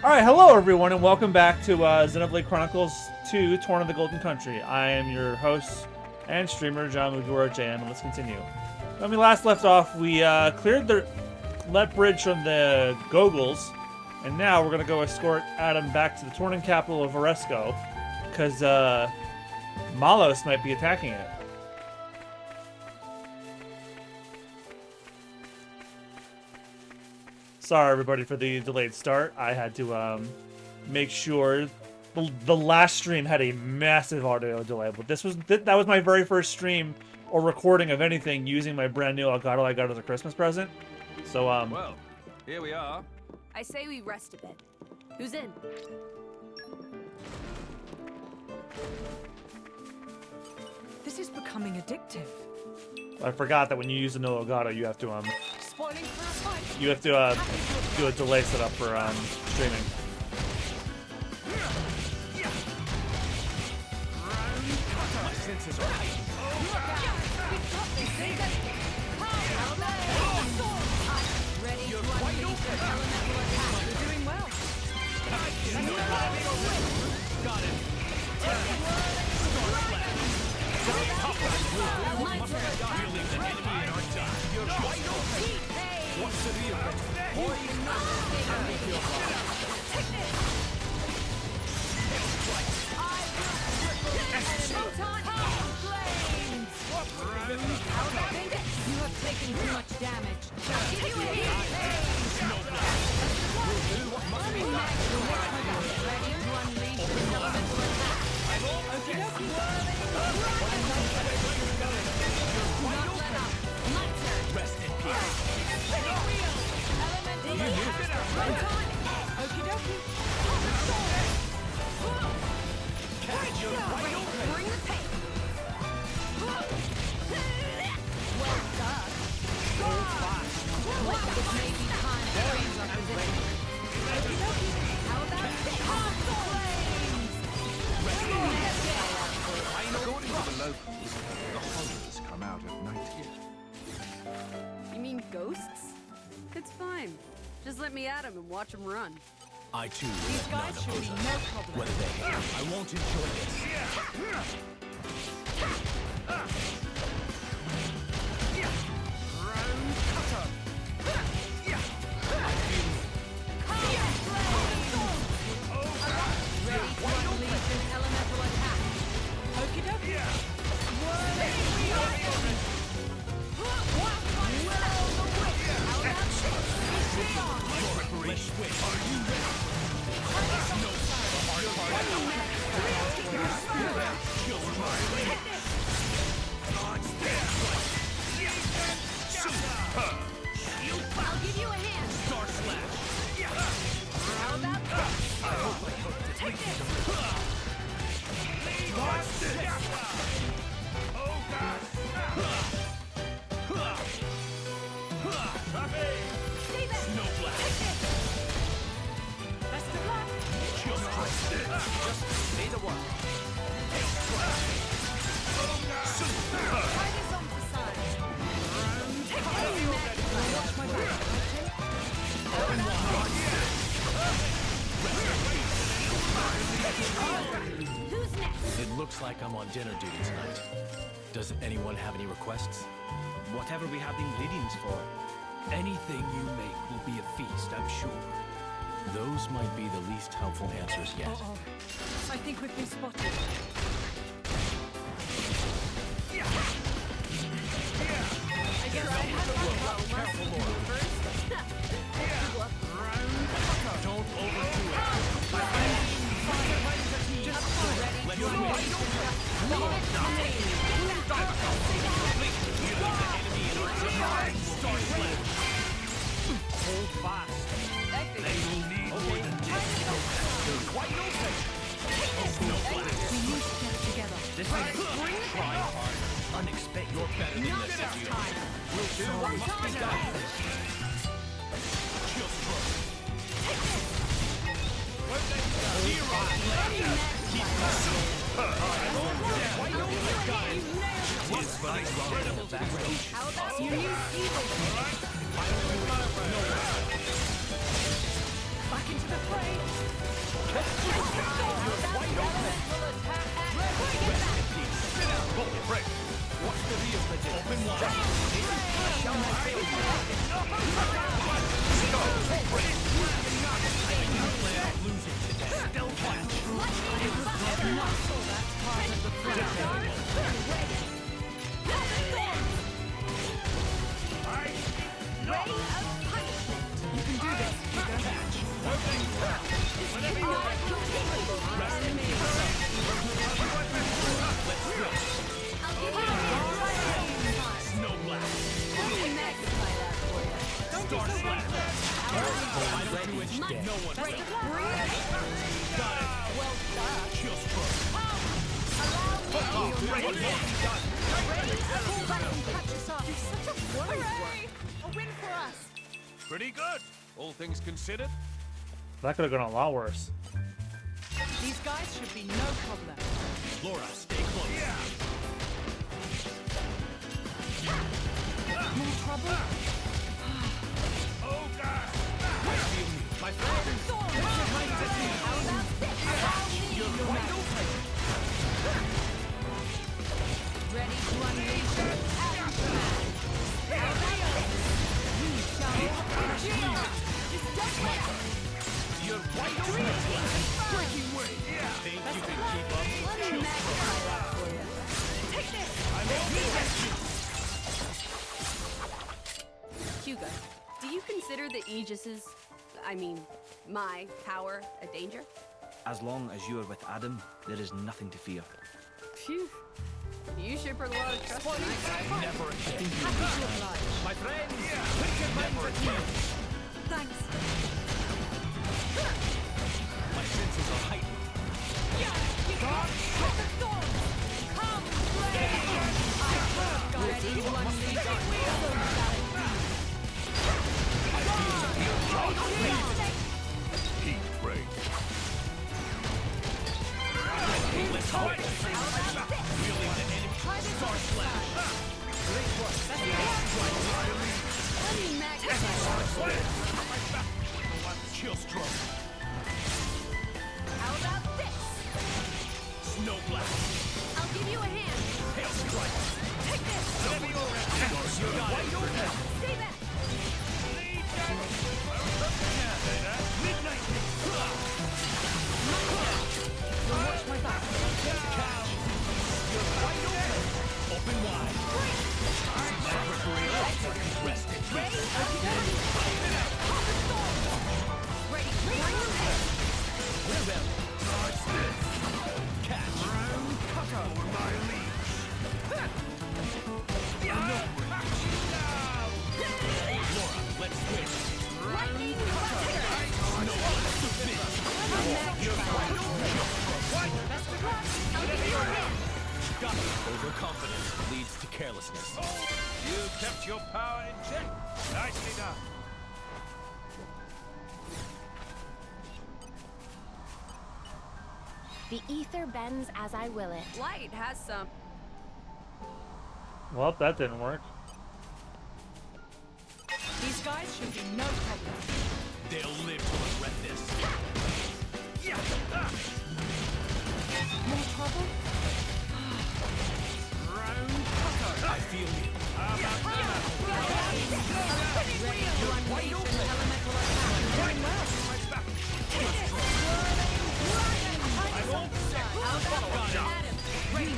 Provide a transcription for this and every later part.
Alright, hello everyone, and welcome back to Xenoblade Chronicles 2, Torna the Golden Country. I am your host and streamer, John Mugiwara JM, and let's continue. When we last left off, we cleared the Let Bridge from the Goggles, and now we're going to go escort Adam back to the Tornan capital of Oresco, because Malos might be attacking it. Sorry everybody for the delayed start. I had to make sure the last stream had a massive audio delay, but that was my very first stream or recording of anything using my brand new Elgato I got as a Christmas present. So well, here we are. I say we rest a bit. Who's in? This is becoming addictive. I forgot that when you use a new Elgato, you have to Spoiling for a fight. you have to do a delay setup for streaming. My senses are heightened. Ready to unleash an elemental attack. You're doing well. Got it. Feeling an enemy in our time. You're quite open. What's the deal? You have taken too much damage. Ready to unleash an elemental attack. Rest in peace. Bring the pain. Well done. It may be time to change our position. How about According to the locals, the horrors come out at night here. You mean ghosts? It's fine. Just let me at them and watch them run. I too. These guys should be no problem. Whether they hate it, I won't enjoy this. Ready to unleash an elemental attack. Okie dokie. I'll give you a hand. Star slash. How about Snow blast. Best of luck. Just say the word. try this on for size? Watch my back. Who's next? It looks like I'm on dinner duty tonight. Does anyone have any requests? Whatever we have the ingredients for. Anything you make will be a feast, I'm sure. Those might be the least helpful answers yet. Uh-oh. I think we've been spotted. I guess I have to go Careful, Laura. Don't overdo it. Let your weight. Hold fast. They will need more than this. They're quite open. Snow blast. We need to get it together. This is Try hard. Unexpected. You're better than this if you will do what must be done. Just throw. How about you use evil? Back into the fray. No one will. Bring it. Got it. Well done. Kill stroke. Ready? Pull back and catch us up. You're such a worry. A win for us. Pretty good, all things considered. That could have gone a lot worse. These guys should be no problem. Laura, stay close. More trouble? Oh, God! I feel you. My friend. You're wide open. Ready to unleash your aftermath. You shall just don't let up. You're wide open. Breaking way. Think you can keep up? Let me magnify that for you. Take this. I'm Hugo, do you consider the Aegis's, I mean, my power a danger? As long as you are with Adam, there is nothing to fear. Phew. You sure put a lot of trust in that guy. never Happy to oblige. My friend. Put your mind at ease. Thanks. My senses are heightened. Come, Blade! Ready to unleash your Heat break. Let's go. Wheeling the enemy. Star slash. Great work. Let me magnify that. Chill stroke. How about this? Snow blast. I'll give you a hand. Hail strike. Take this. You're wide open. Stay back. Midnight. Watch my back. Catch. You're wide open. Open wide. Rest in peace. Ready. Bring them in. We're ready. Catch. For my liege. Laura, let's switch. Lightning buster. No one to finish. You're wide open. Best of luck. I'll give you a hand. Got it. Overconfidence leads to carelessness. You kept your power in check. Nicely done. The ether bends as I will it. Light has some. Well, that didn't work. These guys should be no problem. They'll live to regret this. More trouble? I feel you. Ready to unleash an elemental attack. I won't How about Adam? Ready.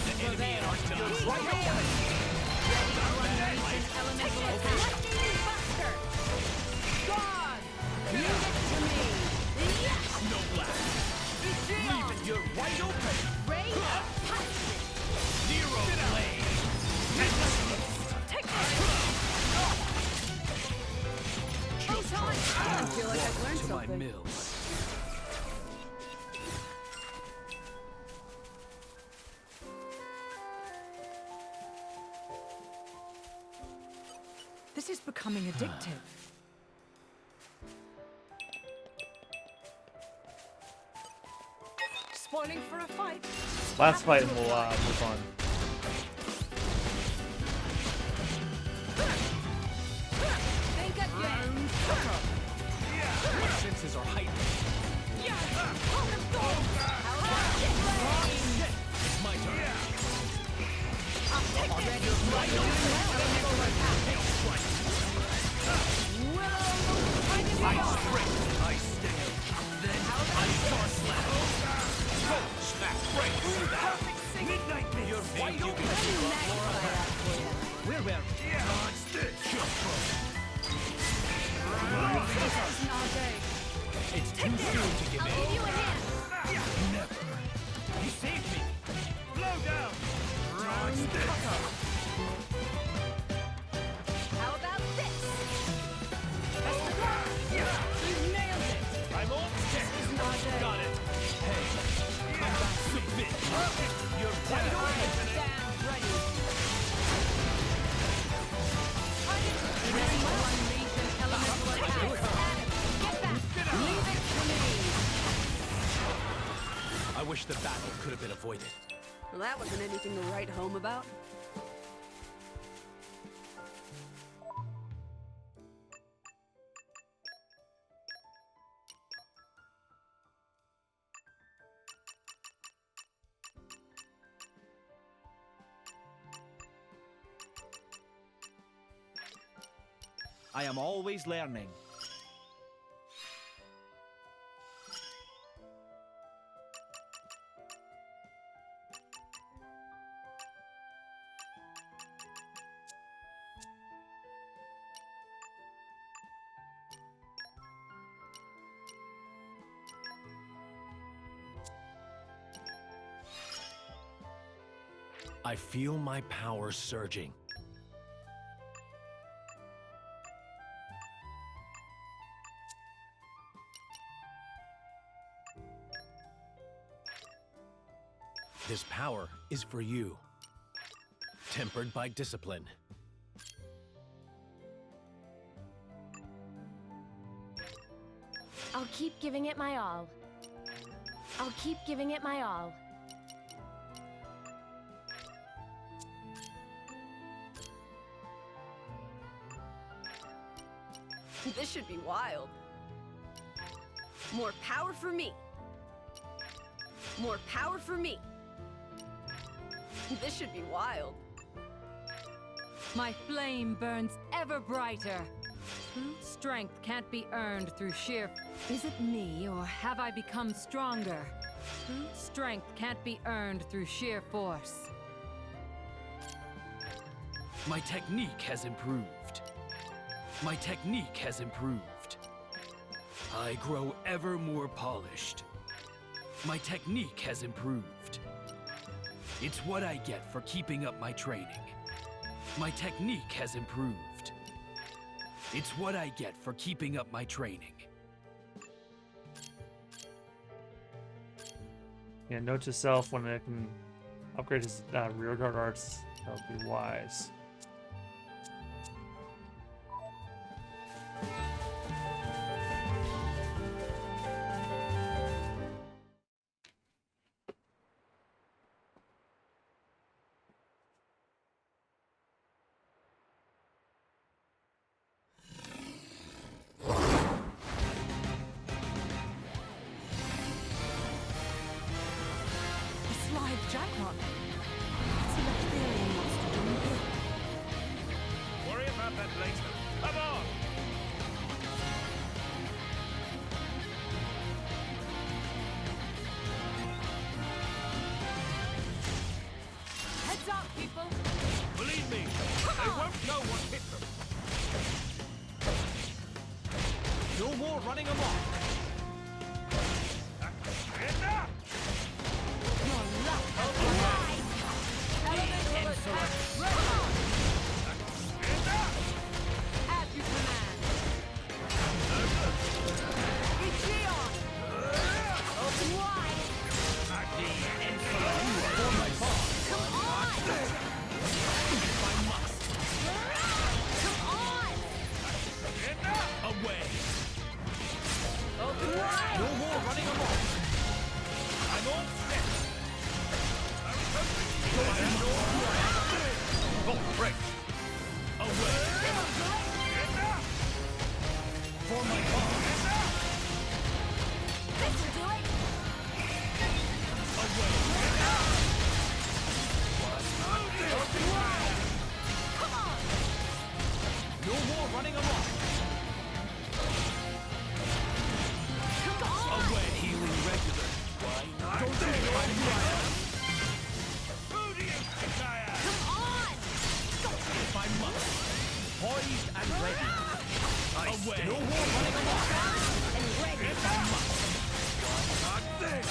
the enemy in our dust. Ready to unleash an elemental attack. Lightning buster. God, leave it to me. Yes. No blast. Leave it. You're wide open. Ray of punishment. Zero blade. Take this. Photon. I feel like I've learned To my something. mills. This is becoming addictive. Spoiling for a fight. Last fight Happy and to we'll oblige. move on. Think again. My senses are heightened. It's my turn. I stand. Then I star slap. Go, snap, break through that. Midnight mist. You're wide open. We're ready. Dodge this. Just It's too soon to give I'll in. give you a hand. Never. You saved me. Blow down. Dodge this. How about this? Best of wish the battle could have been avoided. Well, that wasn't anything to write home about. I am always learning. I feel my power surging. This power is for you. Tempered by discipline. I'll keep giving it my all. I'll keep giving it my all. This should be wild. More power for me. More power for me. This should be wild. My flame burns ever brighter. True strength can't be earned through sheer... Is it me, or have I become stronger? True strength can't be earned through sheer force. My technique has improved. My technique has improved. I grow ever more polished. My technique has improved. It's what I get for keeping up my training. My technique has improved. It's what I get for keeping up my training. Yeah, note to self, when it can upgrade his rearguard arts, that would be wise. Jackpot. What's the Bacterian monster doing here? Worry about that later. Come on! Heads up, people! Believe me, they won't know what hit them. No more running amok. Enough! Your luck has arrived! Elemental attack ready! As you command! Ichion! Open wide! Come on! Come on! Away! Open wide! No more running amok. I'm all set. Bolt break. Away. For my bomb. This will do it. Away. Come on. No more running amok. Come on. Away. Healing regular. Why not? Don't you know who I am? Who do you think I am? Come on. If I must. Poised and ready. Away. No more running amok. And ready. If I must. Not this.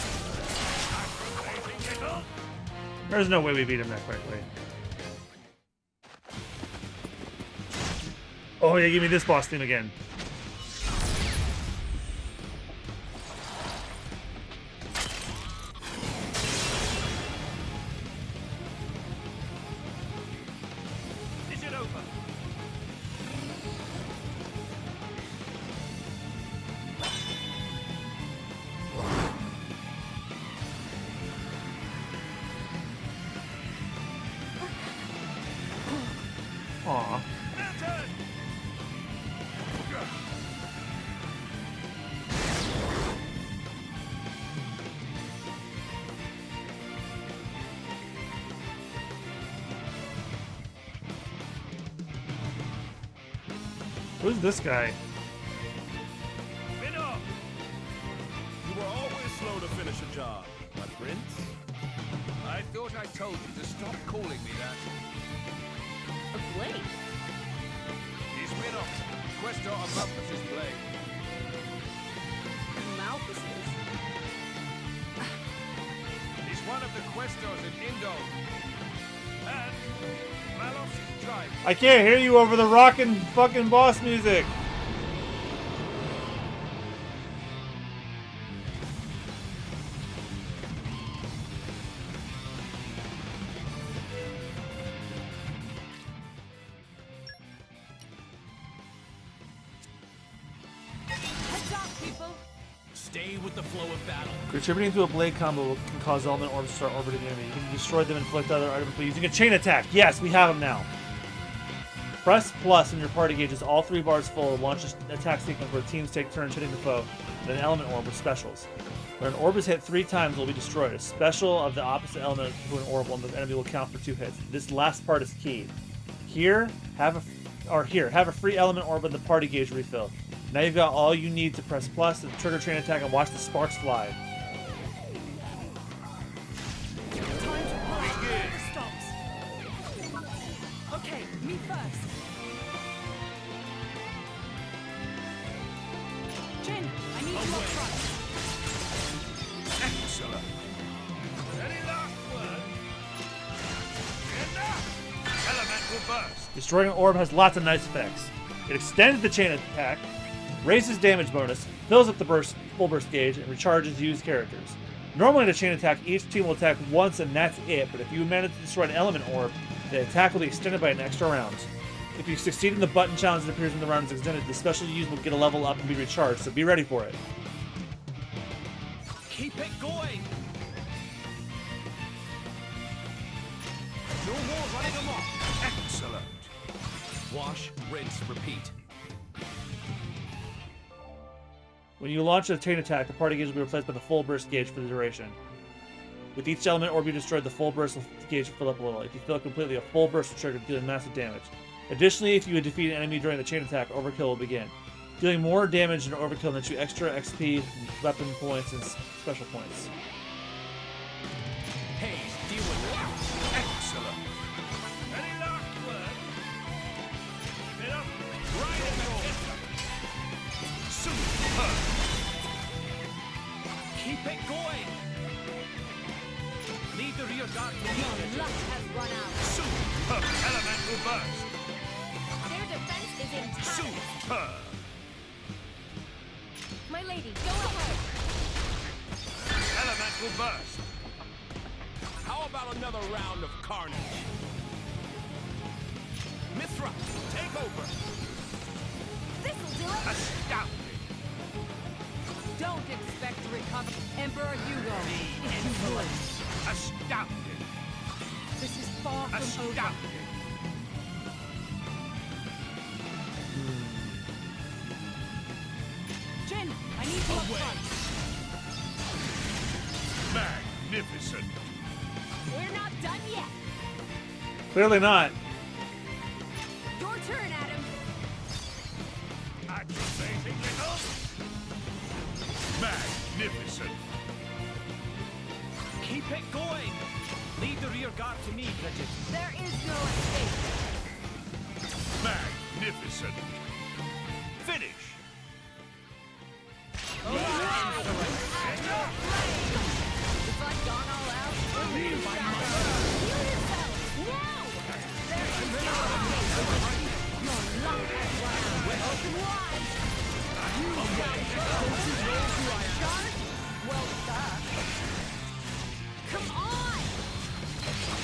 Aggravating little. There's no way we beat him that quickly. Oh yeah, give me this boss theme again. Is it over? Who's this guy? Minoth! You were always slow to finish a job, my prince. I thought I told you to stop calling me that. A blade? He's Minoth, Quaestor Amalthus Blades. Amalthus is. He's one of the Quaestors in Indo. And Maloth's tribe. I can't hear you over the rockin' fucking boss music. Heads off, people! Stay with the flow of battle. Contributing to a blade combo can cause element orbs to start orbiting the enemy. You can destroy them and inflict other items by using a chain attack. Yes, we have them now. Press plus in your party gauges all 3 bars full. Launch an attack sequence where teams take turns hitting the foe. Then an element orb with specials. When an orb is hit 3 times, it will be destroyed. A special of the opposite element to an orb, and the enemy will count for 2 hits. This last part is key. Here, have a free element orb in the party gauge refill. Now you've got all you need to press plus and trigger chain attack and watch the sparks fly. Time to push before the stops. Okay, me first. Jin, I need you up front. Excellent. Any last word? Enough! Elemental burst. Destroying an orb has lots of nice effects. It extends the chain attack, raises damage bonus, fills up the full burst gauge, and recharges used characters. Normally in a chain attack, each team will attack once and that's it, but if you manage to destroy an element orb, the attack will be extended by an extra round. If you succeed in the button challenge that appears when the round is extended, the special you use will get a level up and be recharged, so be ready for it. Keep it going. No more running amok. Excellent. Wash, rinse, repeat. When you launch a chain attack, the party gauge will be replaced by the full burst gauge for the duration. With each element orb you destroyed, the full burst gauge will fill up a little. If you fill it completely, a full burst will trigger, dealing massive damage. Additionally, if you defeat an enemy during the chain attack, overkill will begin. Dealing more damage than overkill nets you extra XP, weapon points, and special points. Hey, deal with it. Excellent. Any last word? Minoth, right in the kitchen. Superb. Keep it going. Lead the rear guard to me. Your luck has run out. Superb. Elemental burst. Their defense is intact. Superb. My lady, go ahead. Elemental burst. How about another round of carnage? Mithra, take over. This'll do it. Astounding. Don't expect to recover. Emperor Hugo. Excellent. Astounding. This is far from over. Astounding. Jin, I need you up front. Magnificent. We're not done yet. Clearly not. Your turn, Adam. Activating Minoth. Magnificent. Keep it going. Lead the rear guard to me, Bridget. There is no escape. Magnificent. Finish. If I'd gone all out, heal yourself. Now! There is no escape. Your luck has run out. Open wide. You shall go. Charge? Well, come on!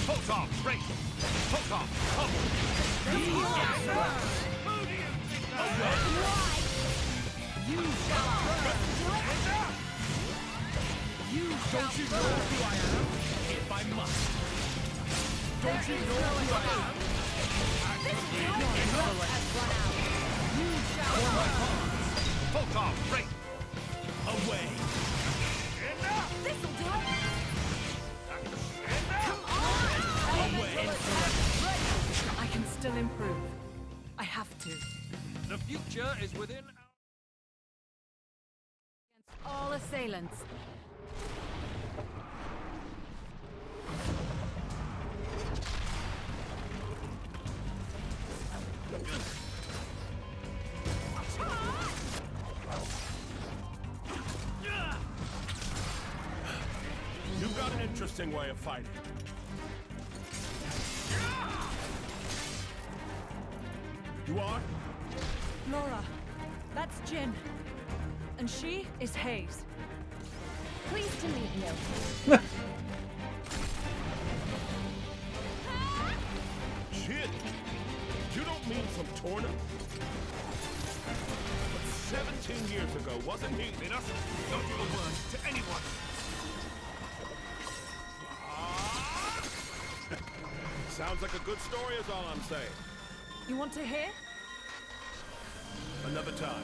Photon break. Photon pump. Wide. You shall burn. You shall burn. Who I am? If I must. Don't you know who I am? This is your luck has run out. You shall burn. Photon break. Away. This'll do it. Come on! I can still improve. I have to. The future all assailants. You've got an interesting way of fighting. You are? Laura, that's Jin. And she is Hayes. Pleased to meet you. Jin! You don't mean from Torna? But 17 years ago, wasn't he? Minoth, don't give a word to anyone. Sounds like a good story is all I'm saying. You want to hear? Another time.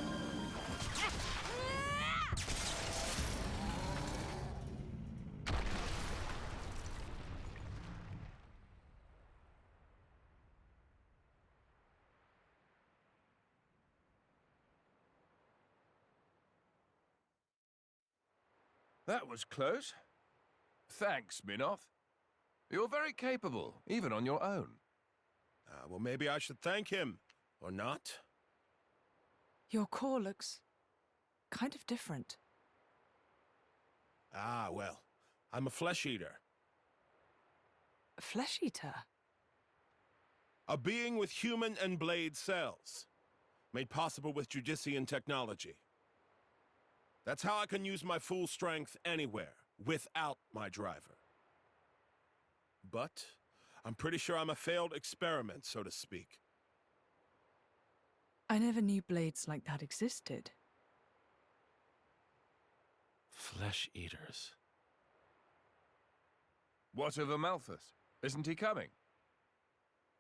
That was close. Thanks, Minoth. You're very capable, even on your own. Well, maybe I should thank him. Or not? Your core looks kind of different. Well, I'm a flesh eater. A flesh eater? A being with human and blade cells. Made possible with Judician technology. That's how I can use my full strength anywhere, without my driver. But I'm pretty sure I'm a failed experiment, so to speak. I never knew blades like that existed. Flesh eaters. What of Amalthus? Isn't he coming?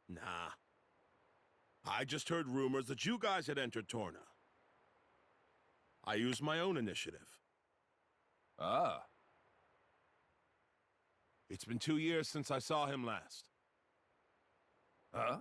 Nah. I just heard rumors that you guys had entered Torna. I used my own initiative. Ah. It's been 2 years since I saw him last. Huh?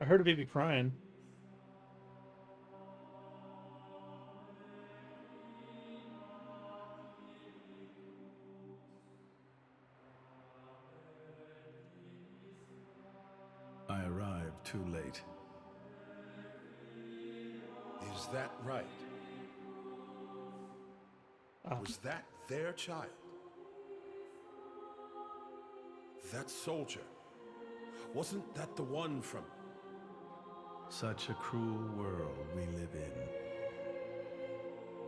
I heard a baby crying. I arrived too late. Is that right? Was that their child? That soldier? Wasn't that the one from... Such a cruel world we live in.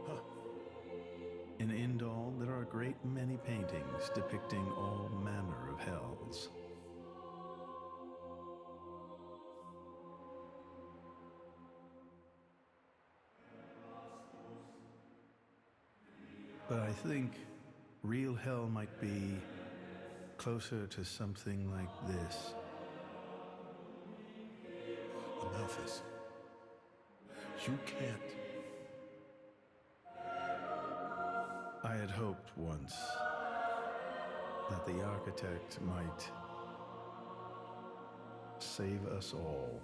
Huh. In Indal, there are a great many paintings depicting all manner of hells. But I think real hell might be closer to something like this. Amalthus. You can't... I had hoped once that the architect might save us all.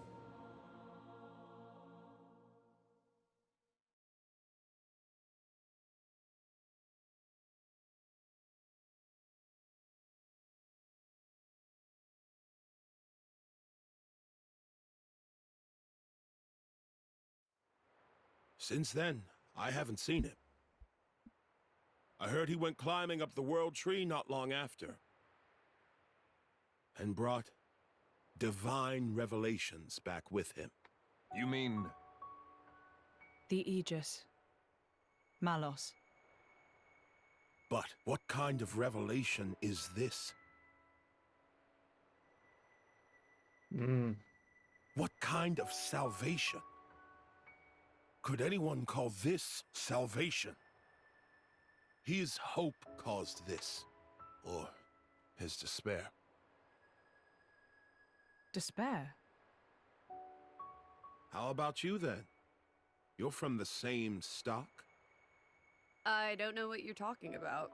Since then, I haven't seen him. I heard he went climbing up the World Tree not long after. And brought divine revelations back with him. You mean... The Aegis. Malos. But what kind of revelation is this? What kind of salvation? Could anyone call this salvation? His hope caused this, or his despair. Despair? How about you then? You're from the same stock? I don't know what you're talking about.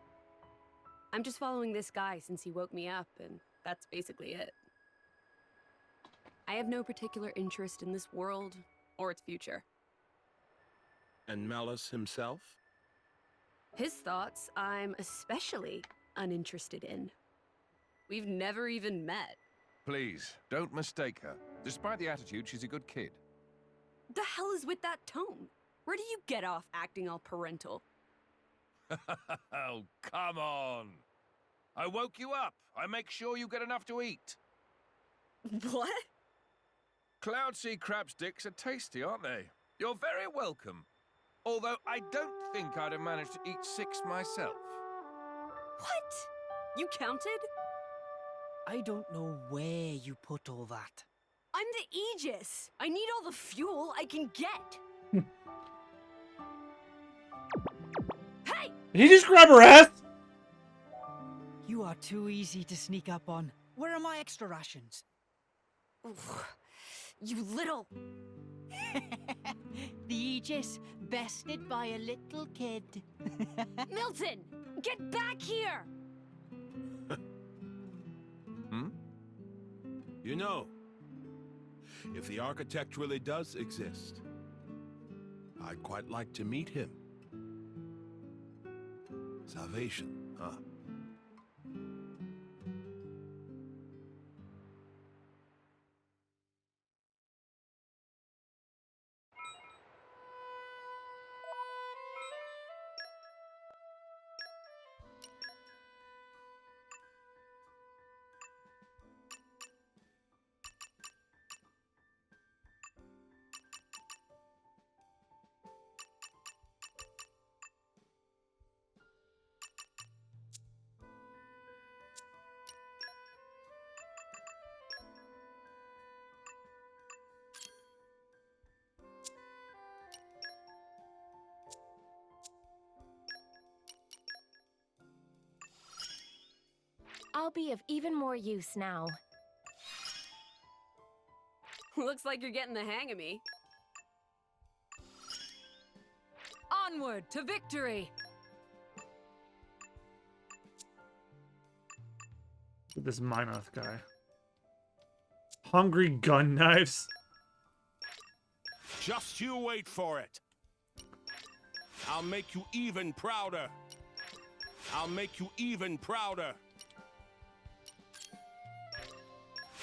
I'm just following this guy since he woke me up, and that's basically it. I have no particular interest in this world or its future. And Malus himself? His thoughts I'm especially uninterested in. We've never even met. Please, don't mistake her. Despite the attitude, she's a good kid. The hell is with that tone? Where do you get off acting all parental? Oh, come on. I woke you up. I make sure you get enough to eat. What? Cloud sea crab sticks are tasty, aren't they? You're very welcome. Although I don't think I'd have managed to eat 6 myself. What? You counted? I don't know where you put all that. I'm the Aegis. I need all the fuel I can get. Hey! Did he just grab her ass? You are too easy to sneak up on. Where are my extra rations? You little... The Aegis, bested by a little kid. Milton! Get back here! You know, if the architect really does exist, I'd quite like to meet him. Salvation, huh? I'll be of even more use now. Looks like you're getting the hang of me. Onward to victory! This Minoth guy. Hungry gun knives. Just you wait for it. I'll make you even prouder. I'll make you even prouder.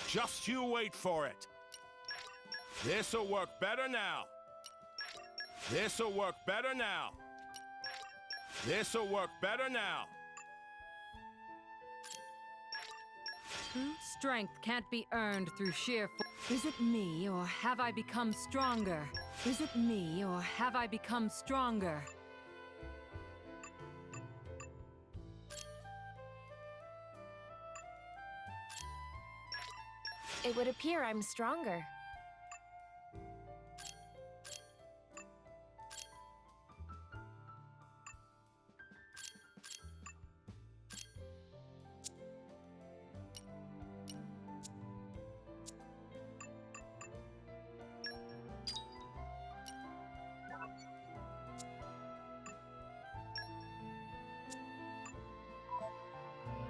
Just you wait for it. This'll work better now. This'll work better now. This'll work better now. True strength can't be earned through sheer force. Is it me, or have I become stronger? Is it me, or have I become stronger? It would appear I'm stronger.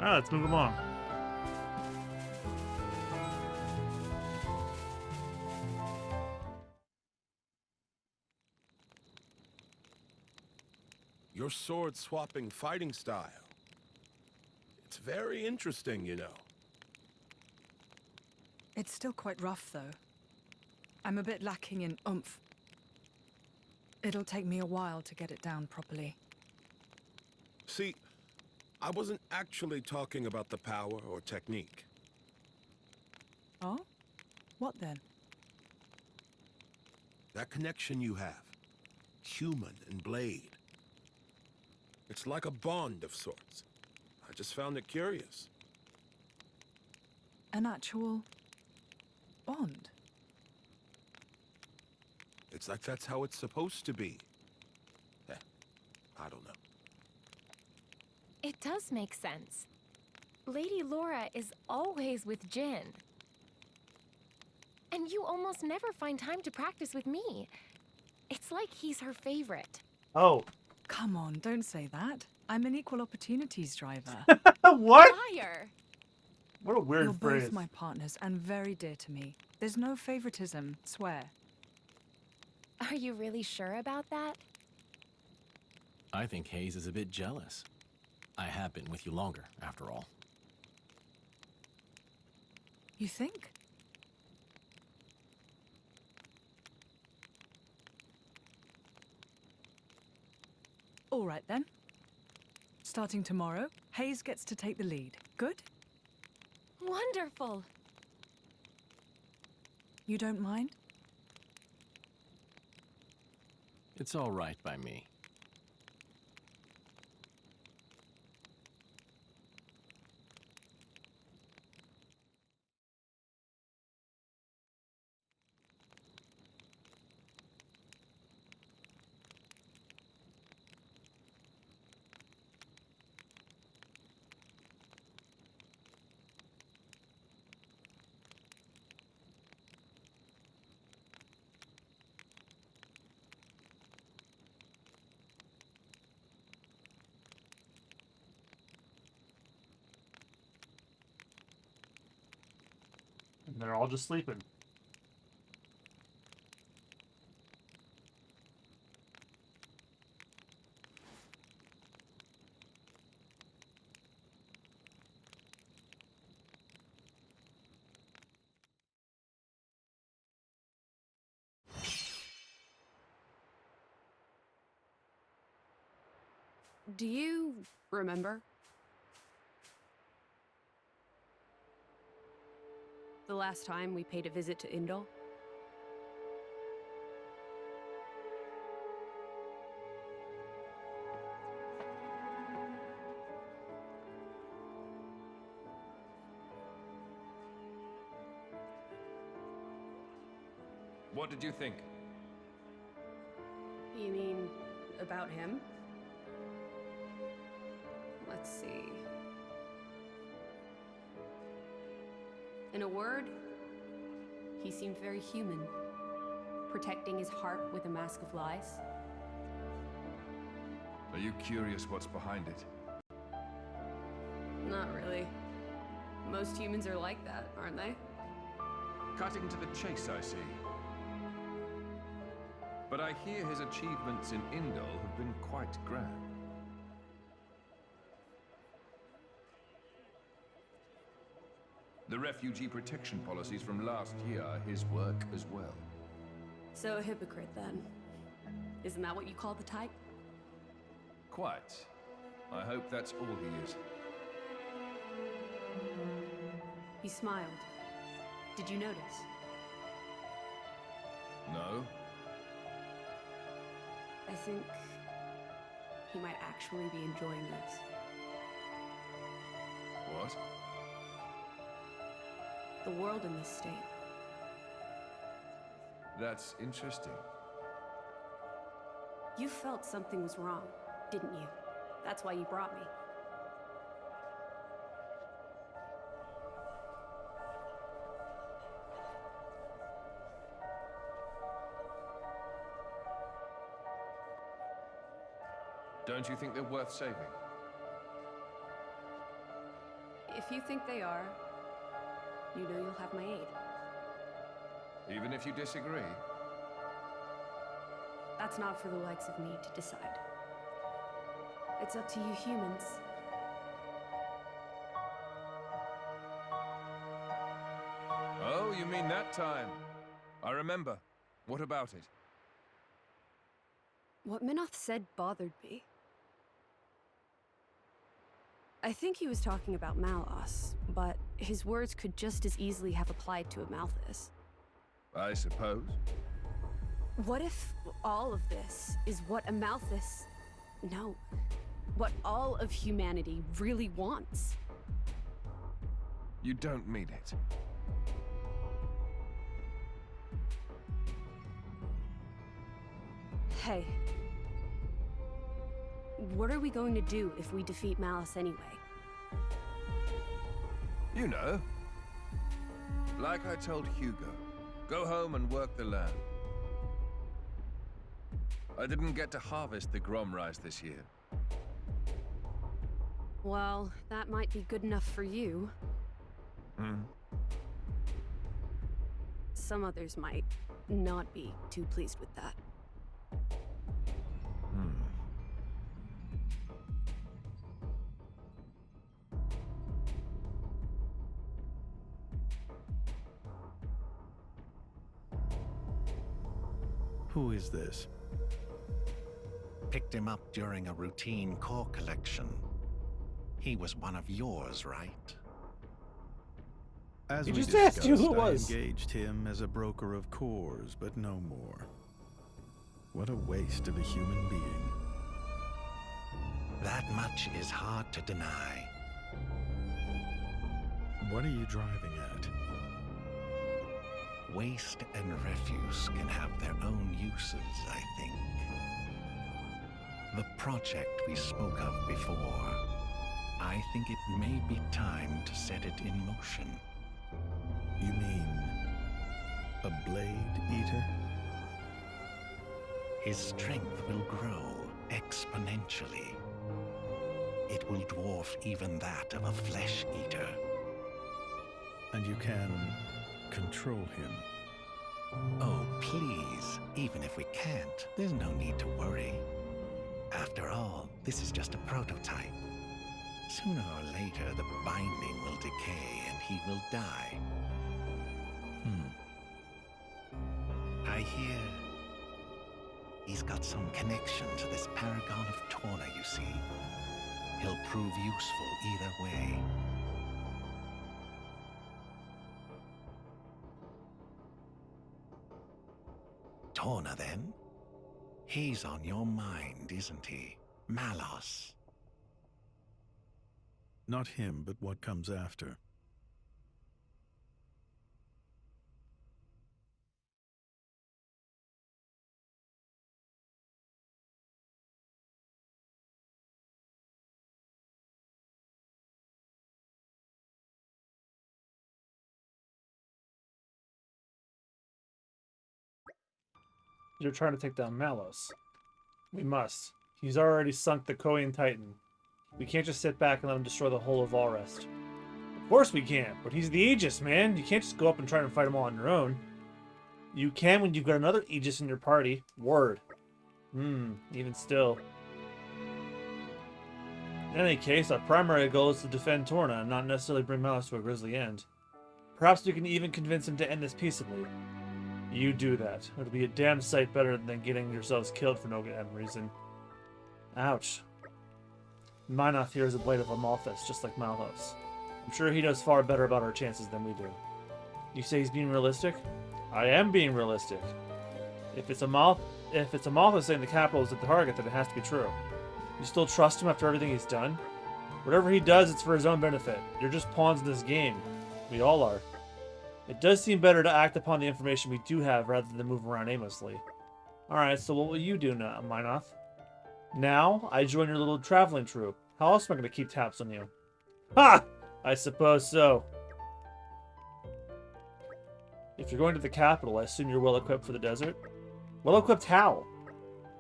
Let's move along. Your sword-swapping fighting style. It's very interesting, you know. It's still quite rough, though. I'm a bit lacking in oomph. It'll take me a while to get it down properly. See, I wasn't actually talking about the power or technique. Oh? What then? That connection you have. Human and blade. It's like a bond of sorts. I just found it curious. An actual bond? It's like that's how it's supposed to be. I don't know. It does make sense. Lady Laura is always with Jin. And you almost never find time to practice with me. It's like he's her favorite. Oh. Come on, don't say that. I'm an equal opportunities driver. What? Liar! What a weird You're phrase. both my partners and very dear to me. There's no favoritism, swear. Are you really sure about that? I think Hayes is a bit jealous. I have been with you longer, after all. You think? All right then. Starting tomorrow, Hayes gets to take the lead. Good? Wonderful! You don't mind? It's all right by me. And they're all just sleeping. Do you remember? The last time we paid a visit to Indol? What did you think? You mean about him? Let's see. In a word, he seemed very human, protecting his heart with a mask of lies. Are you curious what's behind it? Not really. Most humans are like that, aren't they? Cutting to the chase, I see. But I hear his achievements in Indol have been quite grand. The refugee protection policies from last year are his work as well. So a hypocrite, then. Isn't that what you call the type? Quite. I hope that's all he is. He smiled. Did you notice? No? I think he might actually be enjoying this. What? The world in this state. That's interesting. You felt something was wrong, didn't you? That's why you brought me. Don't you think they're worth saving? If you think they are, you know you'll have my aid. Even if you disagree? That's not for the likes of me to decide. It's up to you humans. Oh, you mean that time? I remember. What about it? What Minoth said bothered me. I think he was talking about Malos, but his words could just as easily have applied to Amalthus. I suppose. What if all of this is what Amalthus... No. what all of humanity really wants. You don't mean it. Hey. What are we going to do if we defeat Malice anyway? You know. Like I told Hugo, go home and work the land. I didn't get to harvest the Grom rice this year. Well, that might be good enough for you. Some others might not be too pleased with that. Who is this? Picked him up during a routine core collection. He was one of yours, right? As He we just asked you who it discussed, I was. engaged him as a broker of cores, but no more. What a waste of a human being. That much is hard to deny. What are you driving at? Waste and refuse can have their own uses, I think. The project we spoke of before, I think it may be time to set it in motion. You mean a blade eater? His strength will grow exponentially. It will dwarf even that of a flesh eater. And you can control him? Oh, please. Even if we can't, there's no need to worry. After all, this is just a prototype. Sooner or later, the binding will decay and he will die. I hear he's got some connection to this paragon of Torna, you see. He'll prove useful either way. Torna, then? He's on your mind, isn't he? Malos. Not him, but what comes after. You're trying to take down Malos. We must. He's already sunk the Korean Titan. We can't just sit back and let him destroy the whole of Alrest. Of course we can't, but he's the Aegis, man. You can't just go up and try and fight him all on your own. You can when you've got another Aegis in your party. Word. Even still. In any case, our primary goal is to defend Torna and not necessarily bring Malos to a grisly end. Perhaps we can even convince him to end this peaceably. You do that. It'll be a damn sight better than getting yourselves killed for no damn reason. Ouch. Minoth here is a blade of Amalthus, just like Malos. I'm sure he knows far better about our chances than we do. You say he's being realistic? I am being realistic. If it's Amalthus saying the capital is the target, then it has to be true. You still trust him after everything he's done? Whatever he does, it's for his own benefit. You're just pawns in this game. We all are. It does seem better to act upon the information we do have rather than move around aimlessly. Alright, so what will you do now, Minoth? Now, I join your little traveling troupe. How else am I going to keep tabs on you? Ha! I suppose so. If you're going to the capital, I assume you're well-equipped for the desert? Well-equipped how?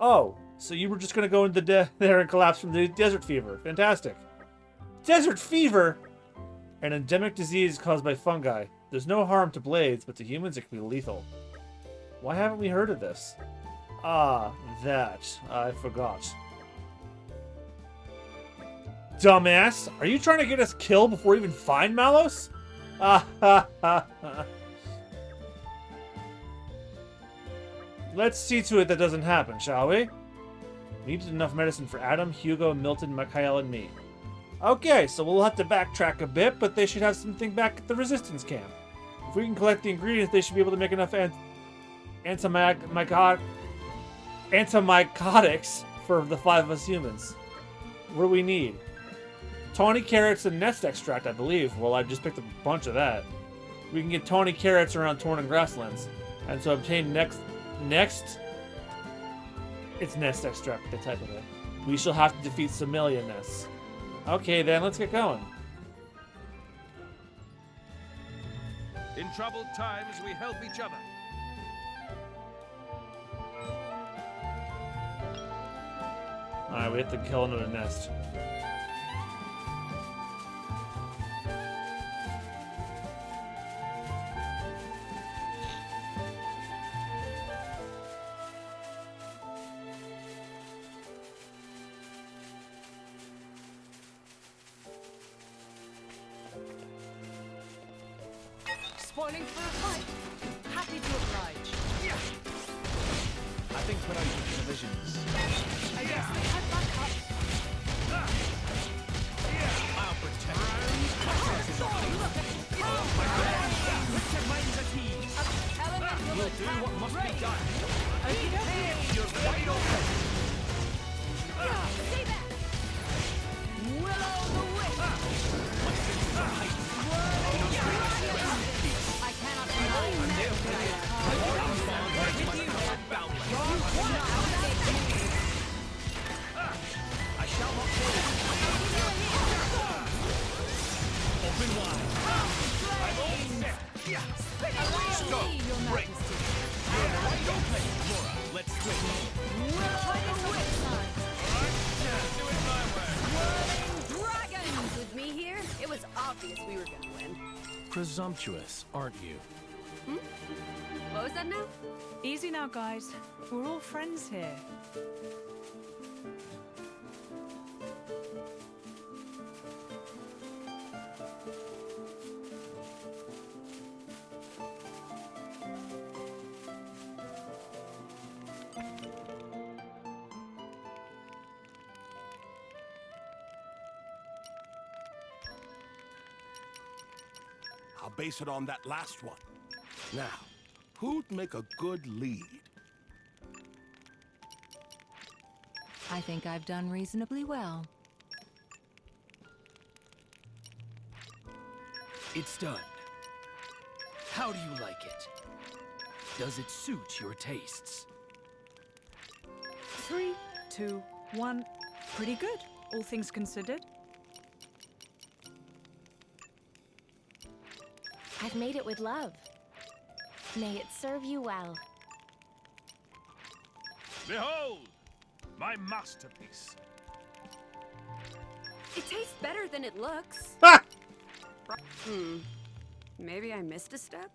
Oh, so you were just going to go into there and collapse from the desert fever. Fantastic. Desert fever? An endemic disease caused by fungi. There's no harm to blades, but to humans it can be lethal. Why haven't we heard of this? Ah, that. I forgot. Dumbass! Are you trying to get us killed before we even find Malos? Ah ha ha ha. Let's see to it that doesn't happen, shall we? We need enough medicine for Adam, Hugo, Milton, Mikhail, and me. Okay, so we'll have to backtrack a bit, but they should have something back at the resistance camp. If we can collect the ingredients, they should be able to make enough antimycotics for the 5 of us humans. What do we need? Tawny carrots and nest extract, I believe. Well, I just picked up a bunch of that. We can get tawny carrots around Torna grasslands. And to obtain next, it's nest extract, the type of it. We shall have to defeat Somalia nests. Okay, then let's get going. In troubled times, we help each other. Alright, we have to kill another nest. Spoiling for a fight. Happy to oblige. I think we're out of provisions. I guess they had backup. I'll protect Put your minds at ease. We'll do what must be done. You're wide open. Stay back! Willow the Wisp! My senses are heightened. I cannot deny I shall not fail. Open wide. I'm all set. Stop. Your Break. Majesty. You're wide open. Laura, let's switch. Do it my way. Dragons! With me here, it was obvious we were gonna win. Presumptuous, aren't you? What was that now? Easy now, guys. We're all friends here. I'll base it on that last one. Now, who'd make a good lead? I think I've done reasonably well. It's done. How do you like it? Does it suit your tastes? 3, 2, 1. Pretty good, all things considered. I've made it with love. May it serve you well. Behold, my masterpiece. It tastes better than it looks. Ha! Maybe I missed a step?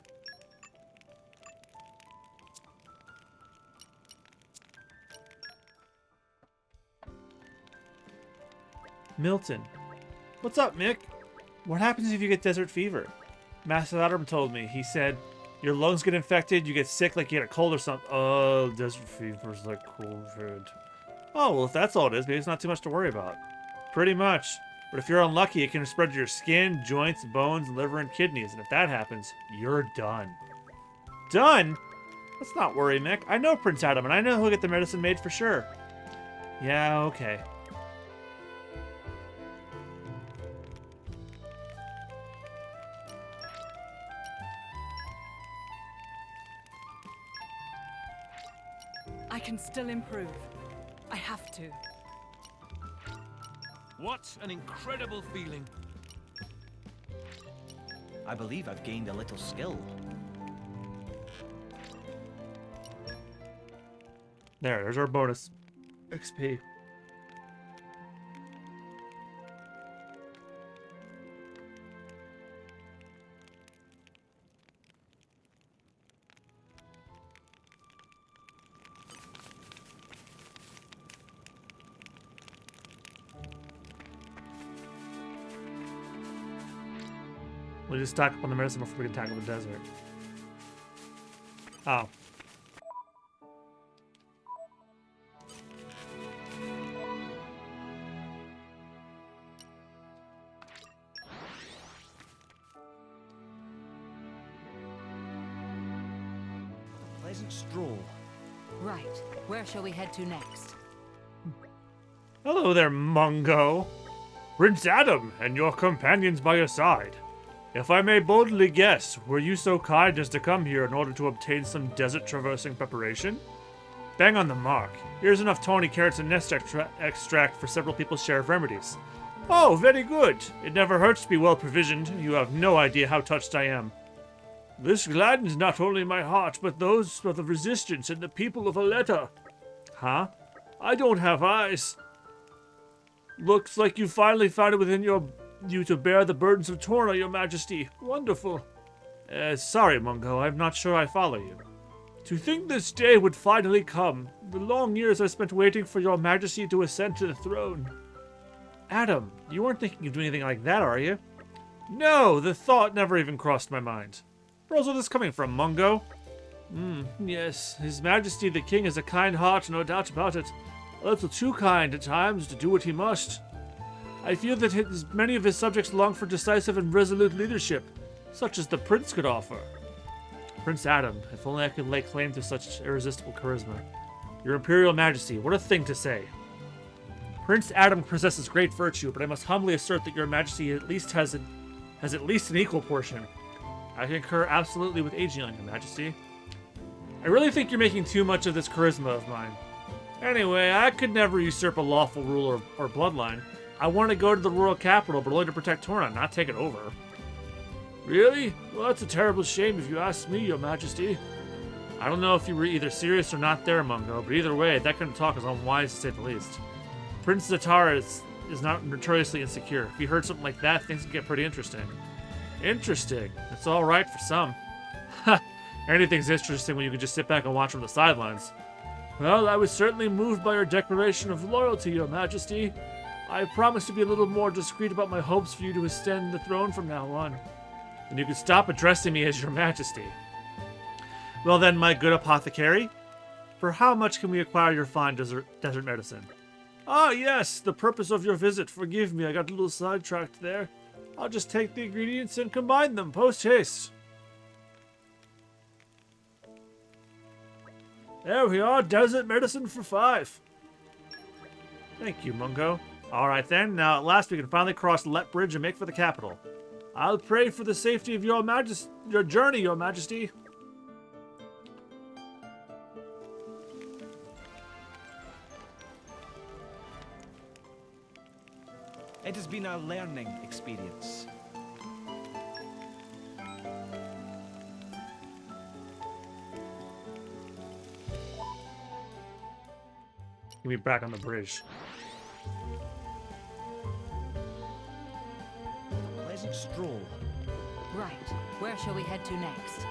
Milton. What's up, Mick? What happens if you get desert fever? Master Adam told me. He said, your lungs get infected, you get sick like you had a cold or something. Oh, desert fever's like COVID. Oh, well, if that's all it is, maybe it's not too much to worry about. Pretty much. But if you're unlucky, it can spread to your skin, joints, bones, liver, and kidneys. And if that happens, you're done. Done? Let's not worry, Mick. I know Prince Adam, and I know he'll get the medicine made for sure. Yeah, okay. I can still improve. I have to. What an incredible feeling. I believe I've gained a little skill. There's our bonus. XP. We'll just stock up on the medicine before we can tackle the desert. Oh. Pleasant stroll. Right. Where shall we head to next? Hello there, Mungo. Prince Adam and your companions by your side. If I may boldly guess, were you so kind as to come here in order to obtain some desert traversing preparation? Bang on the mark. Here's enough tawny carrots and nest extract for several people's share of remedies. Oh, very good. It never hurts to be well provisioned. You have no idea how touched I am. This gladdens not only my heart, but those of the Resistance and the people of Aletta. Huh? I don't have eyes. Looks like you finally found it within you to bear the burdens of Torna, your majesty. Wonderful. Sorry, Mungo, I'm not sure I follow you. To think this day would finally come. The long years I spent waiting for your majesty to ascend to the throne. Adam, you weren't thinking of doing anything like that, are you? No, the thought never even crossed my mind. Where's all this coming from, Mungo? Yes, His Majesty the King has a kind heart, no doubt about it. A little too kind at times to do what he must. I feel that many of his subjects long for decisive and resolute leadership, such as the Prince could offer. Prince Adam, if only I could lay claim to such irresistible charisma. Your Imperial Majesty, what a thing to say. Prince Adam possesses great virtue, but I must humbly assert that your Majesty at least has at least an equal portion. I concur absolutely with Aegeon, your Majesty. I really think you're making too much of this charisma of mine. Anyway, I could never usurp a lawful ruler or bloodline. I want to go to the royal capital, but only to protect Torna, not take it over. Really? Well, that's a terrible shame if you ask me, your Majesty. I don't know if you were either serious or not there, Mungo, but either way, that kind of talk is unwise to say the least. Prince Zatara is not notoriously insecure. If you heard something like that, things can get pretty interesting. Interesting? It's all right for some. Ha! Anything's interesting when you can just sit back and watch from the sidelines. Well, I was certainly moved by your declaration of loyalty, your Majesty. I promise to be a little more discreet about my hopes for you to ascend the throne from now on. And you can stop addressing me as your Majesty. Well then, my good apothecary, for how much can we acquire your fine desert medicine? Ah, yes, the purpose of your visit. Forgive me, I got a little sidetracked there. I'll just take the ingredients and combine them post-haste. There we are, desert medicine for 5. Thank you, Mungo. Alright then, now at last we can finally cross the Let Bridge and make for the capital. I'll pray for the safety of your journey, your Majesty. It has been a learning experience. Get me back on the bridge. A pleasant stroll. Right. Where shall we head to next?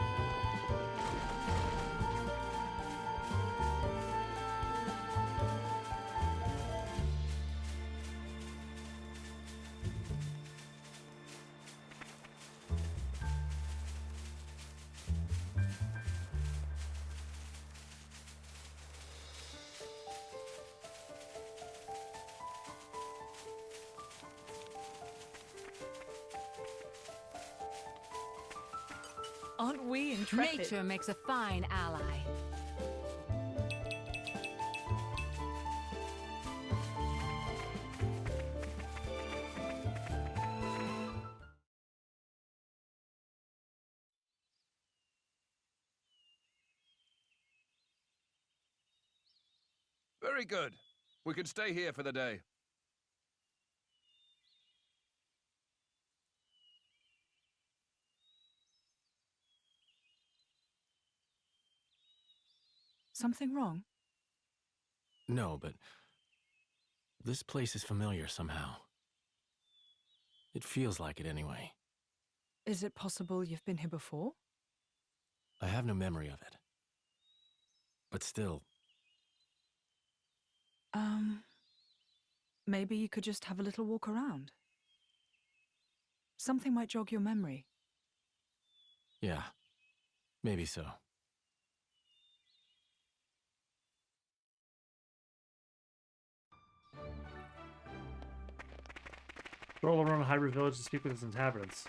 Aren't we intrepid? Nature makes a fine ally. Very good. We can stay here for the day. Something wrong? No, but this place is familiar somehow. It feels like it anyway. Is it possible you've been here before? I have no memory of it. But still, maybe you could just have a little walk around. Something might jog your memory. yeah, maybe so. Stroll around Hyrule Village to speak with its inhabitants.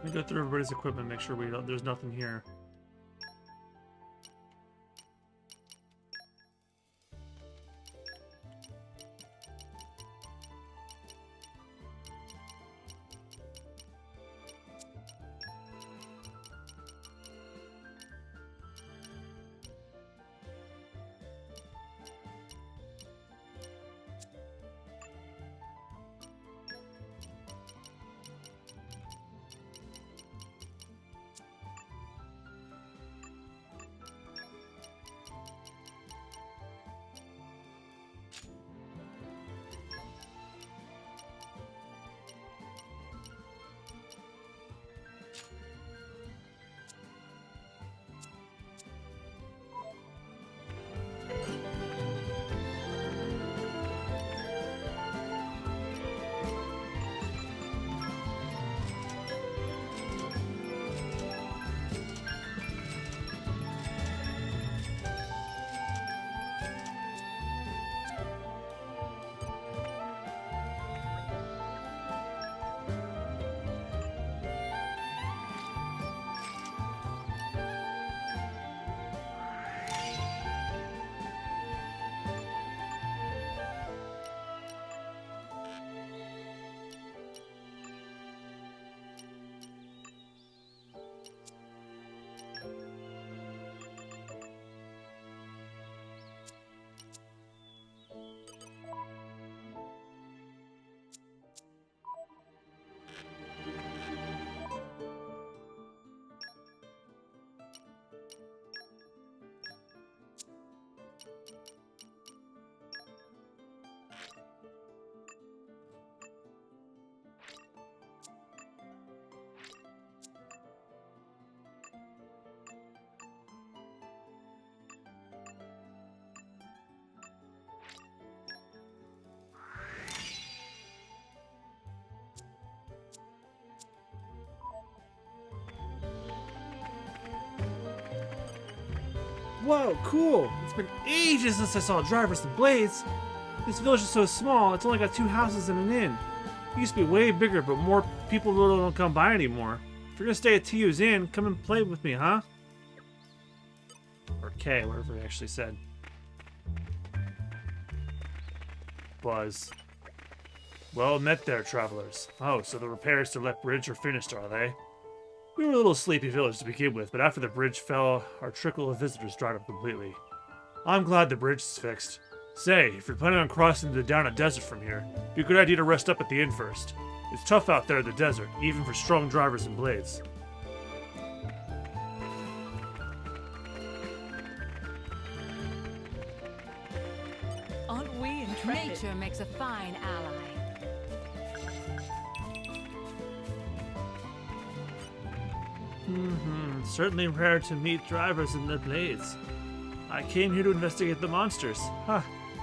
Let me go through everybody's equipment, make sure there's nothing here. Whoa, cool! It's been ages since I saw drivers and blades. This village is so small, it's only got 2 houses and an inn. It used to be way bigger, but more people really don't come by anymore. If you're gonna stay at TU's inn, come and play with me, huh? Or K, whatever he actually said. Buzz. Well met there, travelers. Oh, so the repairs to Let Bridge are finished, are they? We were a little sleepy village to begin with, but after the bridge fell, our trickle of visitors dried up completely. I'm glad the bridge is fixed. Say, if you're planning on crossing the Downa Desert from here, it'd be a good idea to rest up at the inn first. It's tough out there in the desert, even for strong drivers and blades. Aren't we intrepid? Nature makes a fine ally. Certainly rare to meet drivers and their blades. I came here to investigate the monsters. Huh.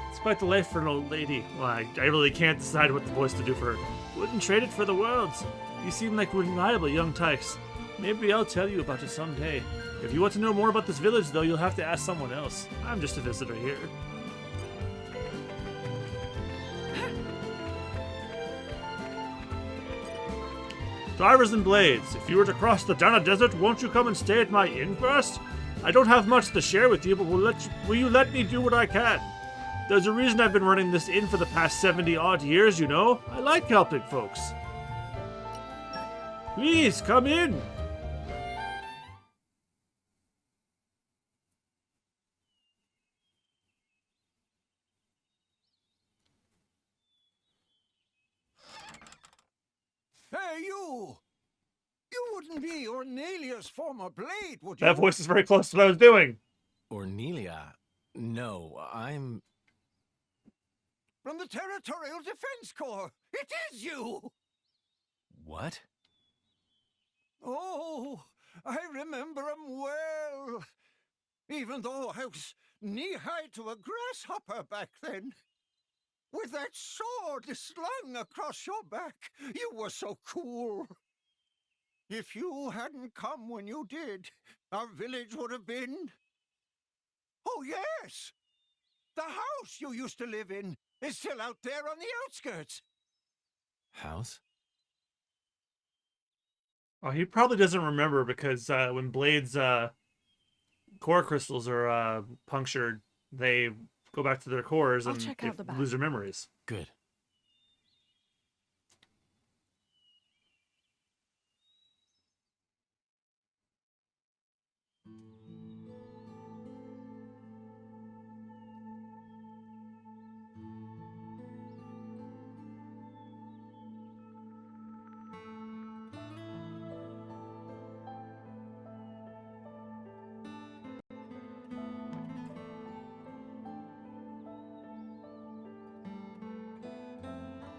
It's quite the life for an old lady. Well, I really can't decide what the voice to do for her. Wouldn't trade it for the worlds. You seem like reliable young tykes. Maybe I'll tell you about it someday. If you want to know more about this village, though, you'll have to ask someone else. I'm just a visitor here. Drivers and blades, if you were to cross the Downa Desert, won't you come and stay at my inn first? I don't have much to share with you, but will you let me do what I can? There's a reason I've been running this inn for the past 70-odd years, you know. I like helping folks. Please, come in. Hey, you! You wouldn't be Ornelia's former blade, would you? That voice is very close to what I was doing. Ornelia? No, I'm... From the Territorial Defense Corps! It is you! What? Oh, I remember him well. Even though I was knee-high to a grasshopper back then. With that sword slung across your back, you were so cool. If you hadn't come when you did, our village would have been... Oh, yes! The house you used to live in is still out there on the outskirts. House? Oh, he probably doesn't remember because when Blade's core crystals are punctured, they go back to their cores I'll and check they out the back. lose their memories. Good.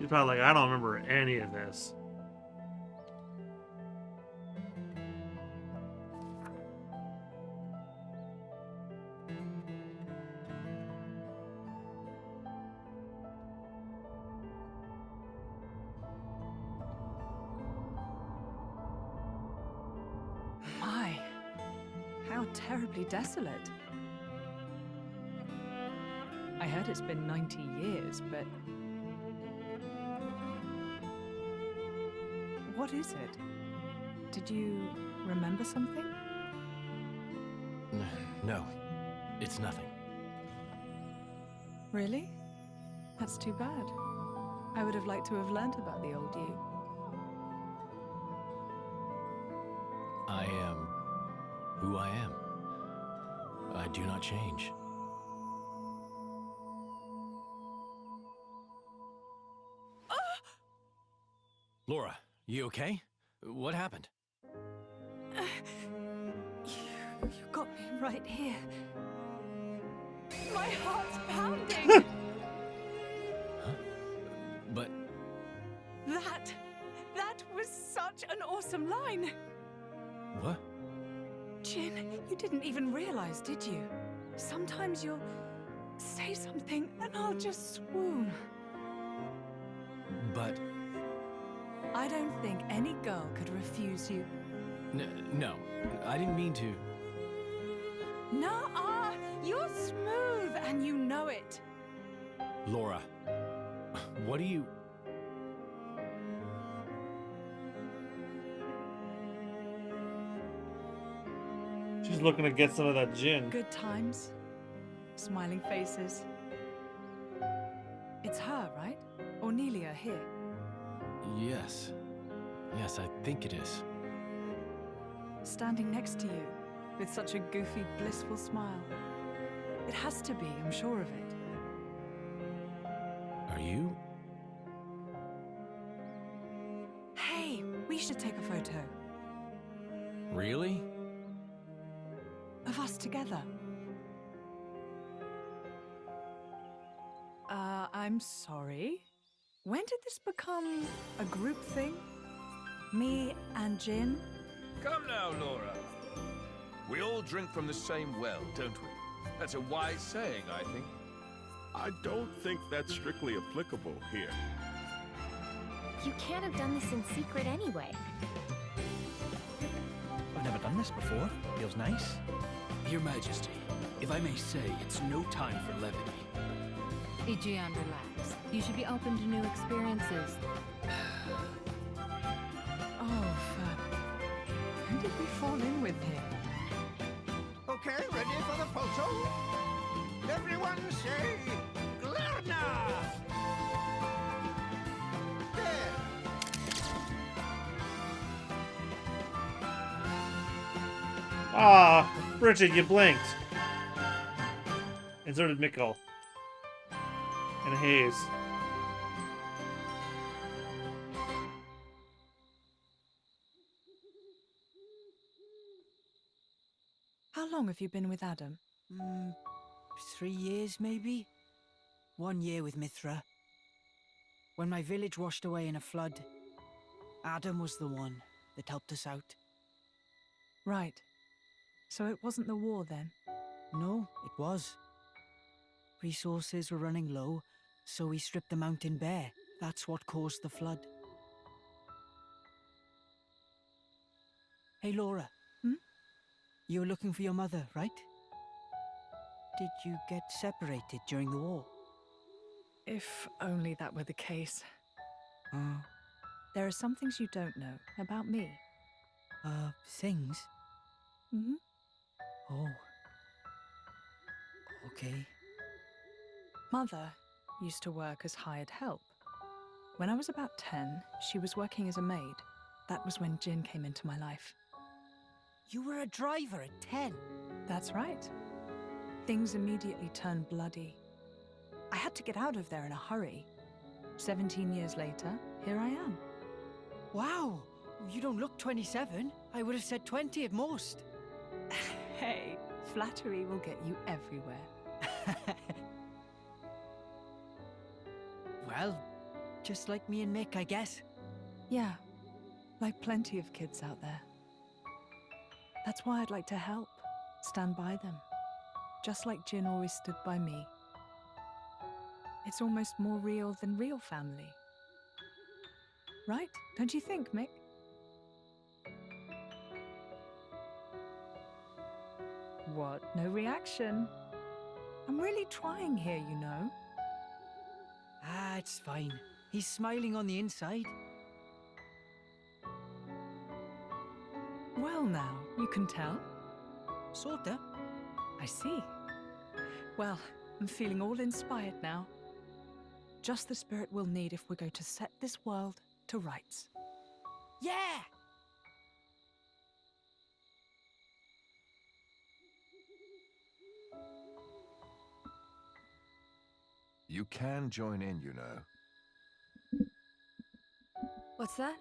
He's probably like, I don't remember any of this. My, how terribly desolate. I heard it's been 90 years, but... What is it? Did you remember something? No, it's nothing. Really? That's too bad. I would have liked to have learnt about the old you. I am who I am. I do not change. Laura, you okay? What happened? You got me right here. My heart's pounding! But... That was such an awesome line! What? Jin, you didn't even realize, did you? Sometimes you'll say something and I'll just swoon. But... I don't think any girl could refuse you. No, I didn't mean to. Nuh-uh! You're smooth and you know it. Laura, what do you... She's looking to get some of that gin. Good times. Smiling faces. It's her, right? Or Nelia here? Yes. Yes, I think it is. Standing next to you, with such a goofy, blissful smile. It has to be, I'm sure of it. Are you? Hey, we should take a photo. Really? Of us together. I'm sorry. When did this become a group thing? Me and Jin? Come now, Laura. We all drink from the same well, don't we? That's a wise saying, I think. I don't think that's strictly applicable here. You can't have done this in secret anyway. I've never done this before. Feels nice. Your Majesty, if I may say, it's no time for levity. Ijian, relax. You should be open to new experiences. Oh, who did we fall in with here? Okay, ready for the photo? Everyone say, Glarna! There. Ah, Bridget, you blinked. And so did Mikkel. And Hayes. How long have you been with Adam? 3 years, maybe? 1 year with Mithra. When my village washed away in a flood, Adam was the one that helped us out. Right. So it wasn't the war then? No, it was. Resources were running low, so we stripped the mountain bare. That's what caused the flood. Hey, Laura. You were looking for your mother, right? Did you get separated during the war? If only that were the case. There are some things you don't know about me. Things? Mm-hmm. Oh. Okay. Mother used to work as hired help. When I was about 10, she was working as a maid. That was when Jin came into my life. You were a driver at 10? That's right. Things immediately turned bloody. I had to get out of there in a hurry. 17 years later, here I am. Wow! You don't look 27. I would have said 20 at most. Hey, flattery will get you everywhere. Well, just like me and Mick, I guess. Yeah, like plenty of kids out there. That's why I'd like to help, stand by them, just like Jin always stood by me. It's almost more real than real family. Right? Don't you think, Mick? What? No reaction? I'm really trying here, you know. Ah, it's fine. He's smiling on the inside. Well now, you can tell. Sorta. I see. Well, I'm feeling all inspired now. Just the spirit we'll need if we're going to set this world to rights. Yeah! You can join in, you know. What's that?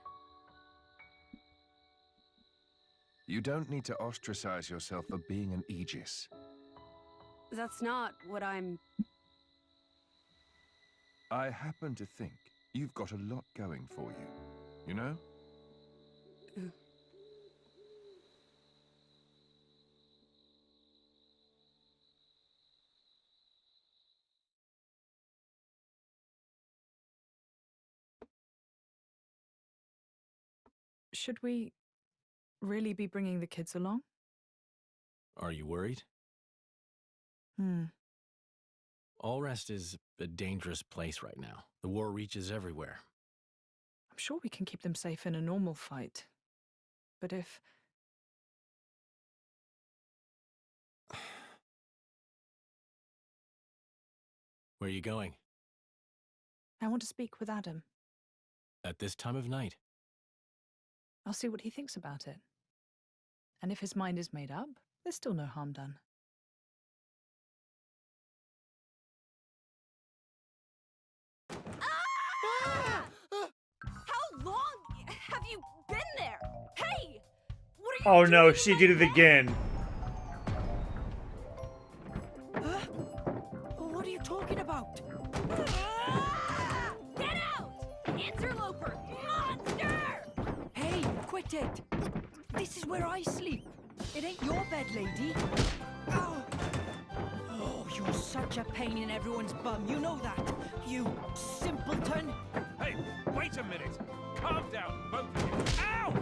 You don't need to ostracize yourself for being an Aegis. That's not what I'm... I happen to think you've got a lot going for you, you know? Should we really be bringing the kids along? Are you worried? Allrest is a dangerous place right now. The war reaches everywhere. I'm sure we can keep them safe in a normal fight. But if... Where are you going? I want to speak with Adam. At this time of night? I'll see what he thinks about it. And if his mind is made up, there's still no harm done. How long have you been there? Hey! What are you Oh doing no, in she my did it bed? again. What are you talking about? Get out! Interloper! Monster! Hey, quit it! This is where I sleep. It ain't your bed, lady. Oh, you're such a pain in everyone's bum. You know that, you simpleton. Hey, wait a minute! Calm down, both of you! Ow!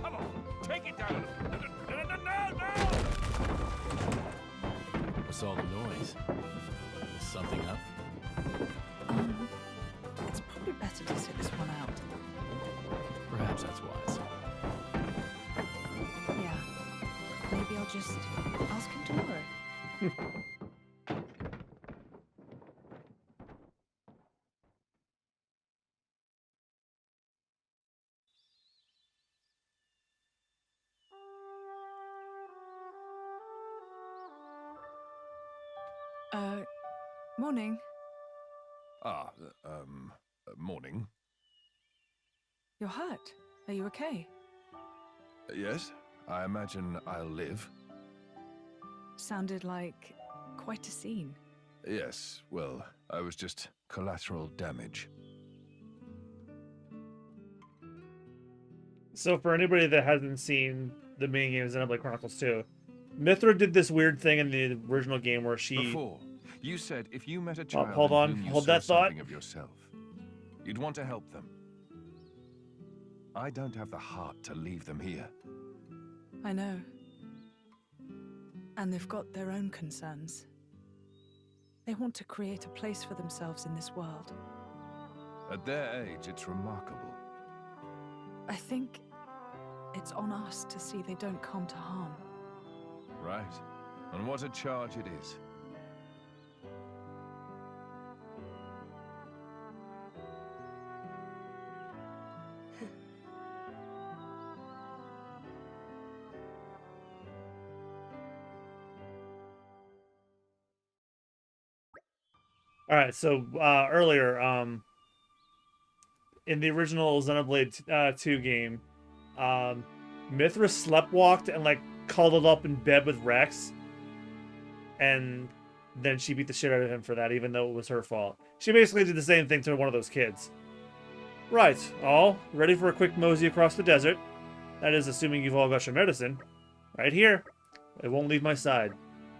Come on, take it down a little. No! What's all the noise? Is something up? It's probably better to sit this one out. Perhaps that's wise. Yeah. Maybe I'll just ask him tomorrow. Morning. Morning. You're hurt. Are you okay? Yes, I imagine I'll live. Sounded like quite a scene. Yes, well, I was just collateral damage. So for anybody that hasn't seen the main game of Xenoblade Chronicles 2, Mithra did this weird thing in the original game where she... Before, you said if you met a child hold on, in whom you hold saw that thought. something of yourself, you'd want to help them. I don't have the heart to leave them here. I know. And they've got their own concerns. They want to create a place for themselves in this world. At their age, it's remarkable. I think It's on us to see they don't come to harm. Right. And what a charge it is. All right, so earlier, in the original Xenoblade 2 game, Mithra sleptwalked and like cuddled up in bed with Rex, and then she beat the shit out of him for that, even though it was her fault. She basically did the same thing to one of those kids. Right, all ready for a quick mosey across the desert? That is, assuming you've all got your medicine. Right here. It won't leave my side.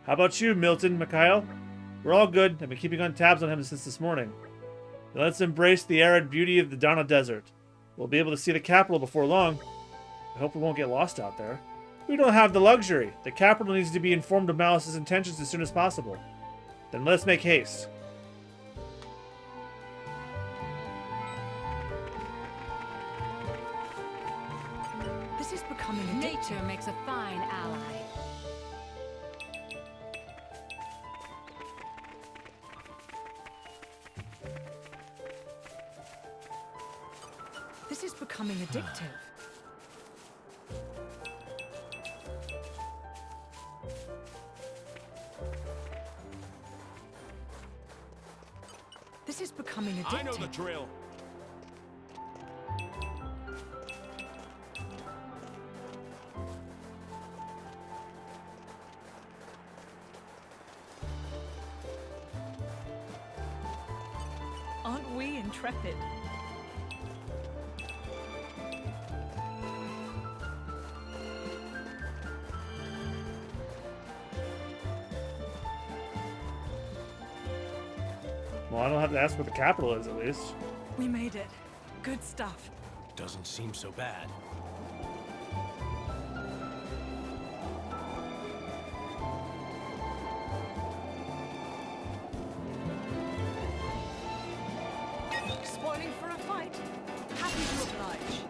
How about you, Milton, Mikhail? We're all good. I've been keeping on tabs on him since this morning. Now let's embrace the arid beauty of the Dana Desert. We'll be able to see the capital before long. I hope we won't get lost out there. We don't have the luxury. The capital needs to be informed of Malice's intentions as soon as possible. Then let's make haste. This is becoming a Nature makes a fine ally. This is becoming addictive. This is becoming addictive. I know the drill. Aren't we intrepid? Well, I don't have to ask what the capital is, at least. We made it. Good stuff. Doesn't seem so bad. Spoiling for a fight? Happy to oblige.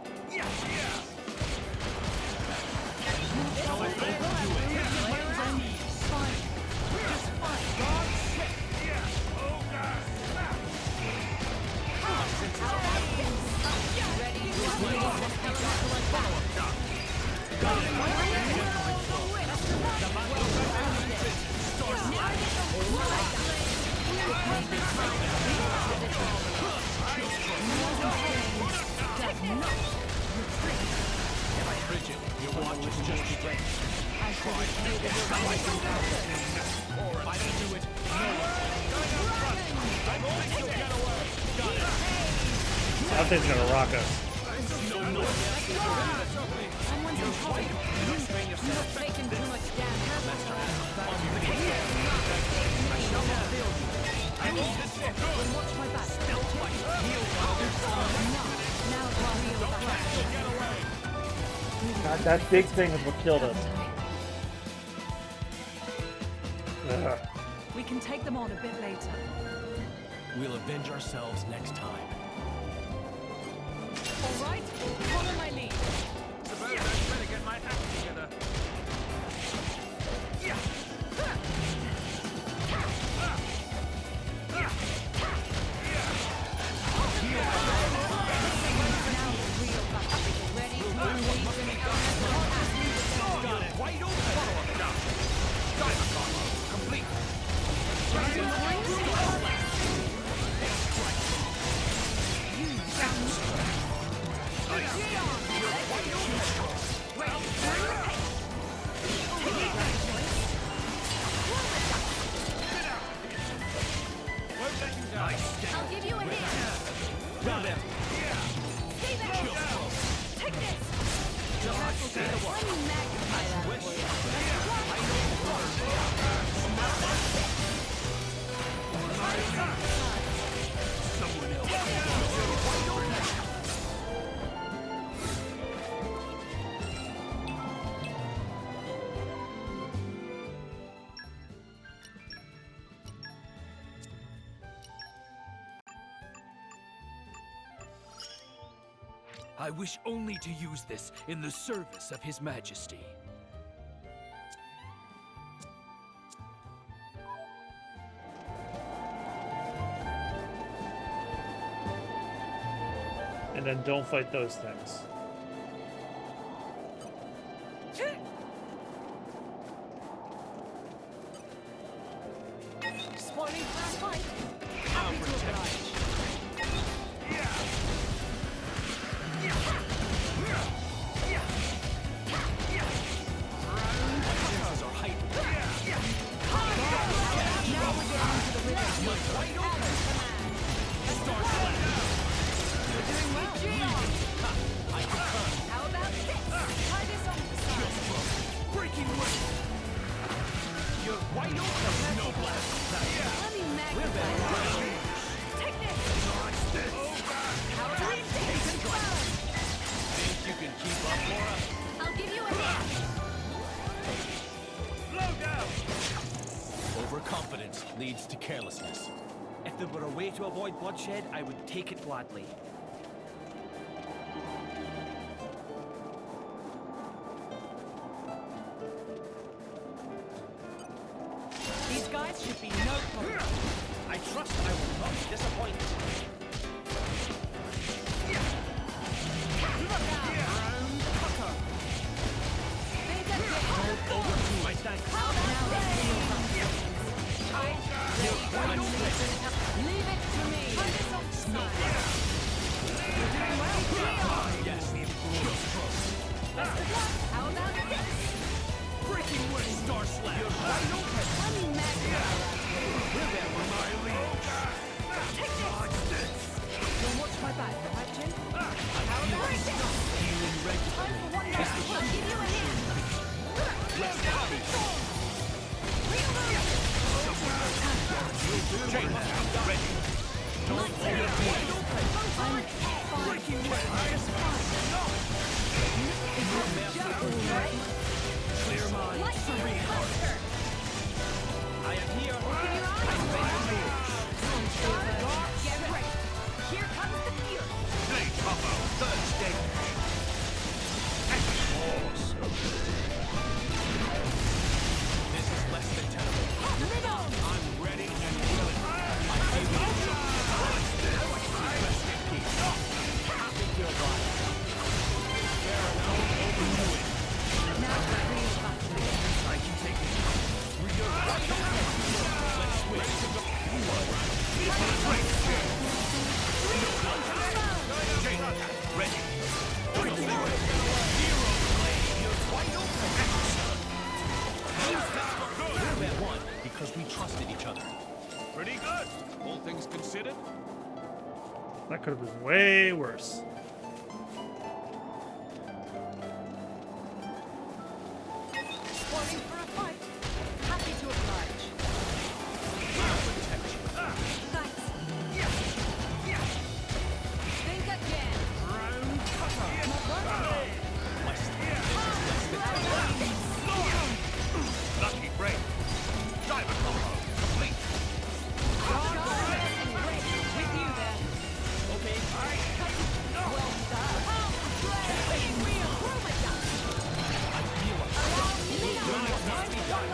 Bridget, your watch is just straight. If I don't do it, no one. That thing's gonna rock us. You've taken too much God, that big thing is what killed us. Ugh. We can take them on a bit later. We'll avenge ourselves next time. All right, follow my lead. Suppose I'd better get my act together. Got it. Wide open. Follow-up down. Dive complete. I'll give you a hand. Got it. Stay back. Take this. Let me magnify that for you. Someone else. I wish only to use this in the service of His Majesty. And then don't fight those things. Spawning for a fight. Happy to oblige. Chances are heightened. Now we're getting to the rhythm. Star Slash. You're doing well. I concur. How about this? Try this on the side. Breaking weight. You're wide open. No blast. Let me magnify. Take this. How about this? Think you can keep up, Laura? I'll give you a hand. Slow down. Overconfidence leads to carelessness. If there were a way to avoid bloodshed, I would take it gladly. These guys should be no problem. I trust I will not disappoint. My thanks. Leave it to me. Yes. Best of luck. How about this? Breaking weight. Star Slash. You're wide open. Let me magnify. We're there with my lead. Take this. Don't watch my back, right, Jin? How about this? Feeling ready. Time for one more. I'll give you a hand. Let's party. Chain ready. Don't play it. Wide open. Breaking weight. Clear mind. Serene heart. I am here. Open your eyes. I'm ready. Get ready. Here comes the fury. Blade Combo. Third stage. Awesome. This is less than terrible. I'm ready and willing. I give you a shot. Rest in peace. Happy to oblige. Fair enough. Overdo it. Now the real battle. I can take it. You're right. Let's switch. You are right. Great. Ready. Breaking away. Hero blade. You're wide open. We're at one because we trusted each other. Pretty good, all things considered. That could have been way worse. Spawning for a fight. Happy to oblige. Thanks. Think again. Round cutter. Lucky break. Diver combo complete. With you then. Okay. Well done. I feel Allow me.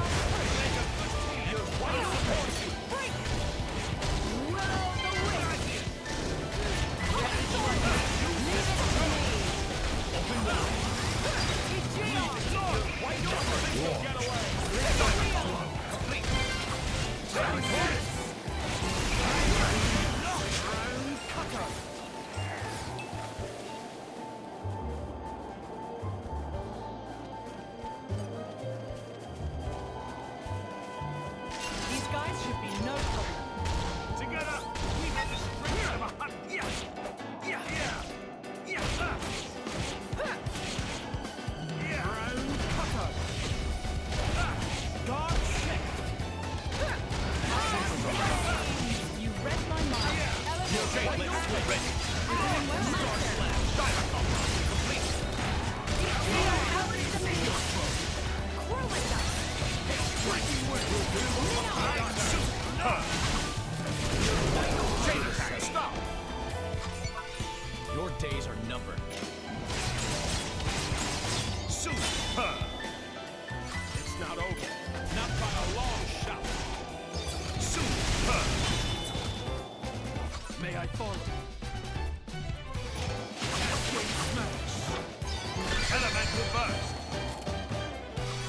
burst!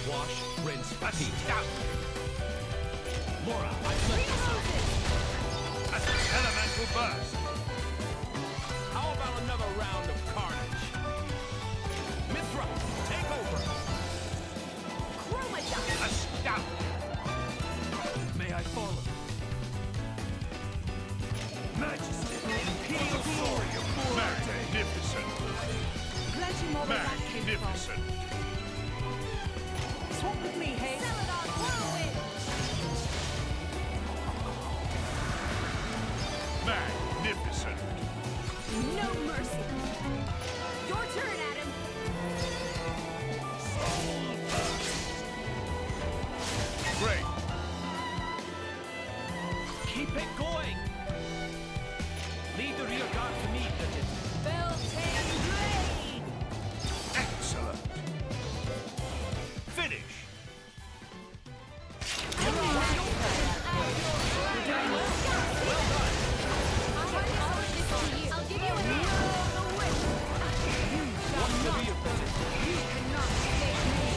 Wash, rinse, repeat. Laura, I've left the surface. That's an elemental burst. How about another round of carnage? Mithra, take over. Astounding. May I follow? Majesty, imperial glory of magnificent. Plenty more where that came from. Magnificent. Swap with me, hey? Celadon whirlwind! Magnificent. No mercy! Your turn, Adam! Great. Keep it going! Lead the rear guard to me, Bridget. Beltane blade! Excellent. Finish. I'll give you a hand. Watch the rear, Bridget. You cannot escape me.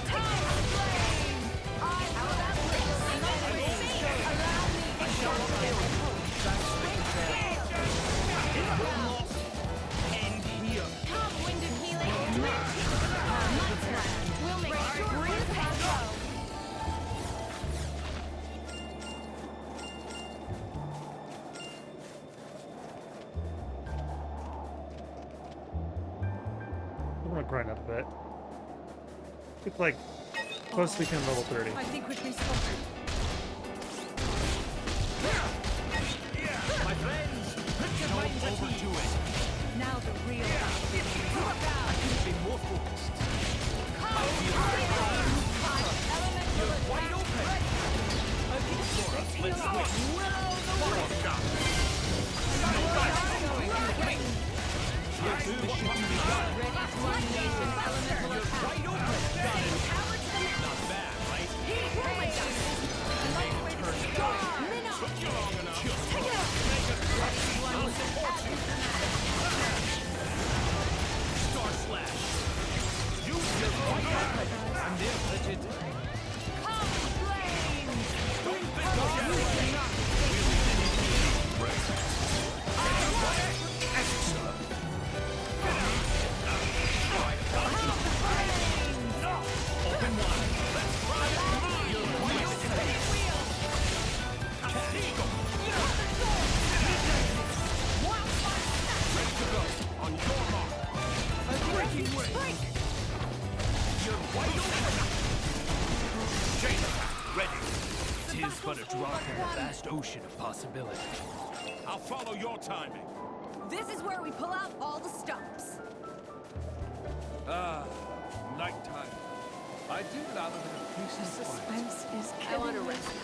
Time flame! How about this? Allow me to show you. End here. Come, winged healing. My turn. We'll make sure you pay go. I'm gonna grind up a bit. It's like close to becoming level 30. I think we've been spotted. My friends, put your minds at ease. Now the real battle begins. I couldn't be more focused. You're wide open. Let's switch. Follow shot. Yes, this should be done. You're wide open. Got it. Not bad, right? Took you long enough. Make a crush. I'll support you. Star slash. Use your right hand. I'm there, Bridget. Come, flames! Don't think of Excellent. Open wide. Let's try it. You're wasted. Castigo. Ready to go. On your mark. Breaking way. You're wide open. Chain attack. Ready. Tis but a drop in the vast ocean of possibility. I'll follow your timing. This is where we pull out all the stops. Nighttime. I do love a bit of peace and quiet. Suspense is I want to killing me. rest now.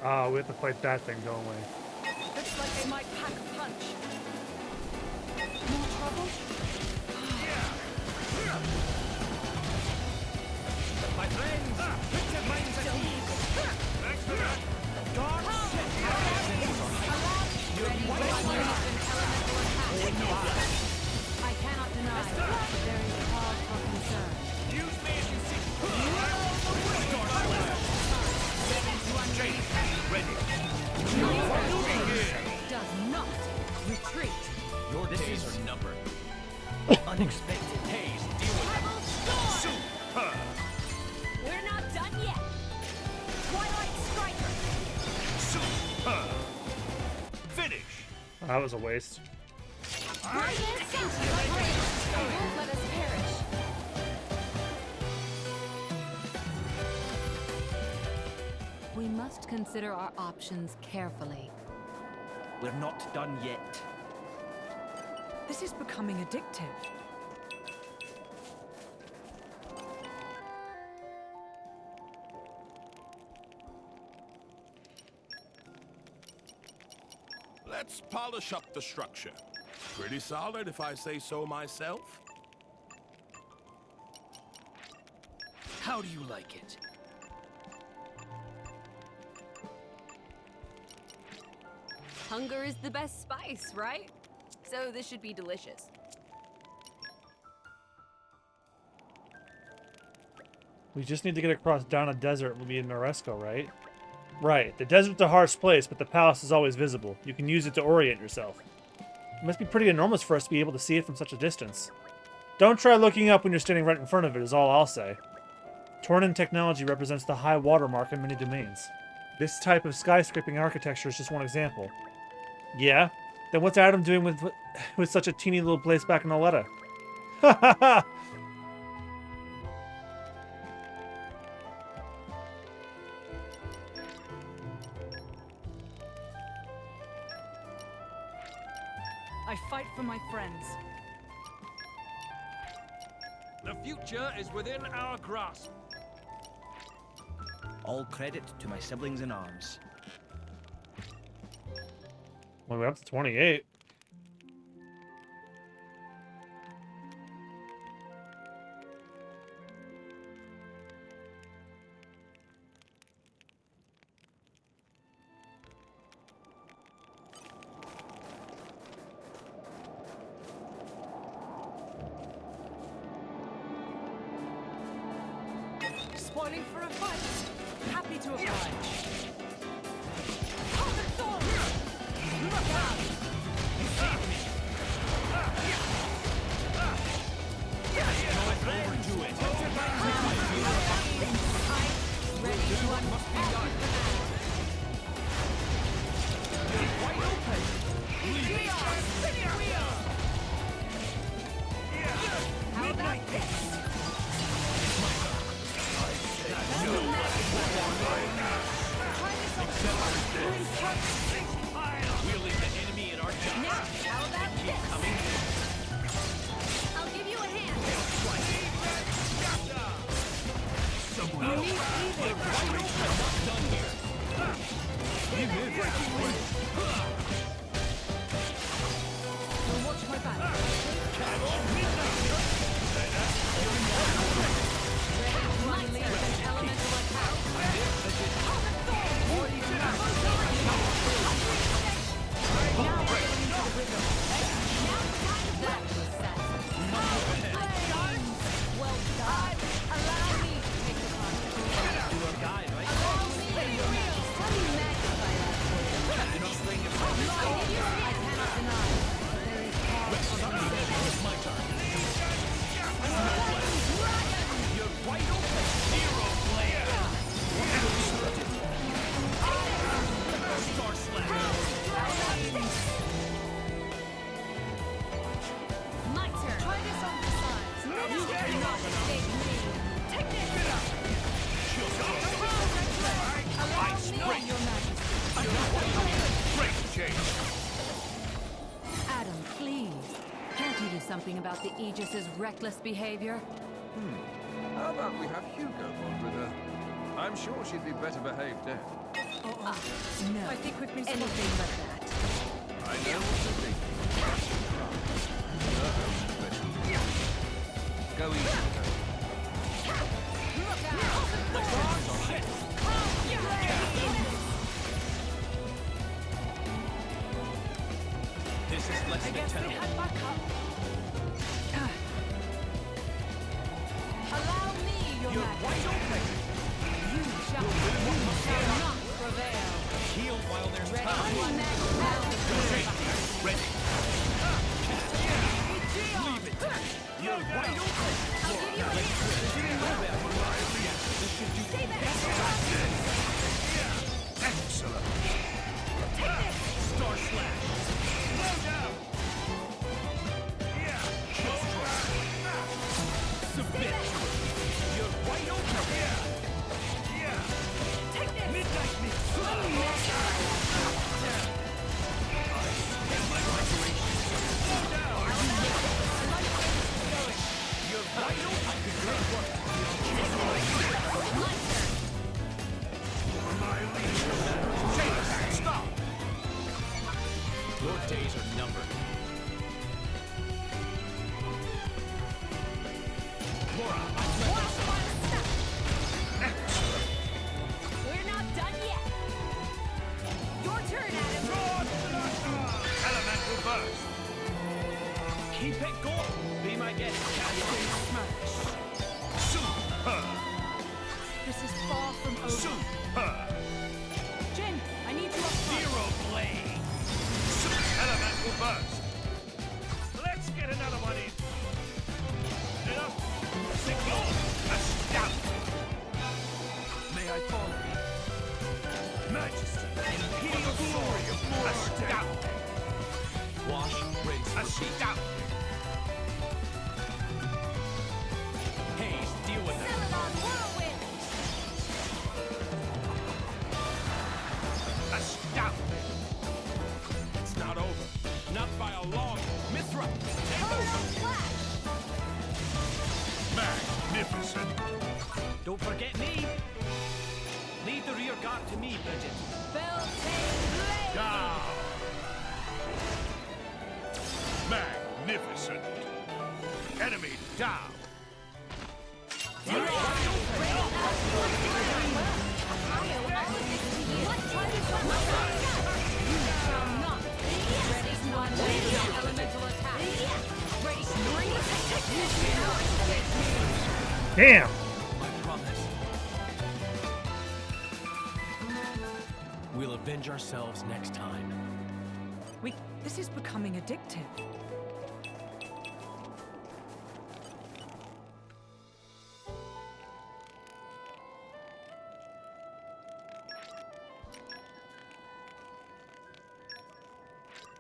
Oh, we have to fight that thing, don't we? Looks like they might pack a punch. More trouble? My friends, put your minds at ease. Thanks for that. Dark shit. You're wide open. I cannot deny that there is cause for concern. Use me as you see. Ready. Does not retreat. Your days are numbered. Unexpected haze. Deal with them. Super. We're not done yet. Twilight Striker. Super. Finish. That was a waste. Brightness and won't let us perish. We must consider our options carefully. We're not done yet. This is becoming addictive. Let's polish up the structure. Pretty solid, if I say so myself. How do you like it? Hunger is the best spice, right? So this should be delicious. We just need to get across down a desert. We'll be in Moresco, right? Right. The desert's a harsh place, but the palace is always visible. You can use it to orient yourself. It must be pretty enormous for us to be able to see it from such a distance. Don't try looking up when you're standing right in front of it, is all I'll say. Tornan technology represents the high watermark in many domains. This type of skyscraping architecture is just one example. Yeah? Then what's Adam doing with such a teeny little place back in Oletta? Ha ha ha! I fight for my friends. The future is within our grasp. All credit to my siblings in arms. Well, we're up to 28. Spoiling for a fight. Happy to oblige. Wheeling the enemy in our jaws. Now, how about Keep this? coming. I'll give you a hand. Someone else. I'm not done here. You move breaking point. Don't watch my back. One leaves an elemental attack. That was satisfying. Well done. Allow me to take the control. You are guide, right? Allow me, Your Majesty. How do you magnify that for you? I cannot deny that there is cause for concern. It's my turn. You're wide open. Hero blade. Star slash. My turn. Try this on the sides. You cannot escape me. Take this. Allow me, Your Majesty. Great change. Adam, please. Can't you do something about the Aegis's reckless behavior? How about we have Hugo on with her? I'm sure she'd be better behaved dead. No. I think we've been Anything but that. I know what you think. Go easy with her. This is less I than guess they tenable. had backup. Allow me, Your You're Majesty. wide open. You shall not prevail. Heal while there's Ready time. one now. Ready. Leave it. You're wide open. This should do. Excellent. Star slash. Slow down. Submit. You're wide open. Take this. Midnight mist. You're wide open. I could great work. My turn. Stop. Your days are numbered. Laura, Watch one step. We're not done yet. Your turn, Adam. burst. Keep it going. Be my guest. Smash. Super. This is far from over. Super. Jin, I need you up front. Xenoblade. Elemental burst. Let's get another one in. Enough. Signal. Astound. May I follow? Majesty. Imperial glory of war. Astound. Wash, rinse, repeat. Astound. Haze, deal with them. Celadon whirlwind. Astounding! It's not over. Not by a long Mithra! Take over! Flash. Magnificent! Don't forget me. Lead the rear guard to me, Bridget. Beltane blade. Down! Magnificent! Enemy down! Damn! I promise. We'll avenge ourselves next time. This is becoming addictive.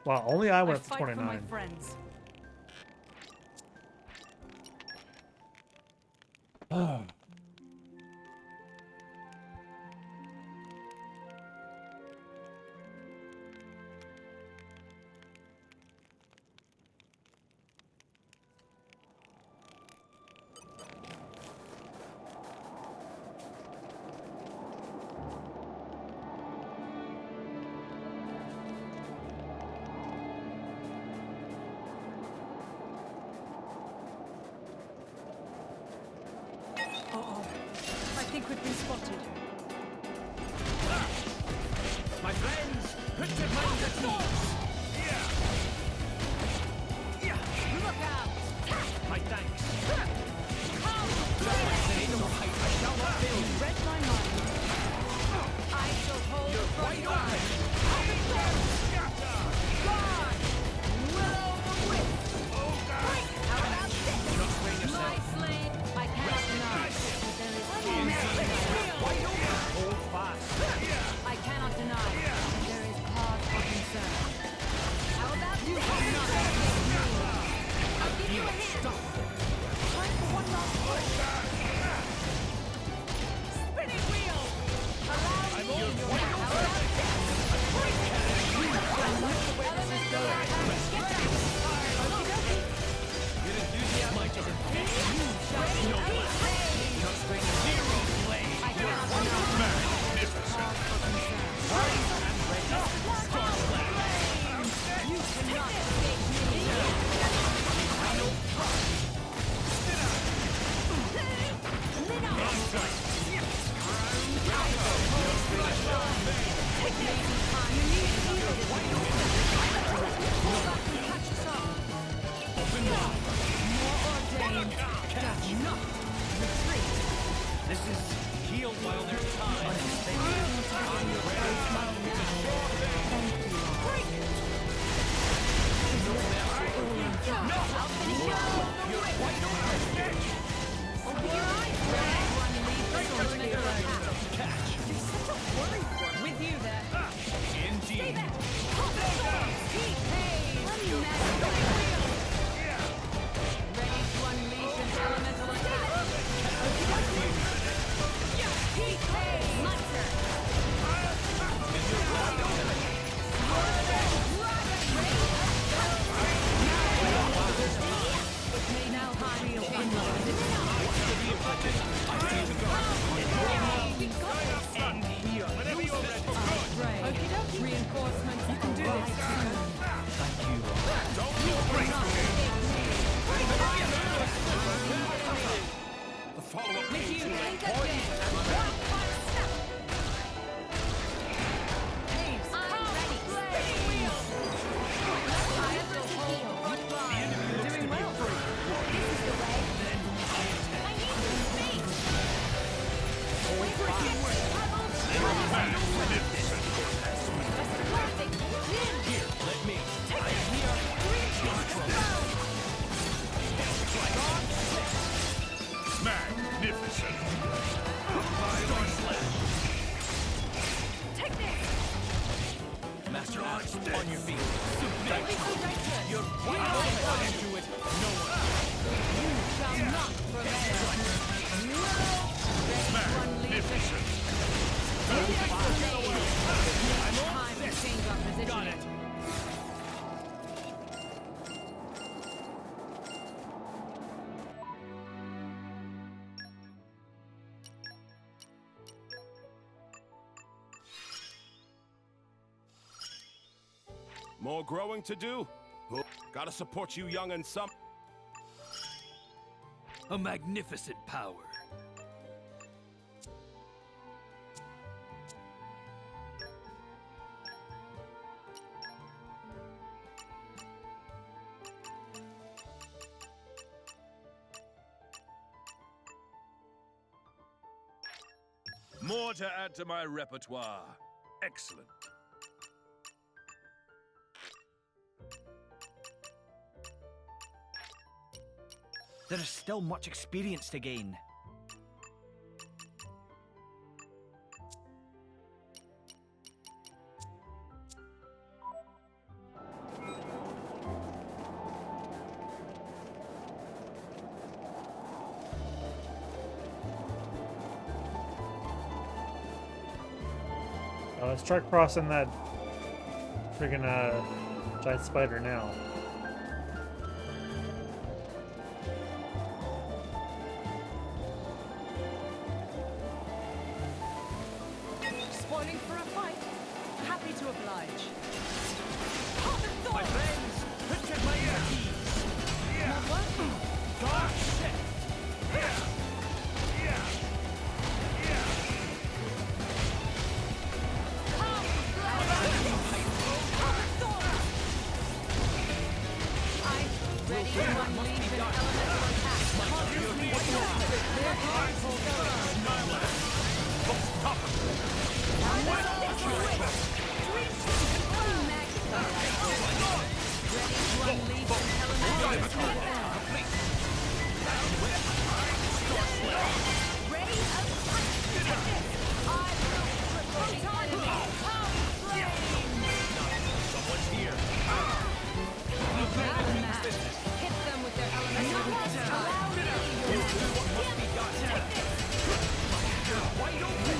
Wow, only I went I up to fight for my 29. friends. Uh-oh. I think we've been spotted. My friends, put your minds at ease. Look out. My thanks. Come. No height, I shall not fail. You read my mind. I shall hold You're front wide line. God. Will o' the wisp. Break. How about this? Do not strain yourself. My slave, I cannot deny. But there is Wide open. Hold fast. I cannot deny. There is cause for concern. How about you? I'll give you a hand. Time for one last push. Spinning wheel. Allow me. How about this? Element go. Get back. Your enthusiasm might just infect you. No blast. Do not strain yourself. I cannot deny. Magnificent! And ready. Storm blast. You cannot escape me. I know trust. This is healed while there's time. With you there. Indeed. Ready to unleash an elemental attack. Muncher. Now time to End here. Whenever you're ready. Okie dokie. Reinforcements. You can do this. Thank you. Don't feel great. The follow-up With you, came too late. think again. I'm ready. Spinning wheel. On your feet. You're wide open. Into it. No one. You shall not prevail. Magnificent. Time to change our position. Got it. More growing to do? Gotta support you young and some. A magnificent power. More to add to my repertoire. Excellent. There is still much experience to gain. Let's try crossing that friggin' giant spider now. Spoiling for a fight? Happy to oblige. My friends, put your minds at ease. Dark shift. Ready to unleash an elemental attack. Someone's here. Hit them with their elemental attack. Wide open.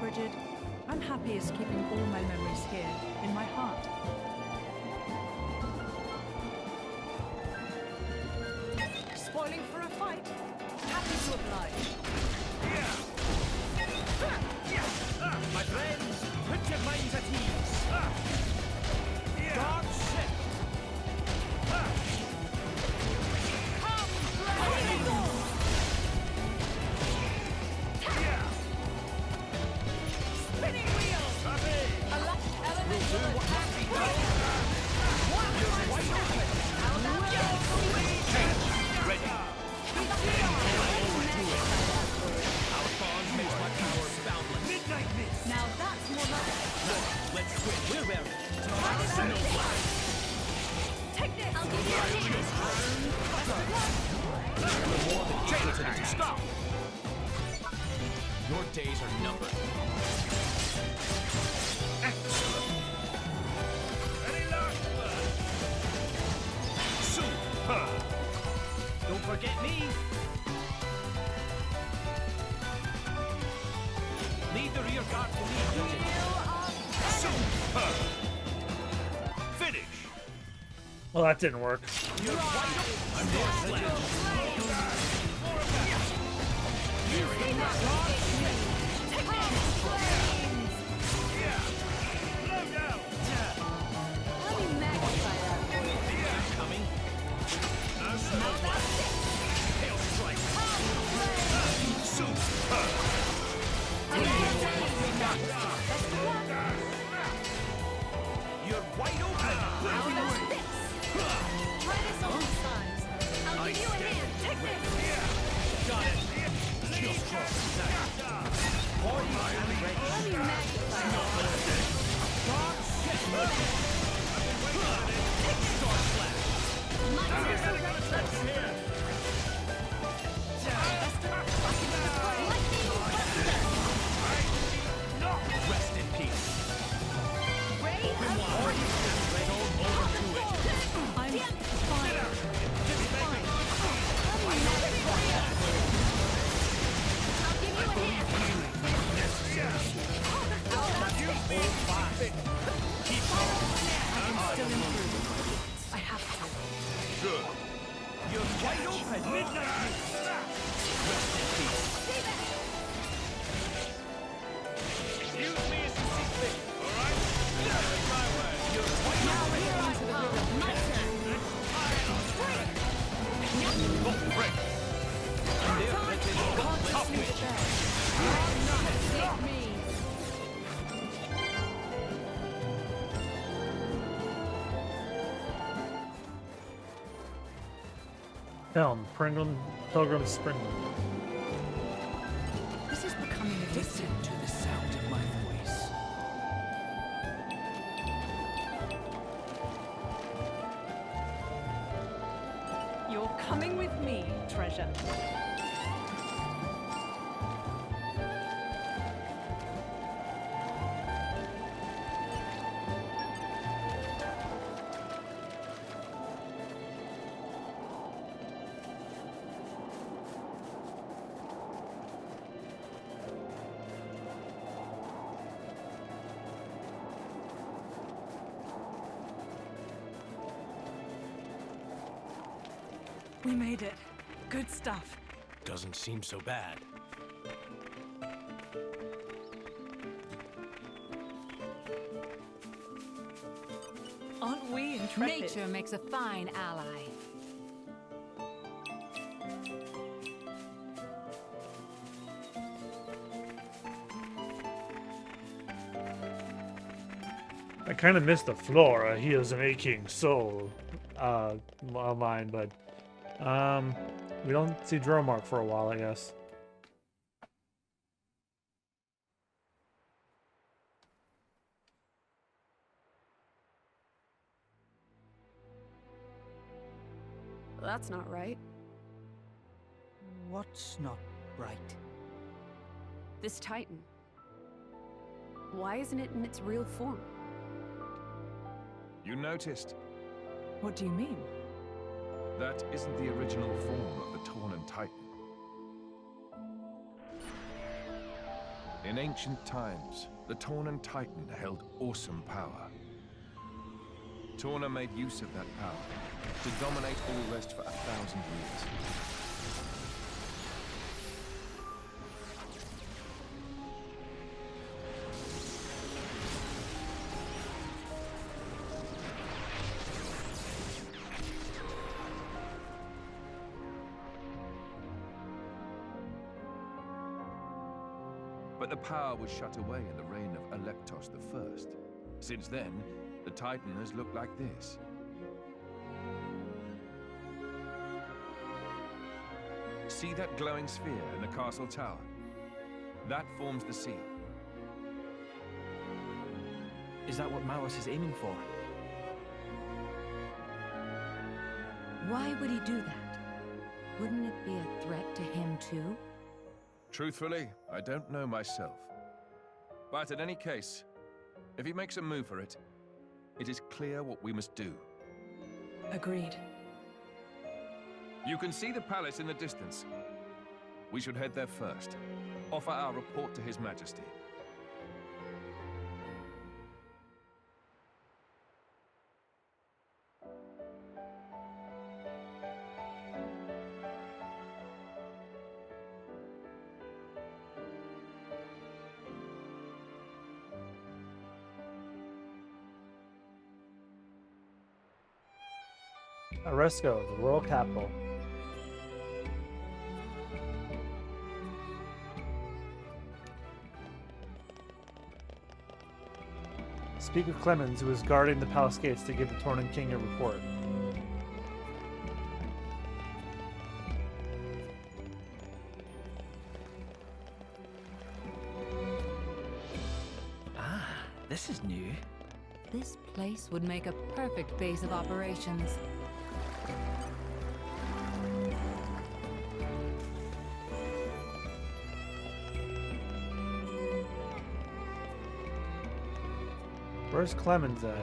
Bridget, I'm happiest keeping all my memories here, in my heart. Spoiling for a fight? Happy to oblige. My friends, put your minds at ease. Dark shift. Spinning wheels! Elemental attack! How about Ready. Our bonds makes my power boundless. Midnight mist. Now that's more like Let's switch. We're ready. Snowblade. Take this! I'll give you a More than equal to the stop. Your days are numbered. Well, that didn't work. You're wide open! Try this on the sides. I'll give you a hand. Take this! Got it! Skill strong. Party and ready. Let me magnify that. Star flash! Rest in peace. I have to. Good. You're wide open. Midnight. Rest in peace. Use me as you see fit. All right. My way. You're wide open. My turn. Go break. Tough witch. Take me. Helm, Pilgrim Spring. This is becoming a Listen to the sound of my voice. You're coming with me, treasure. We made it. Good stuff. Doesn't seem so bad. Aren't we intrepid? Nature makes a fine ally. I kind of missed the flora. He is an aching soul of mine, but we don't see Dromark for a while, I guess. That's not right. What's not right? This Titan. Why isn't it in its real form? You noticed? What do you mean? That isn't the original form of the Tornan Titan. In ancient times, the Tornan Titan held awesome power. Torna made use of that power to dominate all rest for 1,000 years. But the power was shut away in the reign of Electos I. Since then, the Titan has looked like this. See that glowing sphere in the castle tower? That forms the seal. Is that what Maus is aiming for? Why would he do that? Wouldn't it be a threat to him too? Truthfully, I don't know myself. But in any case, if he makes a move for it, it is clear what we must do. Agreed. You can see the palace in the distance. We should head there first. Offer our report to His Majesty. Aresco, the royal capital. Speak with Clemens, who is guarding the palace gates, to give the Tornan king a report. Ah, this is new. This place would make a perfect base of operations. Where's Clemens at?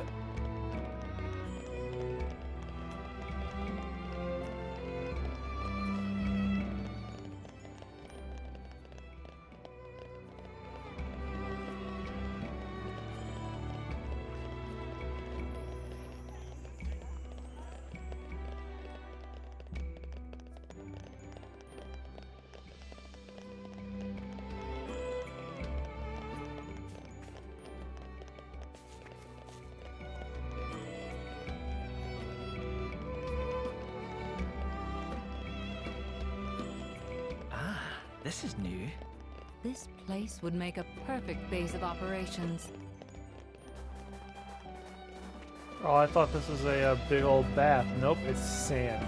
This is new. This place would make a perfect base of operations. Oh, I thought this was a big old bath. Nope, it's sand.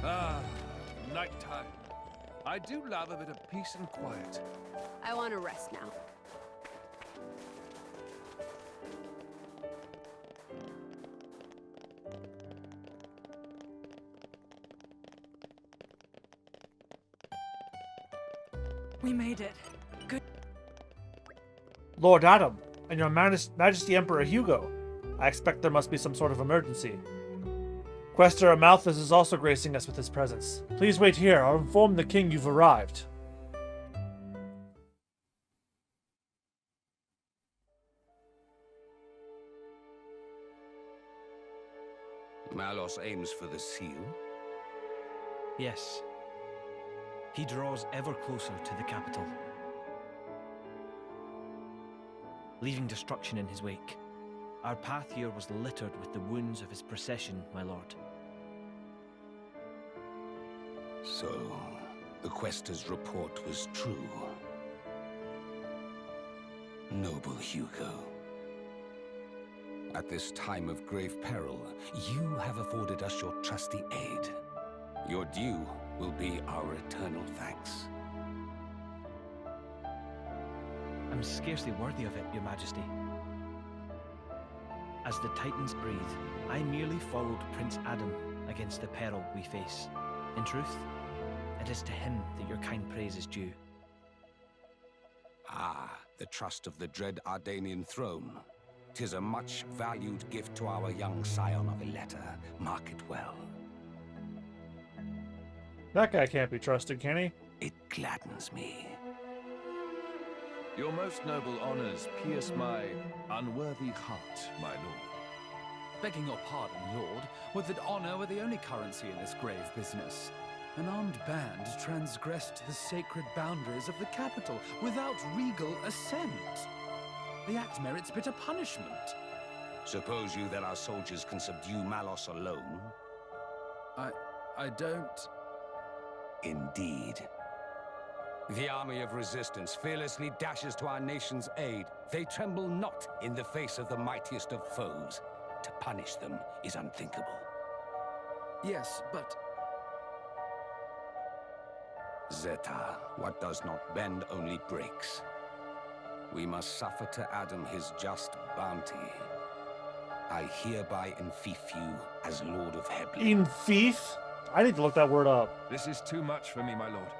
Ah, nighttime. I do love a bit of peace and quiet. I want to rest now. We made it. Good. Lord Adam, and your Majesty Emperor Hugo. I expect there must be some sort of emergency. Quaestor Amalthus is also gracing us with his presence. Please wait here. I'll inform the king you've arrived. Malos aims for the seal? Yes. He draws ever closer to the capital, leaving destruction in his wake. Our path here was littered with the wounds of his procession, my lord. So, the Quaestor's report was true. Noble Hugo. At this time of grave peril, you have afforded us your trusty aid. Your due will be our eternal thanks. I'm scarcely worthy of it, your majesty. As the Titans breathe, I merely followed Prince Adam against the peril we face. In truth, it is to him that your kind praise is due. Ah, the trust of the dread Ardanian throne. 'Tis a much valued gift to our young scion of Ileta. Mark it well. That guy can't be trusted, can he? It gladdens me. Your most noble honors pierce my unworthy heart, my lord. Begging your pardon, Lord, would that honor were the only currency in this grave business. An armed band transgressed the sacred boundaries of the capital without regal assent. The act merits bitter punishment. Suppose you that our soldiers can subdue Malos alone? I don't... Indeed. The army of resistance fearlessly dashes to our nation's aid. They tremble not in the face of the mightiest of foes. To punish them is unthinkable. Yes, but... Zeta, what does not bend only breaks. We must suffer to Adam his just bounty. I hereby enfeoff you as Lord of Heblen. Enfeoff? I need to look that word up. This is too much for me, my lord.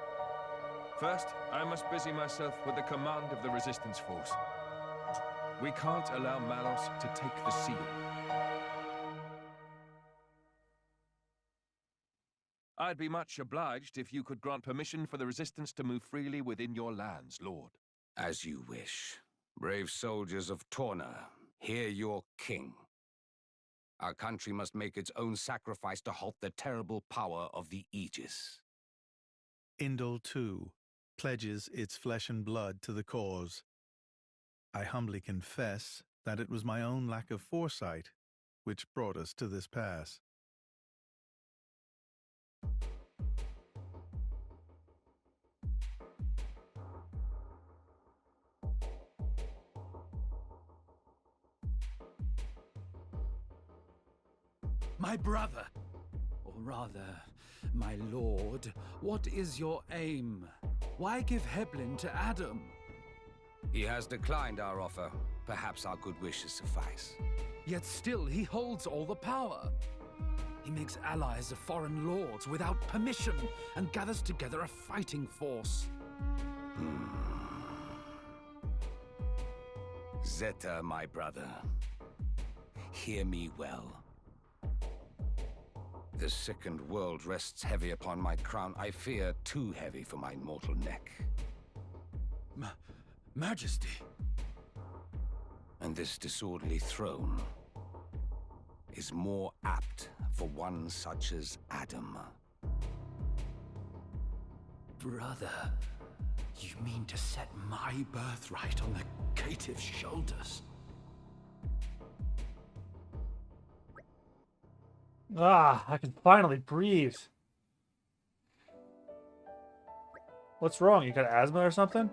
First, I must busy myself with the command of the resistance force. We can't allow Malos to take the seal. I'd be much obliged if you could grant permission for the resistance to move freely within your lands, lord. As you wish. Brave soldiers of Torna, hear your king. Our country must make its own sacrifice to halt the terrible power of the Aegis. Indol too pledges its flesh and blood to the cause. I humbly confess that it was my own lack of foresight which brought us to this pass. My brother, or rather, my lord, what is your aim? Why give Heblin to Adam? He has declined our offer. Perhaps our good wishes suffice. Yet still he holds all the power. He makes allies of foreign lords without permission and gathers together a fighting force. Zeta, my brother, hear me well. The sickened world rests heavy upon my crown. I fear too heavy for my mortal neck. Majesty. And this disorderly throne is more apt for one such as Adam. Brother, you mean to set my birthright on the caitiff's shoulders? Ah, I can finally breathe. What's wrong? You got asthma or something?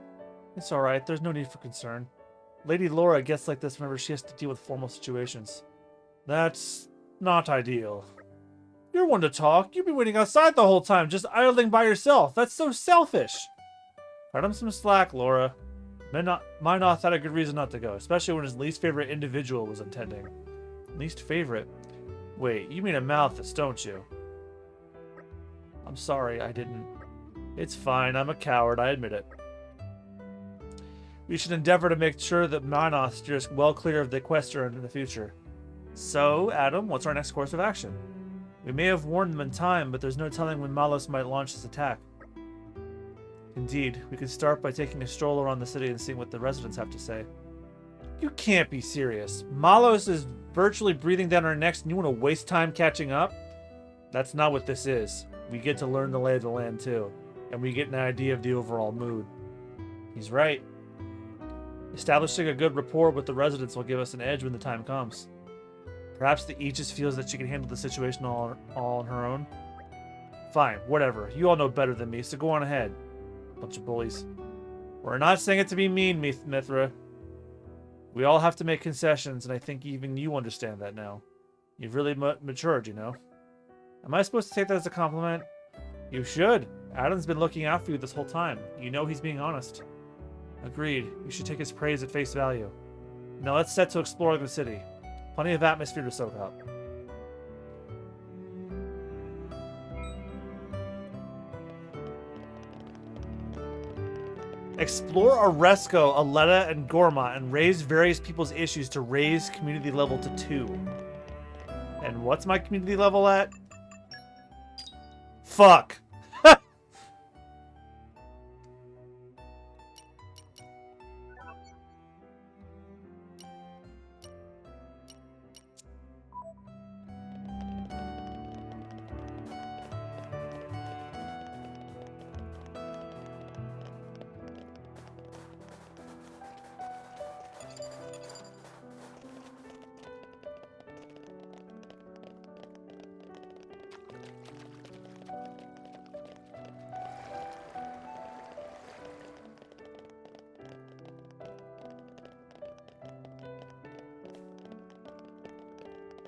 It's alright, there's no need for concern. Lady Laura gets like this whenever she has to deal with formal situations. That's not ideal. You're one to talk. You've been waiting outside the whole time, just idling by yourself. That's so selfish. Cut him some slack, Laura. Minoth had a good reason not to go, especially when his least favorite individual was attending. Least favorite? Wait, you mean Amalthus, don't you? I'm sorry, I didn't. It's fine, I'm a coward, I admit it. We should endeavor to make sure that Minoth steers well clear of the Quaestor in the future. So, Adam, what's our next course of action? We may have warned them in time, but there's no telling when Malos might launch his attack. Indeed, we could start by taking a stroll around the city and seeing what the residents have to say. You can't be serious. Malos is virtually breathing down our necks and you want to waste time catching up? That's not what this is. We get to learn the lay of the land too, and we get an idea of the overall mood. He's right. Establishing a good rapport with the residents will give us an edge when the time comes. Perhaps the Aegis feels that she can handle the situation all on her own. Fine, whatever. You all know better than me, so go on ahead. Bunch of bullies. We're not saying it to be mean, Mithra. We all have to make concessions, and I think even you understand that now. You've really matured, you know. Am I supposed to take that as a compliment? You should. Adam's been looking out for you this whole time. You know he's being honest. Agreed. You should take his praise at face value. Now let's set to exploring the city. Plenty of atmosphere to soak up. Explore Oresco, Aletta, and Gorma and raise various people's issues to raise community level to 2. And what's my community level at? Fuck!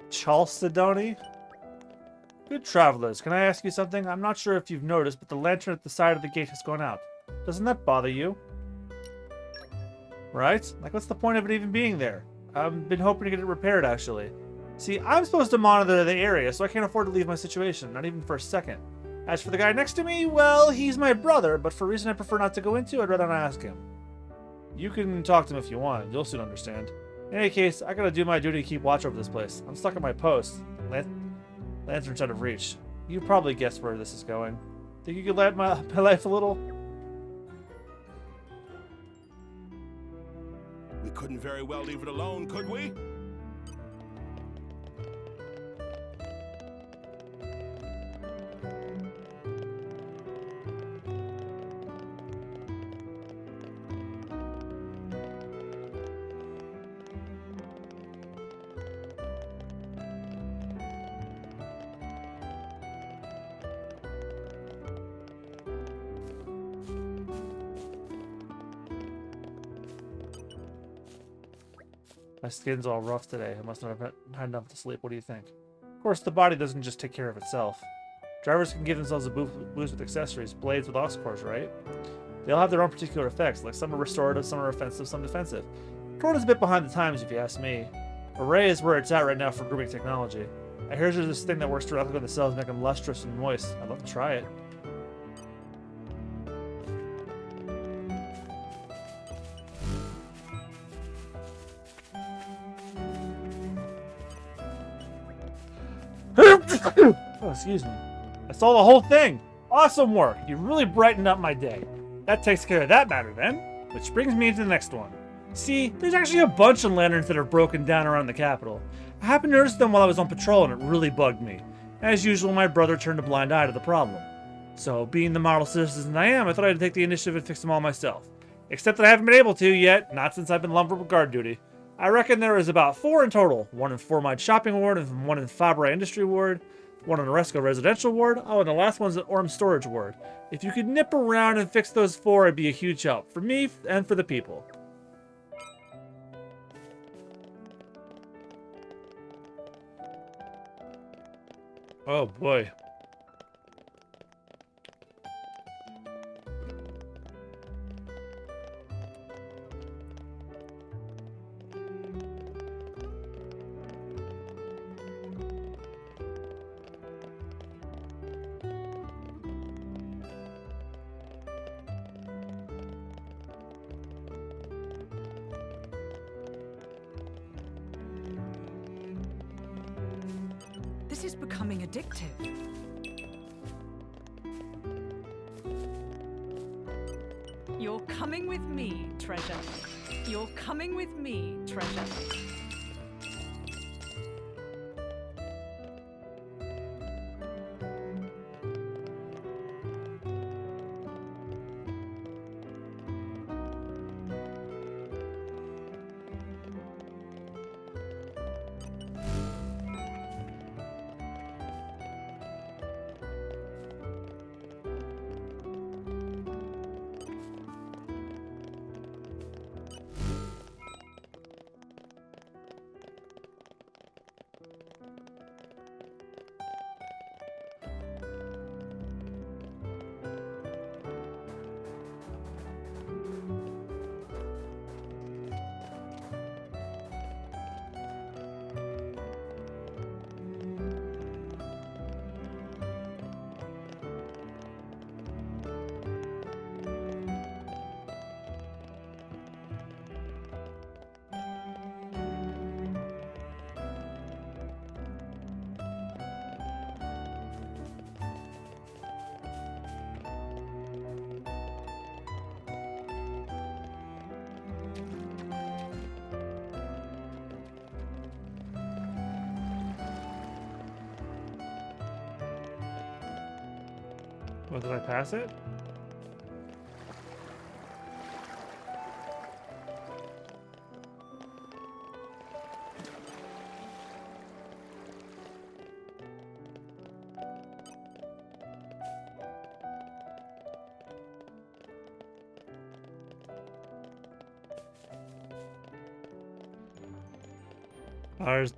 Chalcedony? Good travelers, can I ask you something? I'm not sure if you've noticed, but the lantern at the side of the gate has gone out. Doesn't that bother you? Right? Like, what's the point of it even being there? I've been hoping to get it repaired, actually. See, I'm supposed to monitor the area, so I can't afford to leave my situation, not even for a second. As for the guy next to me, well, he's my brother, but for a reason I prefer not to go into, I'd rather not ask him. You can talk to him if you want, you'll soon understand. In any case, I gotta do my duty to keep watch over this place. I'm stuck at my post. Lantern's out of reach. You probably guessed where this is going. Think you could light my life a little? We couldn't very well leave it alone, could we? My skin's all rough today. I must not have had enough to sleep. What do you think? Of course, the body doesn't just take care of itself. Drivers can give themselves a boost with accessories, blades with aux cores, right? They all have their own particular effects, like some are restorative, some are offensive, some defensive. Torna's a bit behind the times, if you ask me. Array is where it's at right now for grooming technology. I hear there's this thing that works directly with the cells, make them lustrous and moist. I'd love to try it. Oh, excuse me. I saw the whole thing. Awesome work. You really brightened up my day. That takes care of that matter then. Which brings me to the next one. See, there's actually a bunch of lanterns that are broken down around the capital. I happened to notice them while I was on patrol and it really bugged me. As usual, my brother turned a blind eye to the problem. So, being the model citizen I am, I thought I'd take the initiative and fix them all myself. Except that I haven't been able to yet, not since I've been lumbered with guard duty. I reckon there is about 4 in total. 1 in Formide Shopping Ward, and 1 in Fabre Industry Ward, 1 in Oresco Residential Ward, oh, and the last one's at Orm Storage Ward. If you could nip around and fix those 4, it'd be a huge help. For me, and for the people. Oh boy. This is becoming addictive. You're coming with me, treasure. You're coming with me, treasure. What, did I pass it?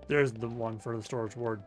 There's the one for the storage ward.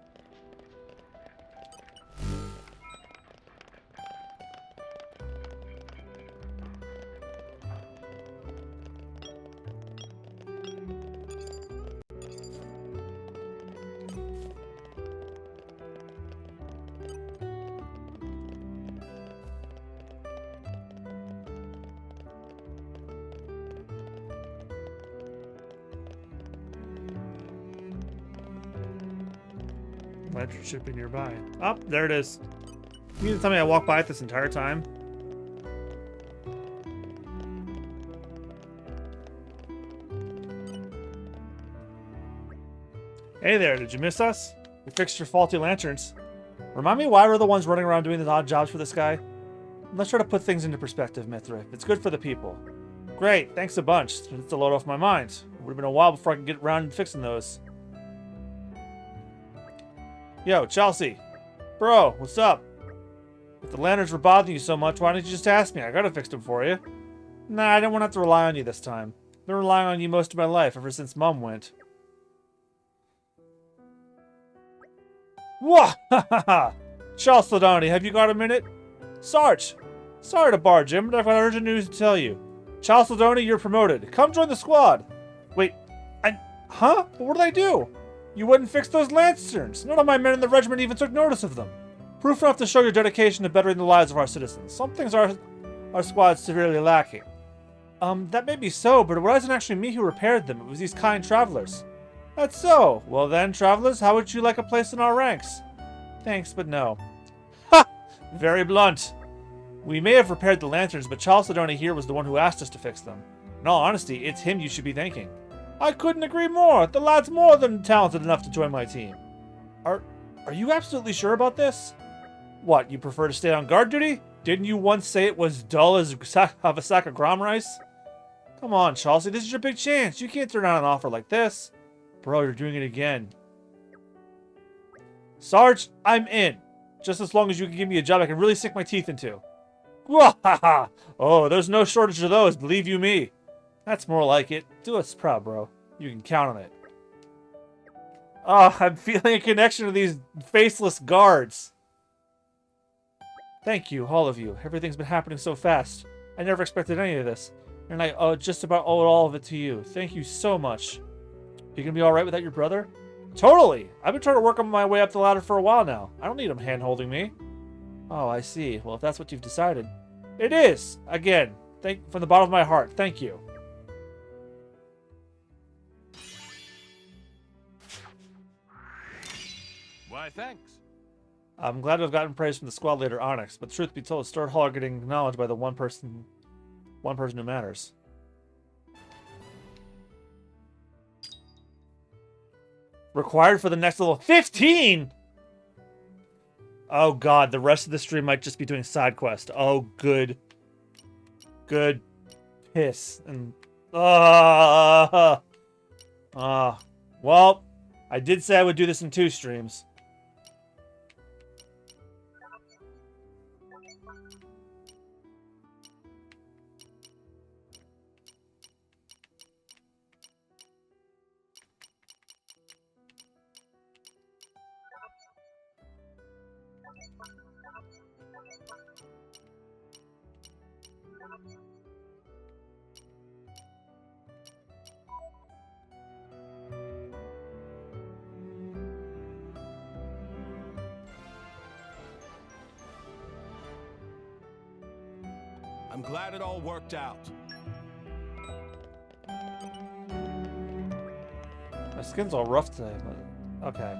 Ledger should be nearby. Oh, there it is. You mean to tell me I walked by it this entire time? Hey there, did you miss us? We fixed your faulty lanterns. Remind me why we're the ones running around doing the odd jobs for this guy? Let's try to put things into perspective, Mithril. It's good for the people. Great, thanks a bunch. It's a load off my mind. It would have been a while before I could get around to fixing those. Yo, Chelsea. Bro, what's up? If the lanterns were bothering you so much, why didn't you just ask me? I gotta fix them for you. Nah, I don't want to have to rely on you this time. I've been relying on you most of my life, ever since Mom went. Wah! Ha ha ha! Charles Saldani, have you got a minute? Sarge! Sorry to barge in, but I've got urgent news to tell you. Charles Saldani, you're promoted. Come join the squad. Wait, huh? But what did I do? You wouldn't fix those lanterns. None of my men in the regiment even took notice of them. Proof enough to show your dedication to bettering the lives of our citizens. Some things our squad's severely lacking. That may be so, but it wasn't actually me who repaired them. It was these kind travelers. That's so. Well then, travelers, how would you like a place in our ranks? Thanks, but no. Ha! Very blunt. We may have repaired the lanterns, but Charles Saldani here was the one who asked us to fix them. In all honesty, it's him you should be thanking. I couldn't agree more. The lad's more than talented enough to join my team. Are you absolutely sure about this? What, you prefer to stay on guard duty? Didn't you once say it was dull as have a sack of gram rice? Come on, Chelsea, this is your big chance. You can't turn down an offer like this. Bro, you're doing it again. Sarge, I'm in. Just as long as you can give me a job I can really sink my teeth into. Wahaha! Oh, there's no shortage of those, believe you me. That's more like it. Do us proud, bro. You can count on it. Oh, I'm feeling a connection to these faceless guards. Thank you, all of you. Everything's been happening so fast. I never expected any of this. And I just about owe all of it to you. Thank you so much. You gonna be alright without your brother? Totally! I've been trying to work on my way up the ladder for a while now. I don't need him hand-holding me. Oh, I see. Well, if that's what you've decided. It is! Again, from the bottom of my heart, thank you. Why, thanks. I'm glad to have gotten praise from the squad leader, Onyx, but truth be told, Stuart Hall are getting acknowledged by the one person who matters. Required for the next level. 15! Oh god, the rest of the stream might just be doing side quest. Oh, good. Good piss. And well, I did say I would do this in 2 streams. I'm glad it all worked out. My skin's all rough today, but okay.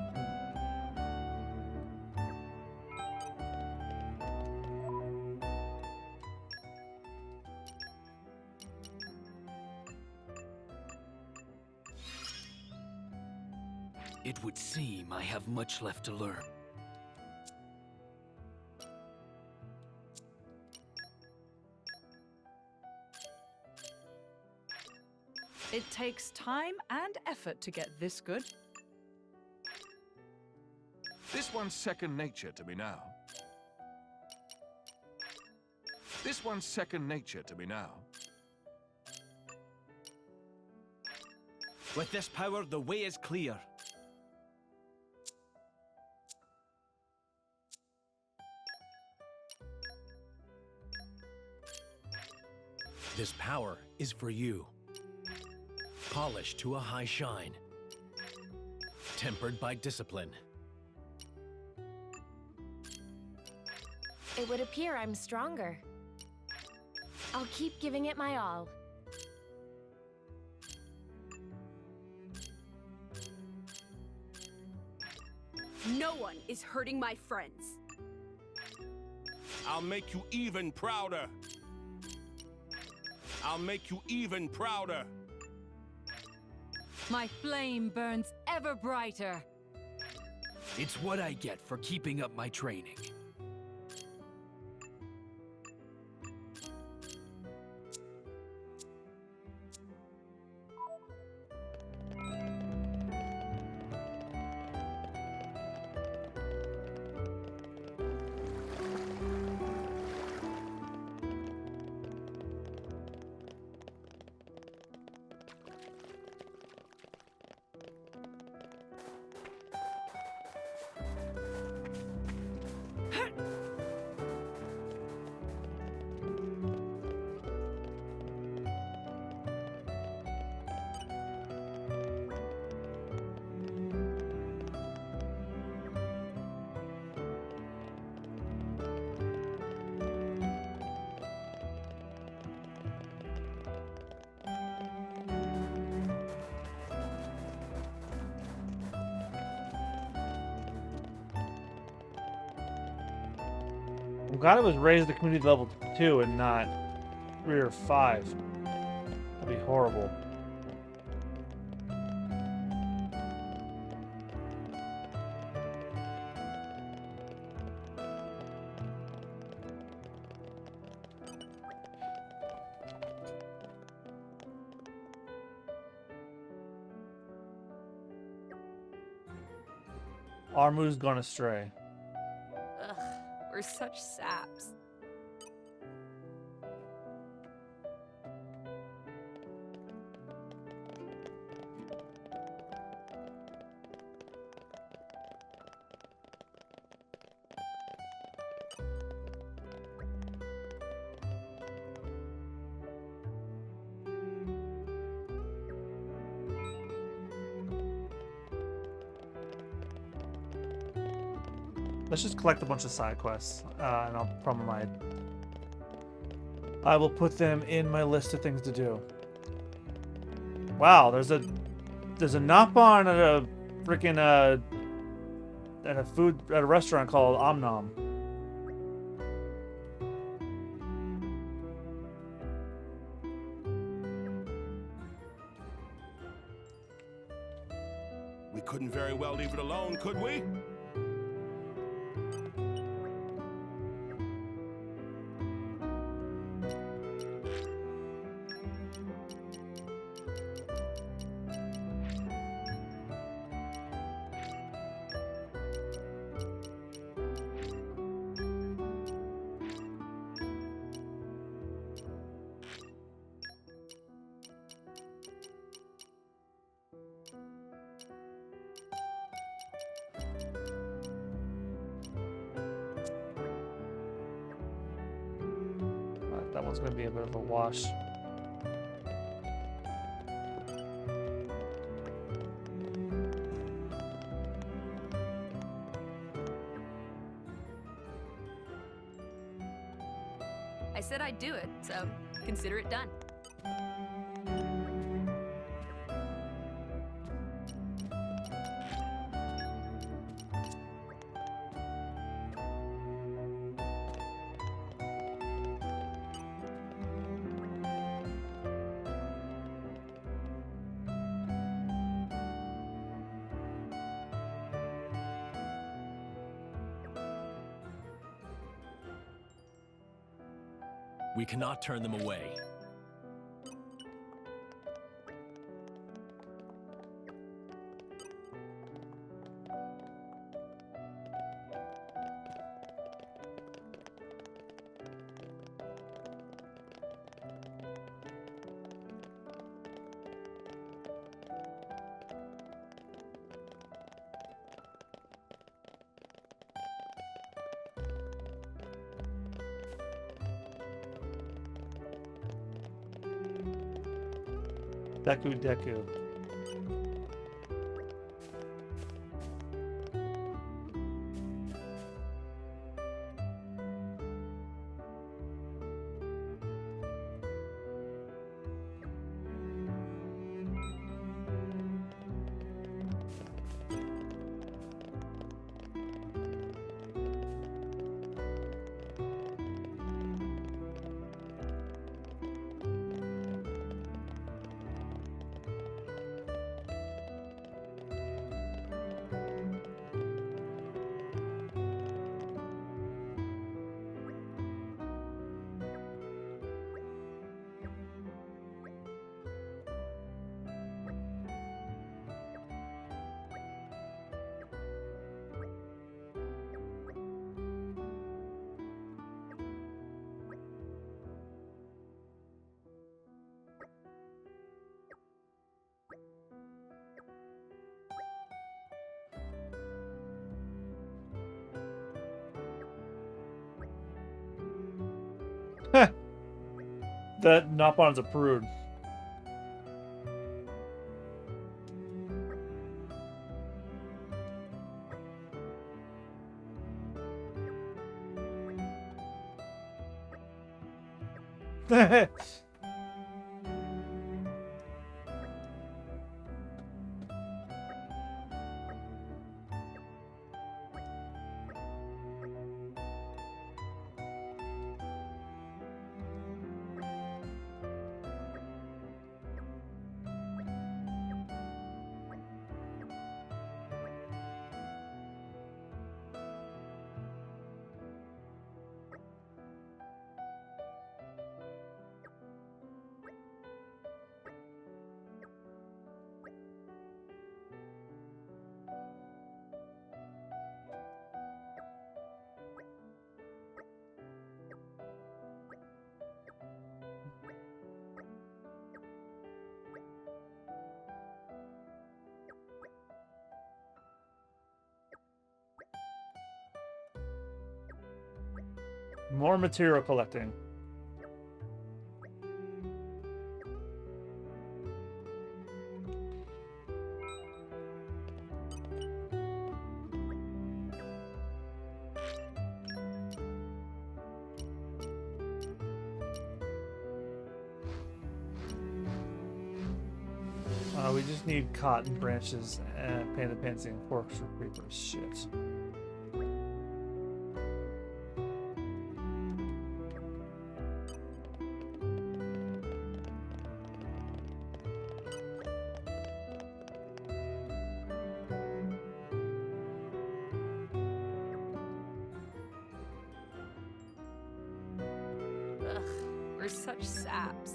It would seem I have much left to learn. It takes time and effort to get this good. This one's second nature to me now. This one's second nature to me now. With this power, the way is clear. This power is for you. Polished to a high shine. Tempered by discipline. It would appear I'm stronger. I'll keep giving it my all. No one is hurting my friends. I'll make you even prouder. I'll make you even prouder. My flame burns ever brighter. It's what I get for keeping up my training. I'm glad it was raised to community level 2 and not 3 or 5. That'd be horrible. Armu's gone astray. Ugh, we're such saps. Let's just collect a bunch of side quests, and I will put them in my list of things to do. Wow, there's a Nopon at a freaking at a restaurant called Omnom. We couldn't very well leave it alone, could we? That one's going to be a bit of a wash. I said I'd do it, so consider it done. We cannot turn them away. Deku Deku. That Nopon's a prude. More material collecting. We just need cotton branches and painted pansy and forks for creepers. Shit. Ugh, we're such saps.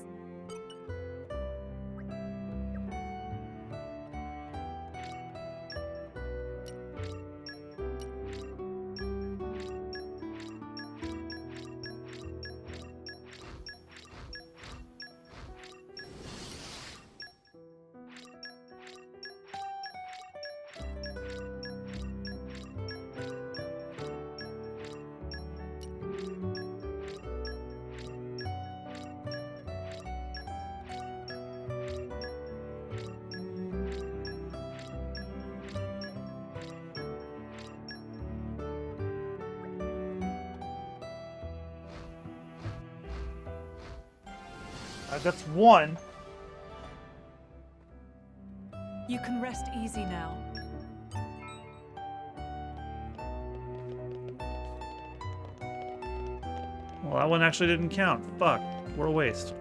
That's one. You can rest easy now. Well, that one actually didn't count. Fuck. What a waste.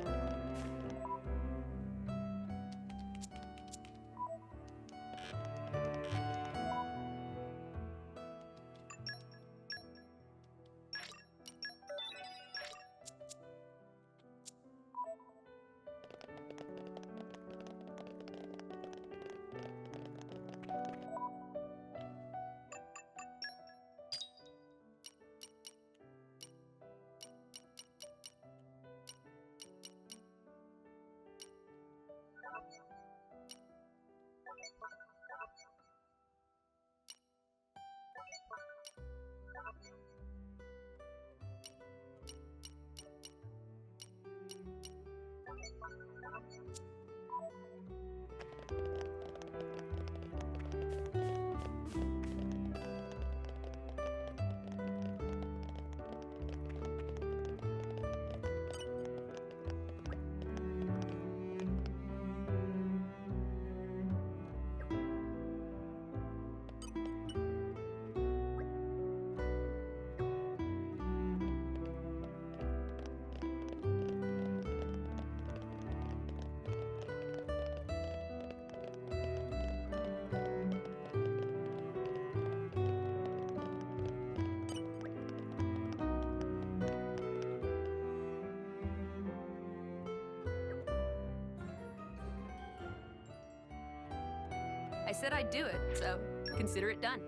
I said I'd do it, so consider it done.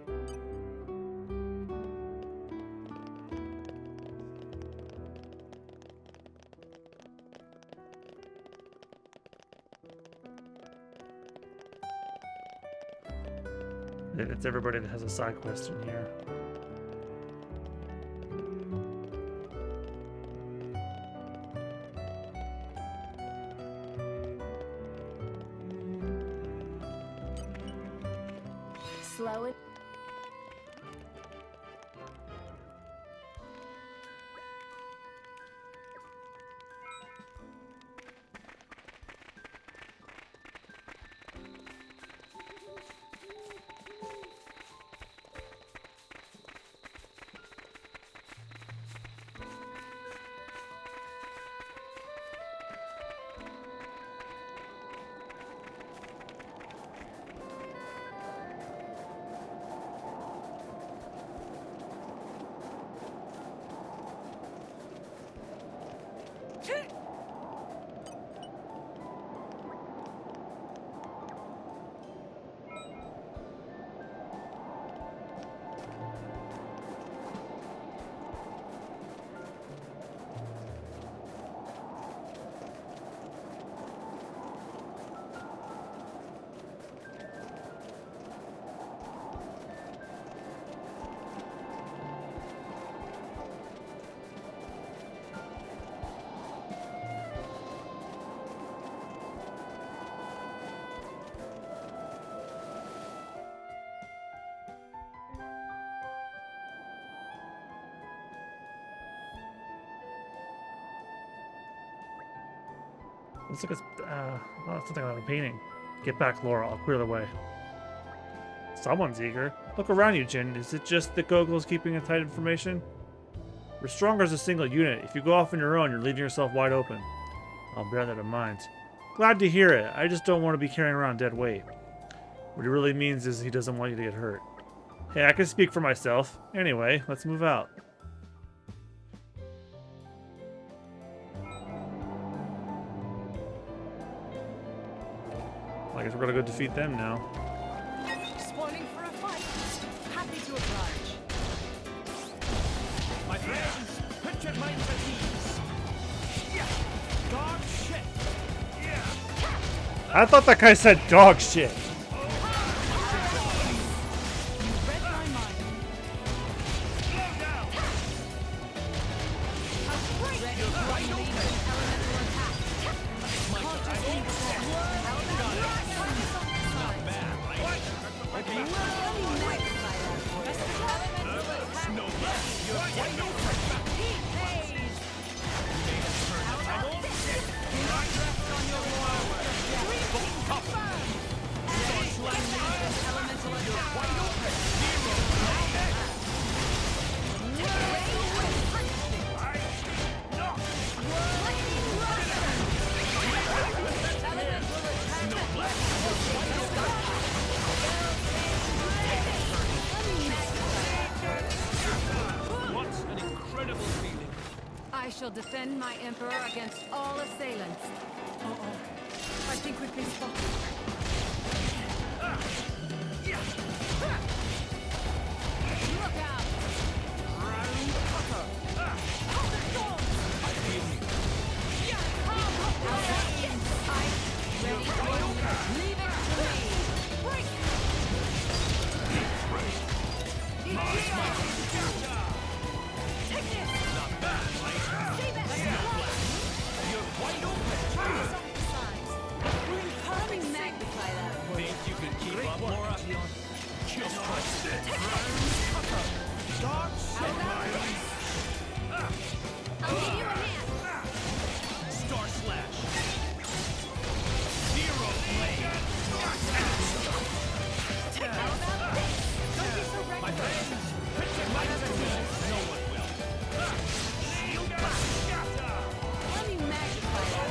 It's everybody that has a side quest in here. Slow it. Looks like it's something like a painting. Get back, Laura. I'll clear the way. Someone's eager. Look around you, Jin. Is it just that Gogol's keeping a tight information? We're stronger as a single unit. If you go off on your own, you're leaving yourself wide open. I'll bear that in mind. Glad to hear it. I just don't want to be carrying around dead weight. What he really means is he doesn't want you to get hurt. Hey, I can speak for myself. Anyway, let's move out. I guess we're gonna go defeat them now. Spoiling for a fight. Happy to oblige. My friends, put your minds at ease. Dog shit. I thought that guy said dog shit. I shall defend my Emperor against all assailants. I think we've been spotted. Look out! Round cutter. Leave it to me! Break! Take this! Not bad, right? Stay back! You're wide open. We're incoming. Magnify that. Think you can keep up, Laura? Just trust it. Dog shit. I'll give you a hand. Star slash. Zero blade. How about this? Don't be so My reckless. friends, put your minds at ease. No one will. Let me magnify that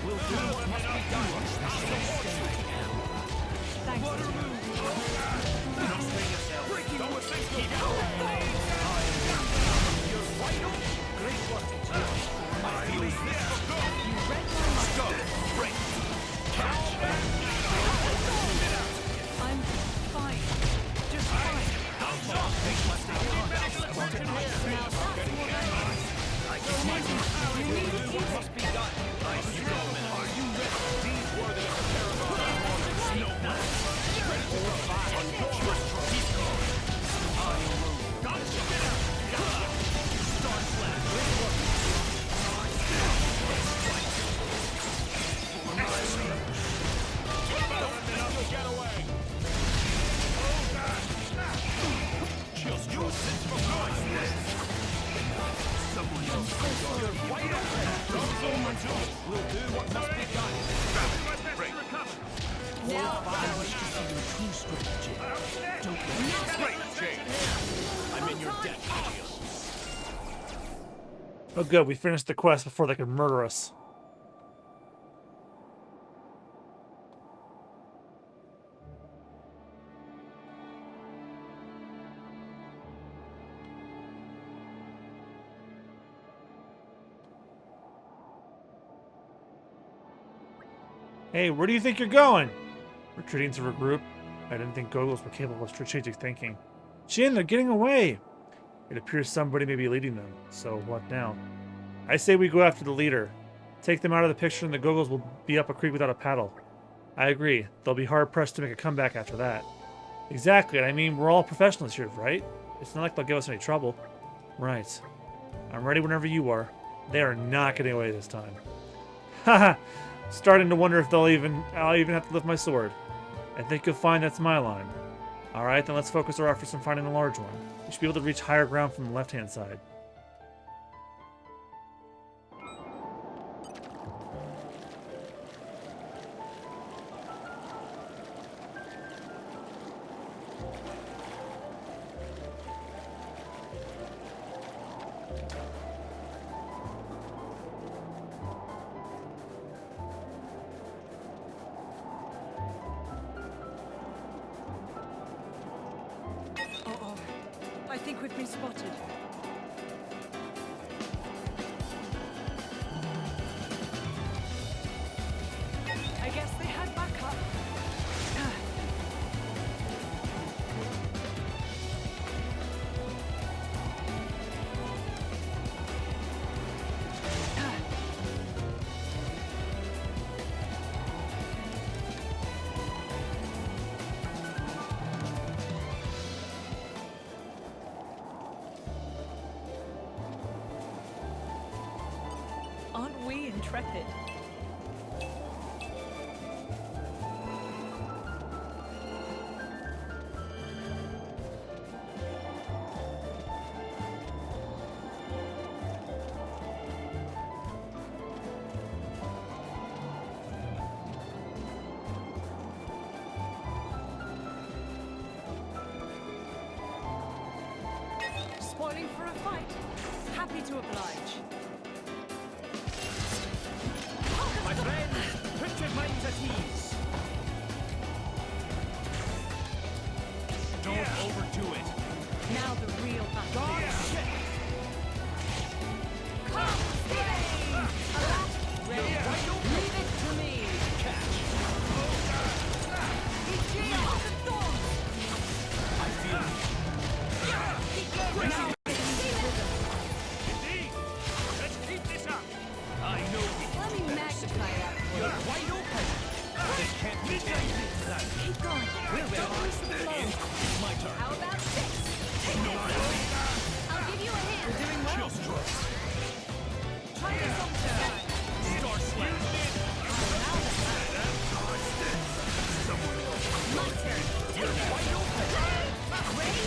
We'll do what must be done. Thanks. Don't strain yourself. Don't think keep going. You're wide open. Great work. I feel this will go. You read my mind. Go. Break. Catch. I'm fine. Just fine. How long? Things must have gone. Now that's what I like. Must be done. You go, man. Are you ready? These worthy of the paragon of Snowblood. Ready to provide on your he's gone. I rule. Gotcha. Star slash. Get away. Just use this for good. Someone else. You're wide open. Don't go into it. We'll do what must be done. Break. Now, Great, James. I'm in your debt, Gideon. Oh good, we finished the quest before they could murder us. Hey, where do you think you're going? Retreating to regroup? I didn't think Goggles were capable of strategic thinking. Jin, they're getting away! It appears somebody may be leading them, so what now? I say we go after the leader. Take them out of the picture and the Goggles will be up a creek without a paddle. I agree. They'll be hard-pressed to make a comeback after that. Exactly, and I mean, we're all professionals here, right? It's not like they'll give us any trouble. Right. I'm ready whenever you are. They are not getting away this time. Haha! Starting to wonder if I'll even have to lift my sword. I think you'll find that's my line. Alright, then let's focus our efforts on finding the large one. We should be able to reach higher ground from the left-hand side. I think we've been spotted. I guess they had backup. Aren't we intrepid? Spoiling for a fight. Happy to oblige. My friends, put your minds at ease. Don't overdo it. Now the real battle. God, shit. Come, Steve! Ready? Leave it to me. Catch. I feel Now, Indeed. Let's keep this up. I know Let me magnify that for you're you. wide open. This can't be taken. keep going. My turn. How about this? I'll give you a hand. You're doing well. chill strokes. Try this on turn. Star slam. My turn. You're wide open. Ready?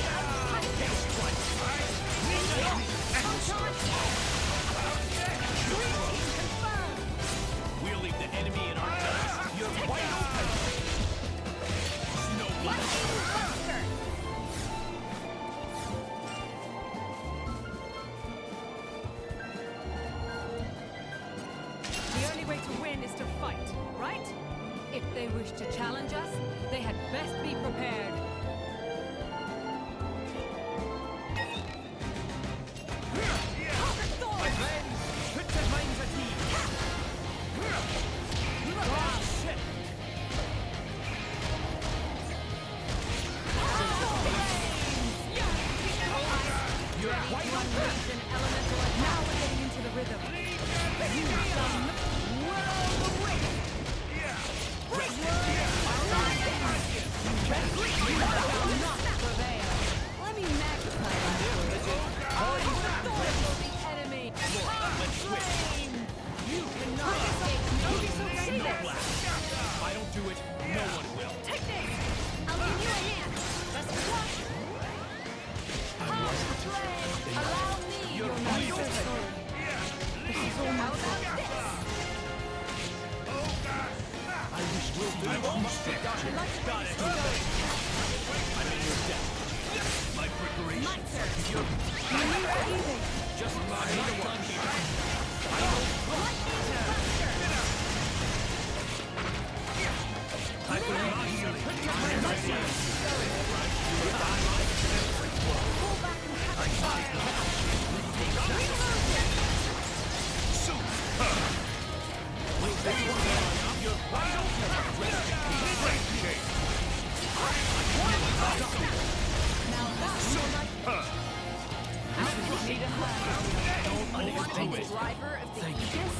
We'll leave the enemy in our hands. You're wide open. The only way to win is to fight, right? If they wish to challenge us, they had best be prepared. My friends, put your minds at ease. God, shit. You're wide open. Now we're getting into the rhythm. You shall not will the wind. You shall not prevail. Let me magnify that for you. The enemy. Flame! You cannot escape me. If I don't do it, no one will. Take this! I'll give you a hand. Let's watch. Flame! Allow me. You're wide open. This is all my fault. I wish we'll do it. Got it. I'm in your debt. My preparation. My turn. Just not done here. I believe I heal it. Put your hands at ease. Pull back and have a You're wide open. Now that's more like Don't the driver of the Aegis.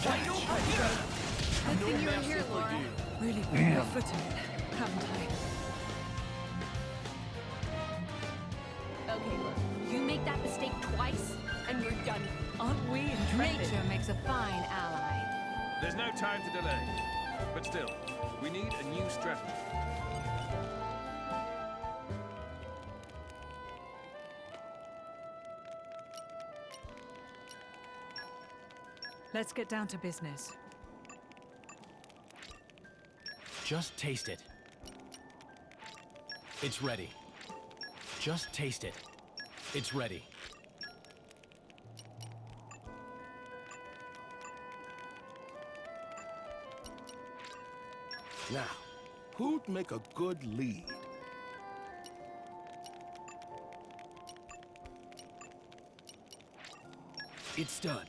wide open. Good thing you're here, Laura. Really put my foot in it, haven't I? Okay, look. You make that mistake twice, and you're done. Aren't we intrepid? Nature makes a fine ally. There's no time to delay. But still, we need a new strategy. Let's get down to business. Just taste it. It's ready. Just taste it. It's ready. Now, who'd make a good lead? It's done.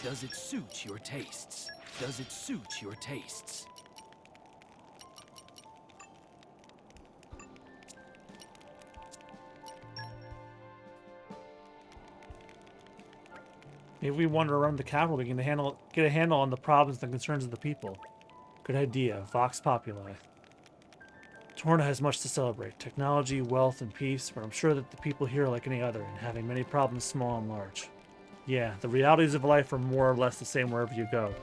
Does it suit your tastes? Does it suit your tastes? Maybe we wander around the capital, we can get a handle on the problems and concerns of the people. Good idea. Vox Populi. Torna has much to celebrate. Technology, wealth, and peace, but I'm sure that the people here are like any other, and having many problems small and large. Yeah, the realities of life are more or less the same wherever you go.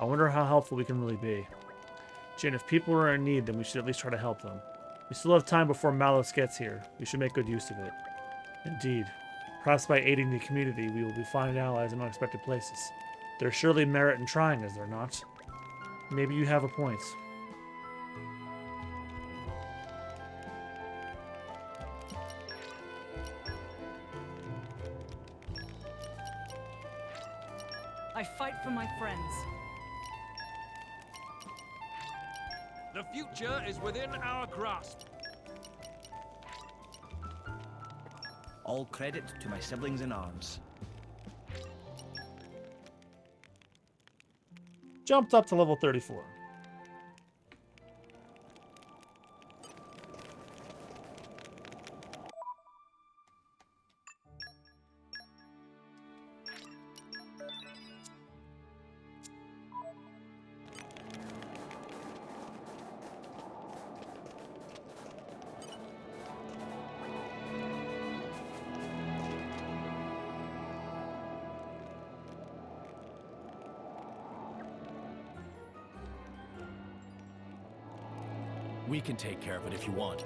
I wonder how helpful we can really be. Jin, if people are in need, then we should at least try to help them. We still have time before Malos gets here. We should make good use of it. Indeed. Perhaps by aiding the community, we will be finding allies in unexpected places. There's surely merit in trying, is there not? Maybe you have a point. I fight for my friends. The future is within our grasp. All credit to my siblings in arms. Jumped up to level 34. We can take care of it if you want.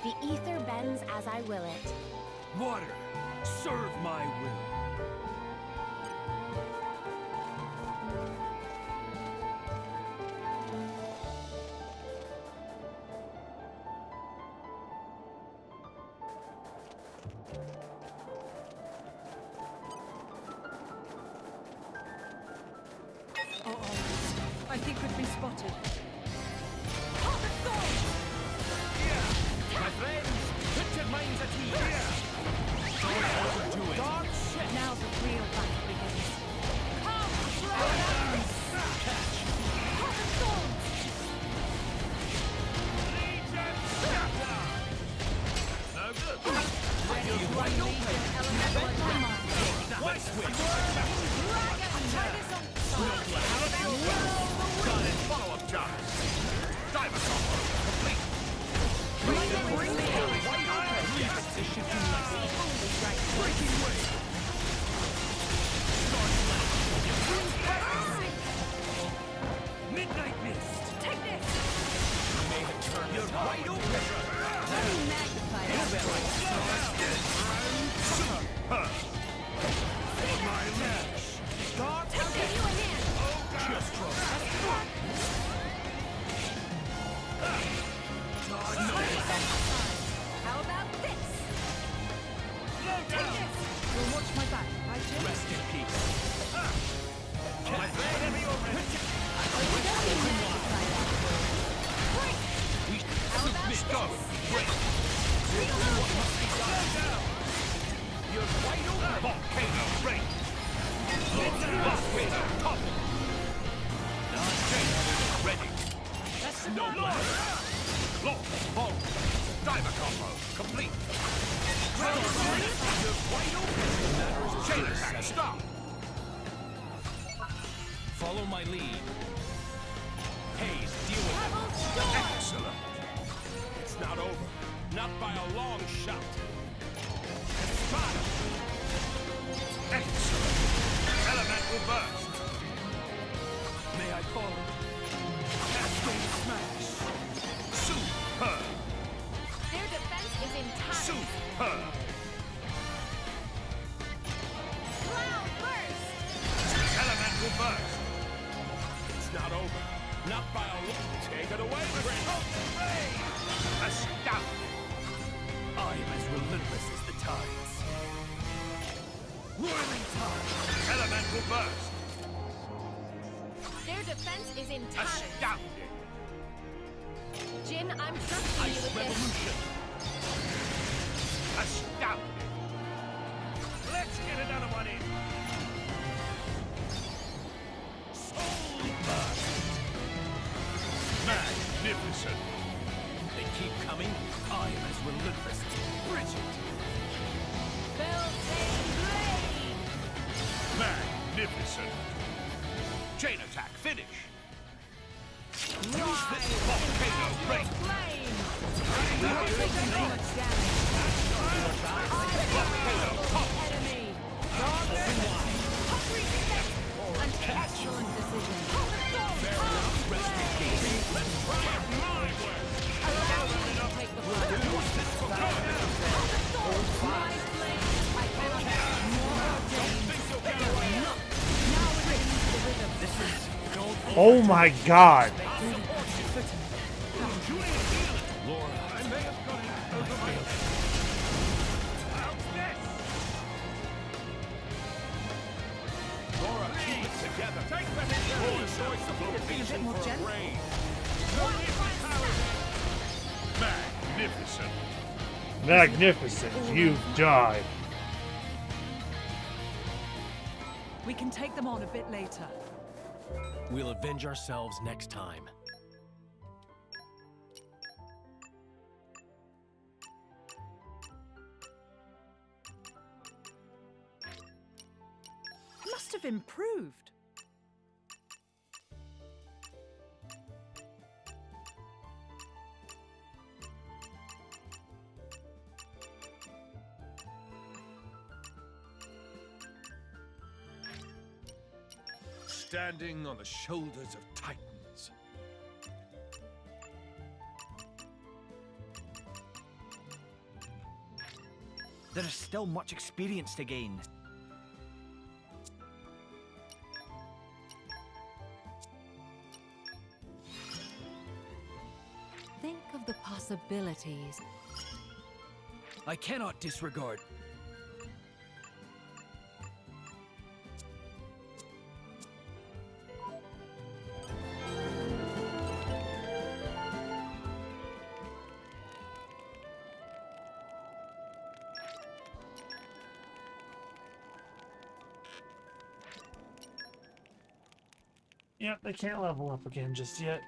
The ether bends as I will it. Water, serve my will. I think we've been spotted. My friends, put your minds at ease. Don't overdo it. Dark shit. Now the real battle begins. Come, No good. Ready to unleash an elemental attack. Why switch? Follow-up job. Dive assault. Complete. This should be nice. Breaking wave. Midnight mist. Take this. You may have turned your wide open. Magnify My lash. God, I'll give you a hand. just trust. How about this? Take this. You'll watch my back, right, Jim? Rest in peace. My friend, heavy already. How about Miss this? Go. Break. You're wide open. Volcano break. Lost with topple. Non-change ready. Snowblade! Launch, fall, diver combo, complete! Chain attack, stop! Follow my lead. Haze, deal with it. Excellent! It's not over. Not by a long shot. Espada! Excellent! Elemental burst! May I follow? Cascade smash! Superb! Their defense is in time. Superb! Cloud burst. Elemental burst! It's not over. Not by a long... Take it away, Prince! Astounding! I am as relentless as the tides. Whirling tide! Elemental burst! Their defense is in time. Astounding! Jin, I'm trusting you Ice with revolution! Astounding! Let's get another one in! Soul burst! Magnificent! They keep coming. I am as relentless as Bridget. Beltane Blade. Magnificent! Chain attack, finish! Rise. Use this volcano break! Flame. Volcano combo! Enemy. Excellent decision. Fair enough, rest in peace. Let's try it my way! Allow me to take the We'll use this for good! My flame. I cannot have more Don't think you'll get away! Now we're getting into the rhythm. This is gold. Oh my god. Laura, I may have got it over my head. How's this? Laura, keep it together. Take them in your choice of location for a raid. Magnificent. Magnificent. You've died. We can take them on a bit later. We'll avenge ourselves next time. Must have improved. Standing on the shoulders of titans. There is still much experience to gain. Think of the possibilities. I cannot disregard. Yep, they can't level up again just yet.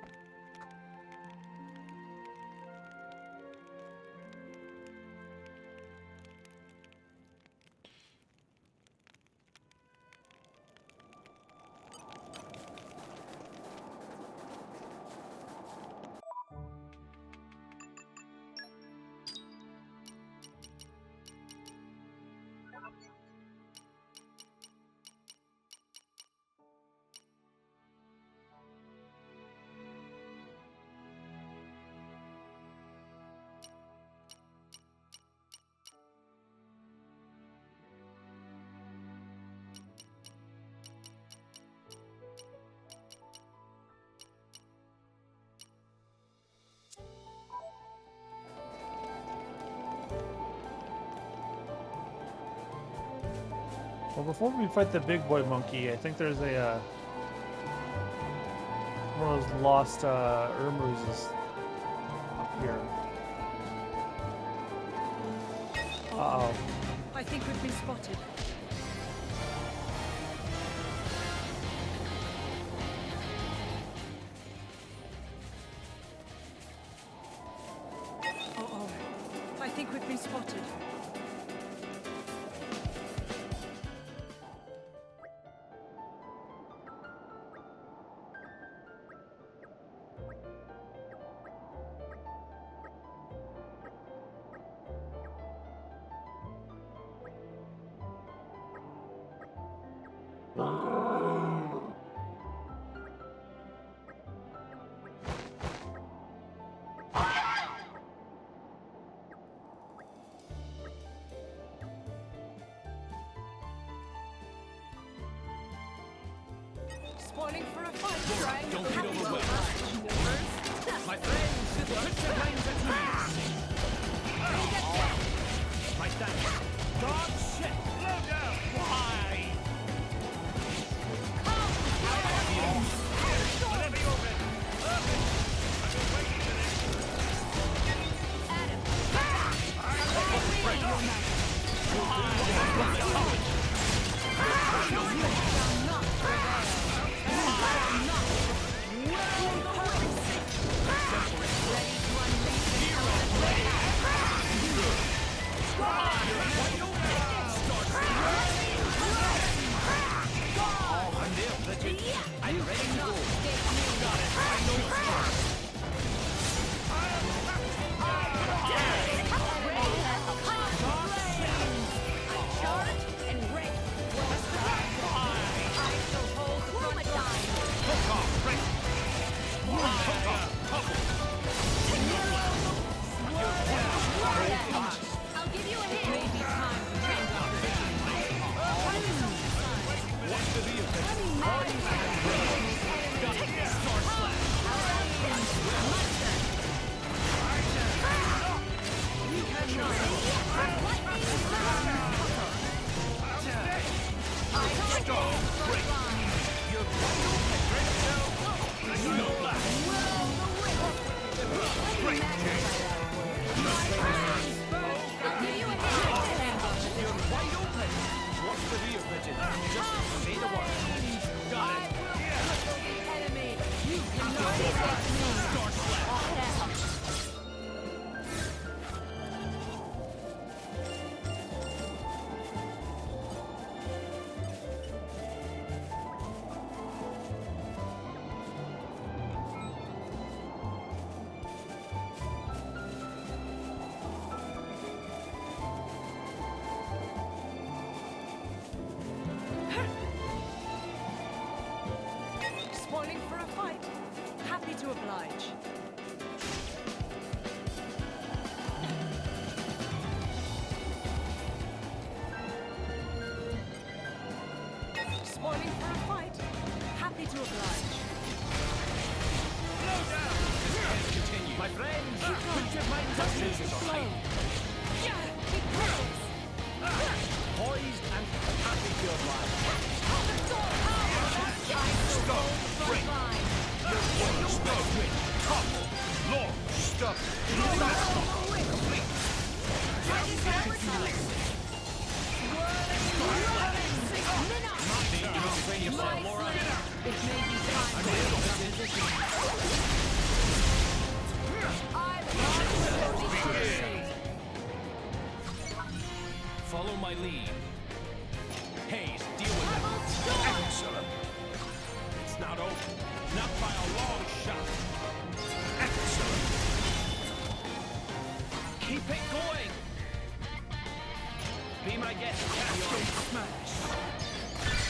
Well, before we fight the big boy monkey, I think there's a one of those lost Urmuses up here. Uh-oh. I think we've been spotted. we've been spotted. Spoiling for a fight. Don't get overwhelmed. My friends, put your minds at ease. My stand. Dog shit. Slow down. Why? Whenever you're ready. Perfect. I've been waiting for this. I'm ready to go. Got it. I know first. I'll give you a hint. Maybe time to change up the What's the deal? Spoiling for a fight. Happy to oblige. Spoiling for a fight. Happy to oblige. Slow down. This can't continue. My friends, put your minds at ease. Poised and happy to oblige. Stop! Break! Stop! Couple! Lord! Stop! Complete! Follow my lead. Hayes, deal with it. Excellent. It's not over. Not by a long shot. Excellent. Keep it going. Be my guest, Cascade Smash.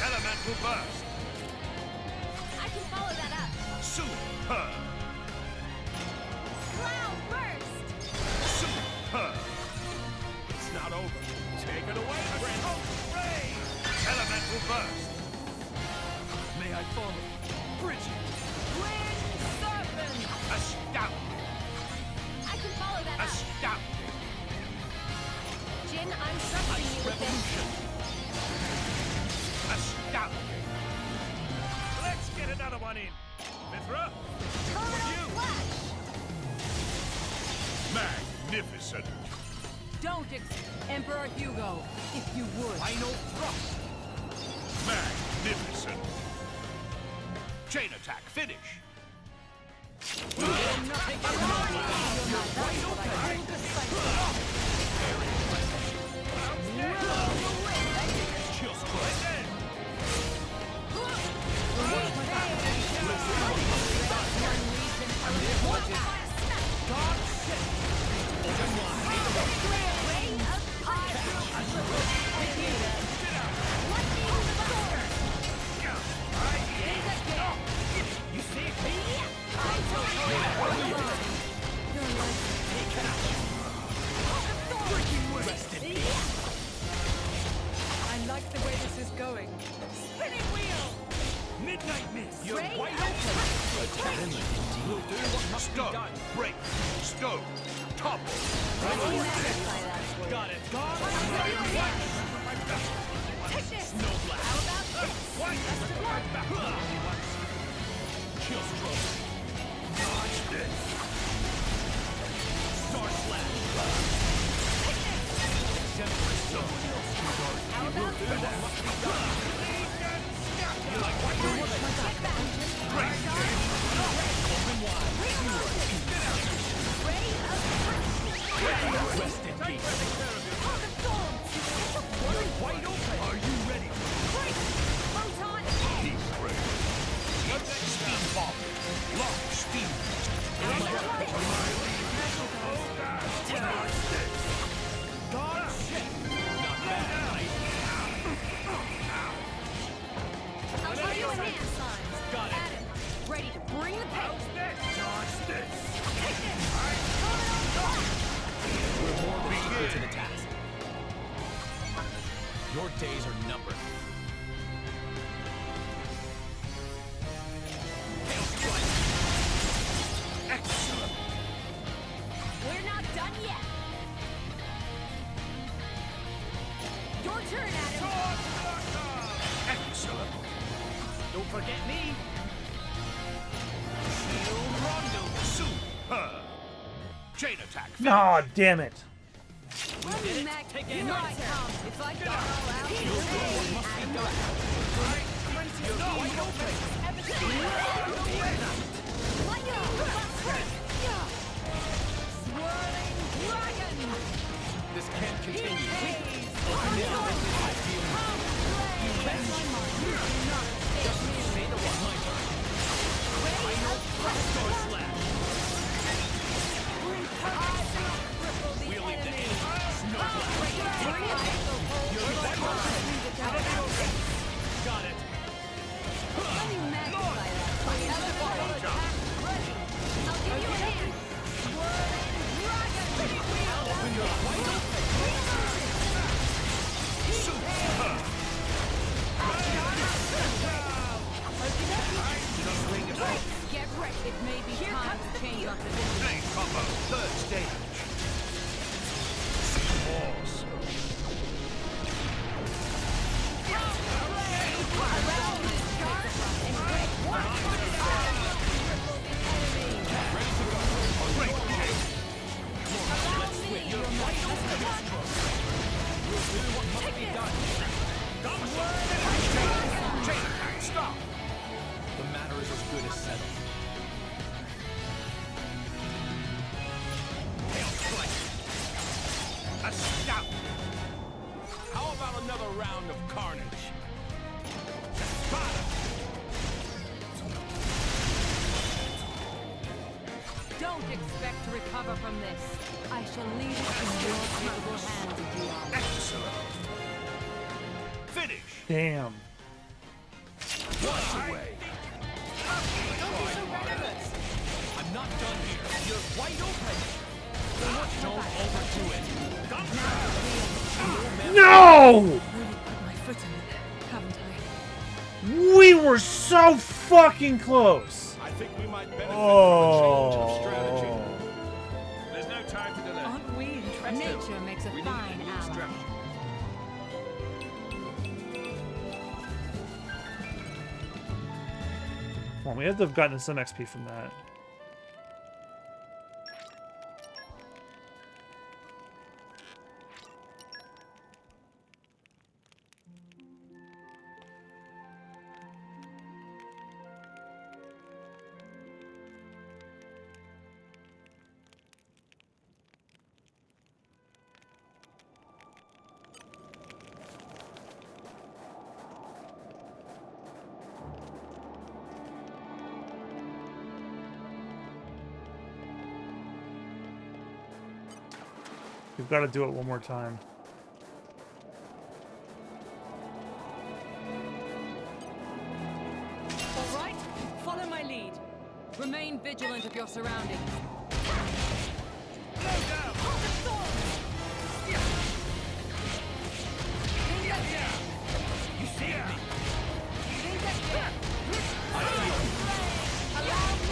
Elemental Burst. I can follow that up. Superb. Cloud Burst. Superb. It's not over. Take it away, friend. Ray. Elemental Burst. May I follow? Bridget. Wind Serpent. Astounding. I can follow that up. Astounding. Jin, I'm trusting you with Revolution. Astounding. Let's get another one in. Mithra? Terminal Flash. Magnificent. Don't Emperor Hugo, if you would. Final thrust. Magnificent. Chain attack, finish. We'll do what must be done. Break, stow, topple. Got it. Take this! Snow blast. How about this? Chill stroke. Dodge this. Star slash. Take this! Exemplary soul. How about this? You like what you're Get back! Great. Open wide. Ready? Rest in peace. Heart of Thorns! You're wide open. Are you ready? Break! Photon! Heat break. Steam bomb. Lock steam. God shit. Not bad, right? I'll give you a hand, son. Got it. Adam, ready to bring the pain. Dodge this. Take this! We're more than equal to the task. Your days are numbered. Hail strike. Excellent. We're not done yet. Your turn, Adam. Excellent. Don't forget me. Shield rondo. Superb. Chain attack. Aw, damn it. Running Mac, Take you it. might come. If I got all out, You're you'll good. Must be done. You're wide open. Lightning, break! Swirling dragon! This can't continue. Say the one. My turn. Star slash. We'll leave the enemy. Got it. Let me magnify that. Elemental attack ready. I'll give you a hand. Swirling dragon! Open your wide open. Superb. Get ready. It may be time to change our position. Main combo. Third stage. Force. Great Jake. Let's win. You're wide open. We'll do what must be done. Chain attack. Stop. The matter is as good as settled. Hail strike. A scout. How about another round of carnage? Spada. Don't expect to recover from this. I shall leave it in your capable hands if you are. Excellent. Finish. Damn. Once away. I'm not done here. You're wide open. Don't overdo it. No! Really put my foot in it, haven't I? We were so fucking close. I think we might benefit Oh. from a change of strategy. There's no time to delay. Aren't we interested? Nature makes a We need fine a new ally. strategy. Well, we have to have gotten some XP from that. We've got to do it one more time. All right, follow my lead. Remain vigilant of your surroundings. You see me? Allow me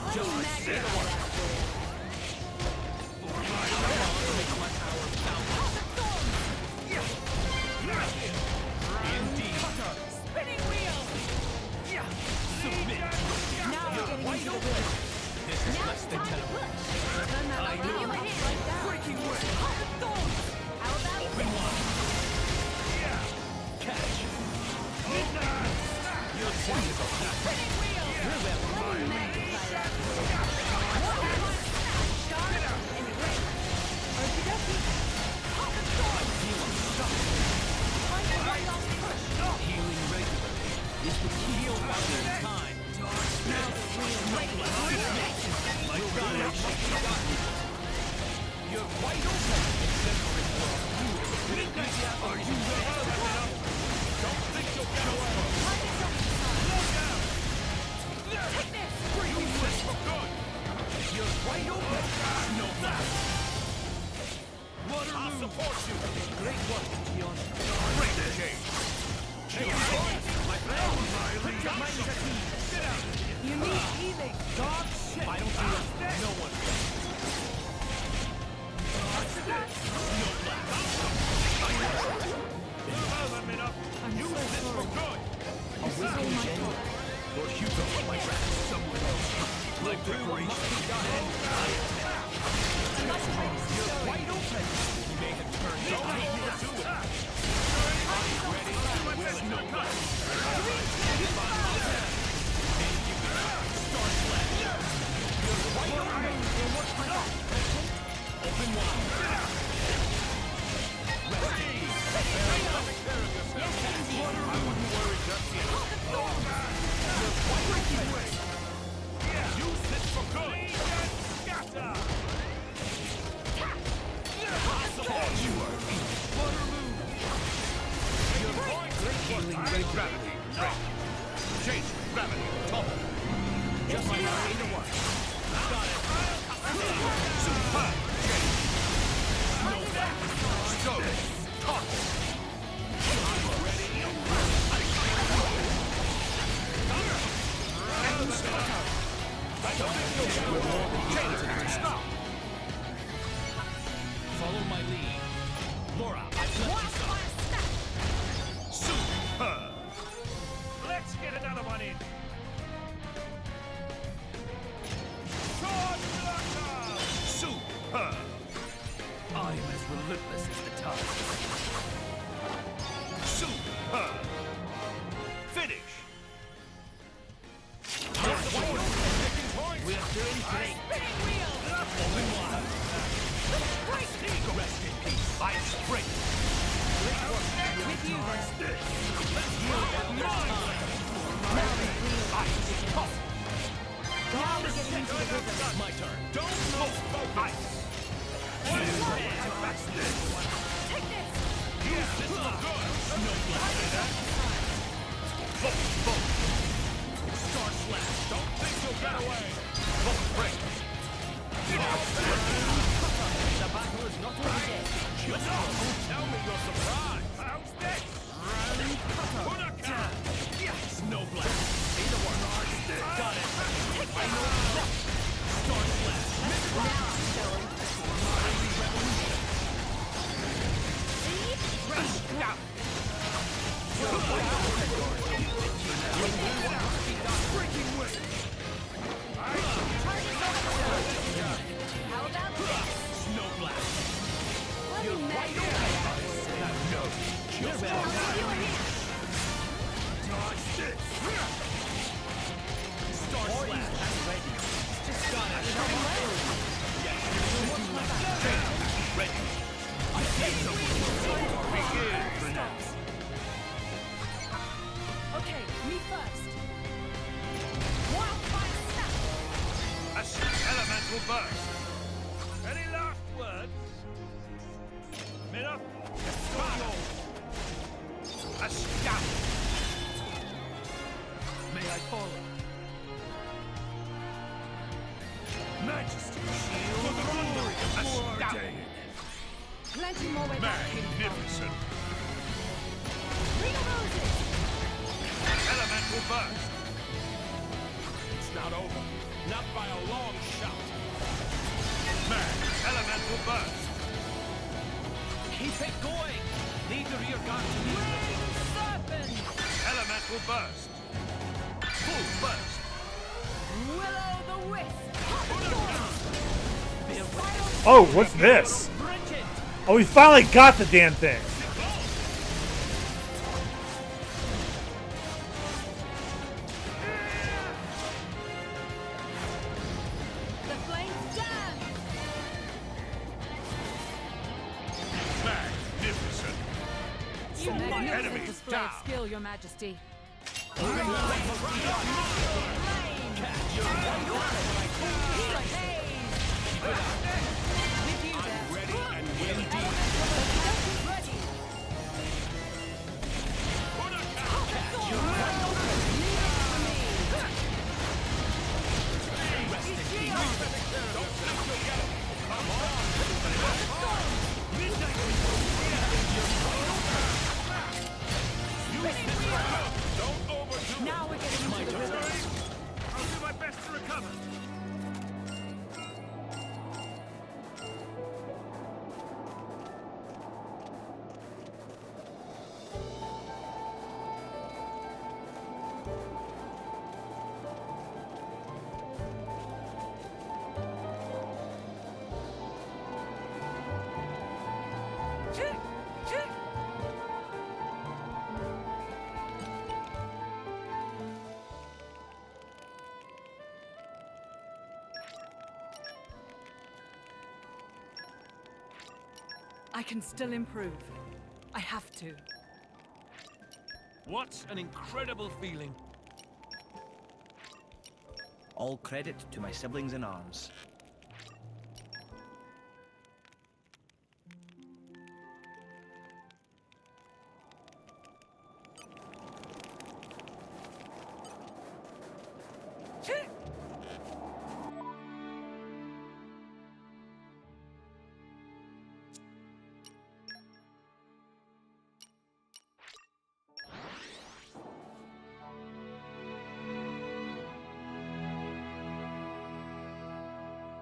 Spinning wheel! Submit! Now we're getting Wide into the open! wheel. This is less than telephone. I'll give you a hand like that. Breaking word! How about Open wide! Catch! You're tentacle now. spinning wheel? You're well. Let me magnify that. Sharp and great. Okie dokie. Pop and storm. Find the right on push. Healing regularly is the key of time. Now the wheel. My God, you're wide open. Except for it was you. Are you ready? Don't think you'll get away. Look out! Take this. You miss for good. You're wide open. No blast. I'll support you. Great work, Gion. Great change. Hey, my friend. Put your mind at ease. Get out. You need healing. Dog shit. I don't do it. No one. No blast. I'm so sorry. Awaken Jenny. Or Hugo, my wrath somewhere else. Like the great. You're wide open. You may have turned down. Don't do it. Ready? With no blast. Star slash. You're wide open. Open wide. Ready. I wouldn't worry just yet. You're wide open. Use this for good. Scatter. Possible. You are weak. Water move. You're going. Healing gravity. Break. Change gravity. Topple. Just like I the one. Got it. Super. Change. No back. Go. Toss. I'm ready. Stop. Follow my lead. Laura, I've left you some. Super. Let's get another one in. Sword blocker. Super. I am as relentless as the tide. Super. Finish. We're doing great. Spinning wheel. Open wide. Rest in peace. I straight. Great work. With you. Let's heal down this time. Ice. Tough. Now we're getting into the rhythm. My turn. Don't lose focus. Take this. Yes, this is good. No blast. Boom. Star slash. Don't think you'll get away. Boom break. The battle is not over yet. Tell me you're surprised. How's this? Round cutter. Yes. No blast. Either one. Got it. I know. Star slash. Now I'm showing. Rush out. Breaking wing. How about this? Snow blast. Let You're me wide magnify open. No. I'll give you a hand. Dodge this. Star slash. Ready. Just got it. Yes. Ready. I see someone. Begin for now. Okay, me first. Wildfire snap. A elemental burst. Any last words? Minoth, Espada. A scout. May I follow? Majesty, shield for the thundering a scout. Plenty more where that came from. Magnificent. Ring of roses. Elemental burst. It's not over. Not by a long shot. Max, elemental burst. Keep it going! Leave the rear guard to me. Elemental burst. Full burst. Will-o'-the-wisp. Oh, what's this? Oh, we finally got the damn thing. The flames dance. Magnificent. You My magnificent enemies display down. of skill, Your Majesty. I'm ready and will deal. Now we're getting into the rhythm. I'll do my best to recover. I can still improve. I have to. What an incredible feeling. All credit to my siblings in arms.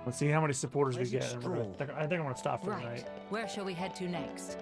Let's see how many supporters we Pleasant get. and stroll. I think I'm gonna stop for Right. tonight. Where shall we head to next?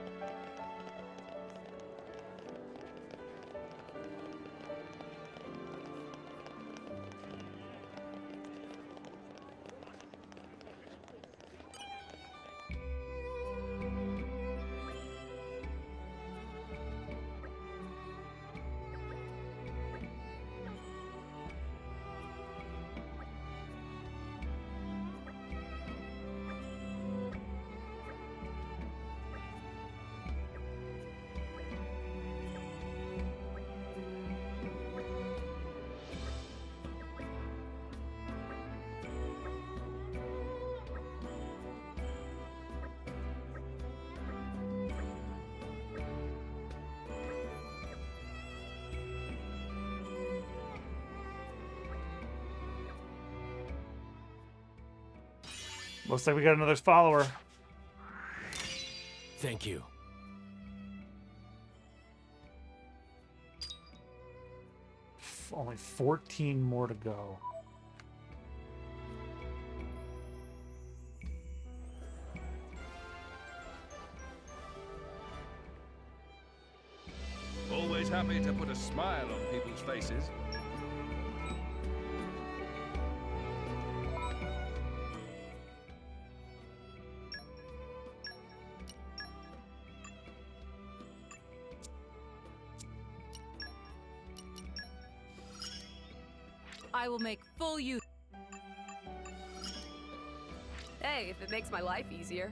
Looks like we got another follower. Thank you. Only 14 more to go. Always happy to put a smile on people's faces. I will make full use. Hey, if it makes my life easier.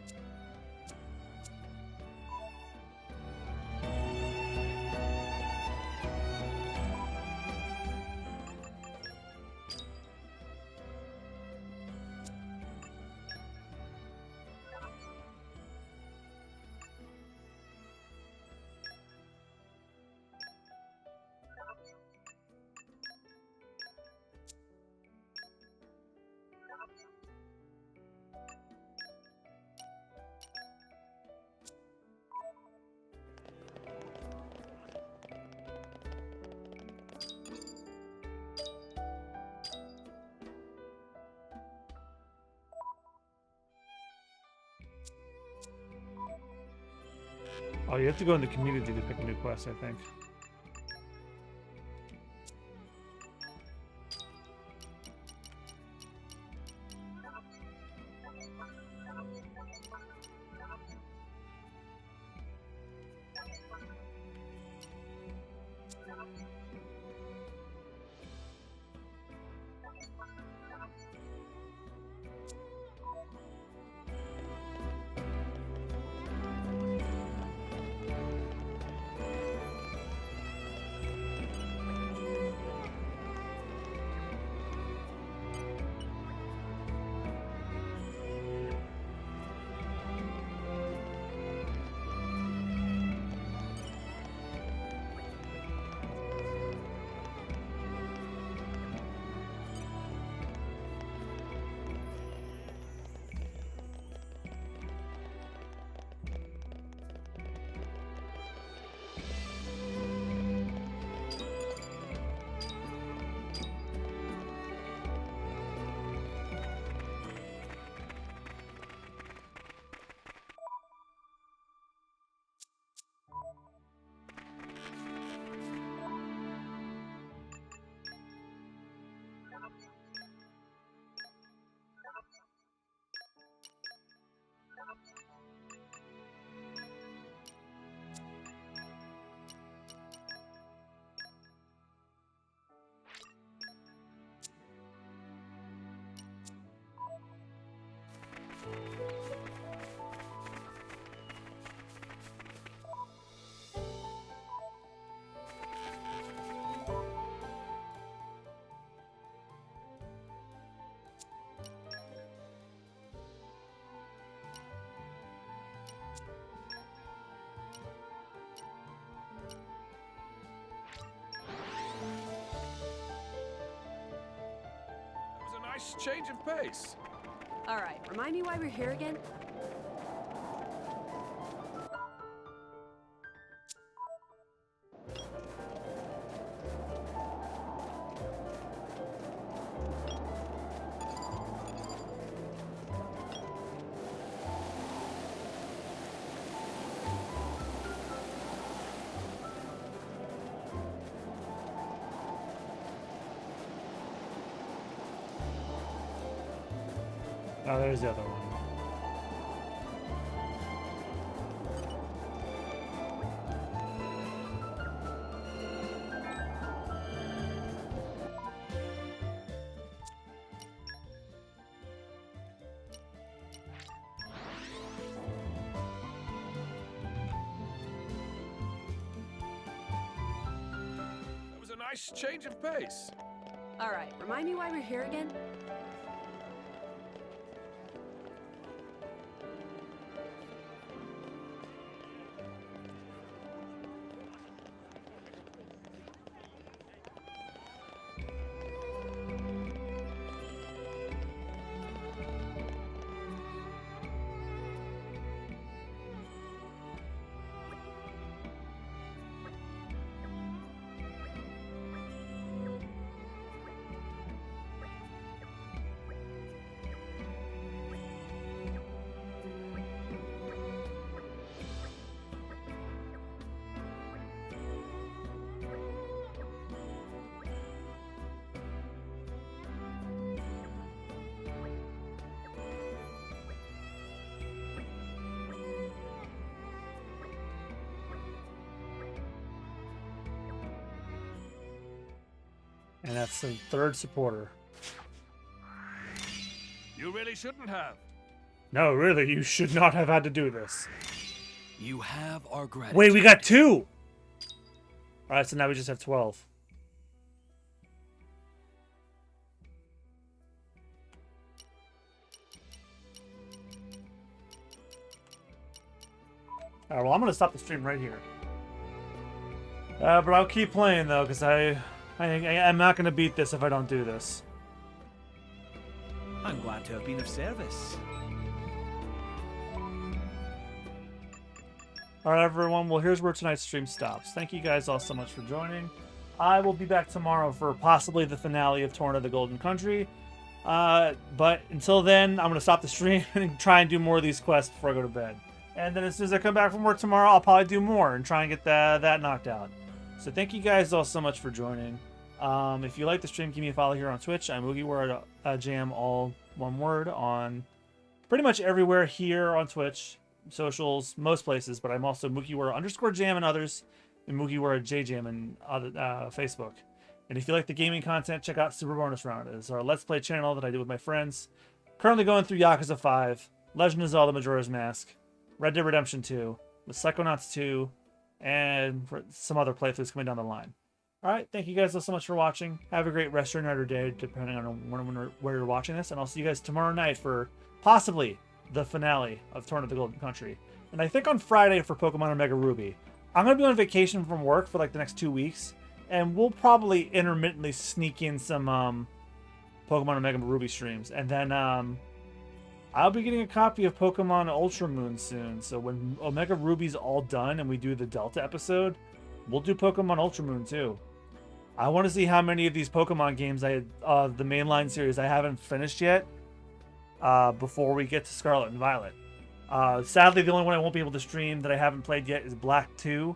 Oh, you have to go in the community to pick a new quest, I think. Nice change of pace. All right, remind me why we're here again? Oh, there's the other one. That was a nice change of pace. All right, remind me why we're here again? And that's the third supporter. You really shouldn't have. No, really, you should not have had to do this. You have our gratitude. Wait, we got 2! Alright, so now we just have 12. Alright, well, I'm gonna stop the stream right here. But I'll keep playing, though, because I'm not gonna beat this if I don't do this. I'm glad to have been of service. Alright, everyone. Well, here's where tonight's stream stops. Thank you guys all so much for joining. I will be back tomorrow for possibly the finale of Torna the Golden Country. But until then, I'm going to stop the stream and try and do more of these quests before I go to bed. And then as soon as I come back from work tomorrow, I'll probably do more and try and get that knocked out. So thank you guys all so much for joining. If you like the stream, give me a follow here on Twitch. I'm MoogieWarJam, all one word, on pretty much everywhere here on Twitch, socials, most places. But I'm also MoogieWar_Jam and others, and MoogieWarJam and other, Facebook. And if you like the gaming content, check out Super Bonus Round. It's our Let's Play channel that I do with my friends. Currently going through Yakuza 5, Legend of Zelda Majora's Mask, Red Dead Redemption 2, the Psychonauts 2, and some other playthroughs coming down the line. Alright, thank you guys so much for watching. Have a great rest of your night or day, depending on where you're watching this. And I'll see you guys tomorrow night for possibly the finale of Torna the Golden Country. And I think on Friday for Pokemon Omega Ruby. I'm going to be on vacation from work for like the next 2 weeks. And we'll probably intermittently sneak in some Pokemon Omega Ruby streams. And then I'll be getting a copy of Pokemon Ultra Moon soon. So when Omega Ruby's all done and we do the Delta episode, we'll do Pokemon Ultra Moon too. I want to see how many of these Pokemon games the mainline series I haven't finished yet before we get to Scarlet and Violet. Sadly, the only one I won't be able to stream that I haven't played yet is Black 2.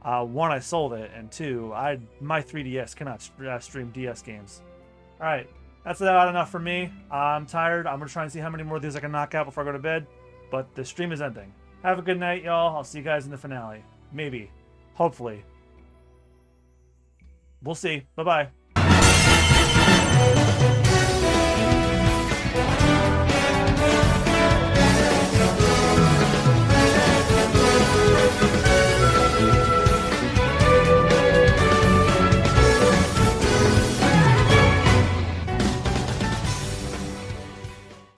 One, I sold it, and two, my 3DS cannot stream DS games. Alright, that's about enough for me. I'm tired. I'm going to try and see how many more of these I can knock out before I go to bed. But the stream is ending. Have a good night, y'all. I'll see you guys in the finale. Maybe. Hopefully. We'll see. Bye-bye.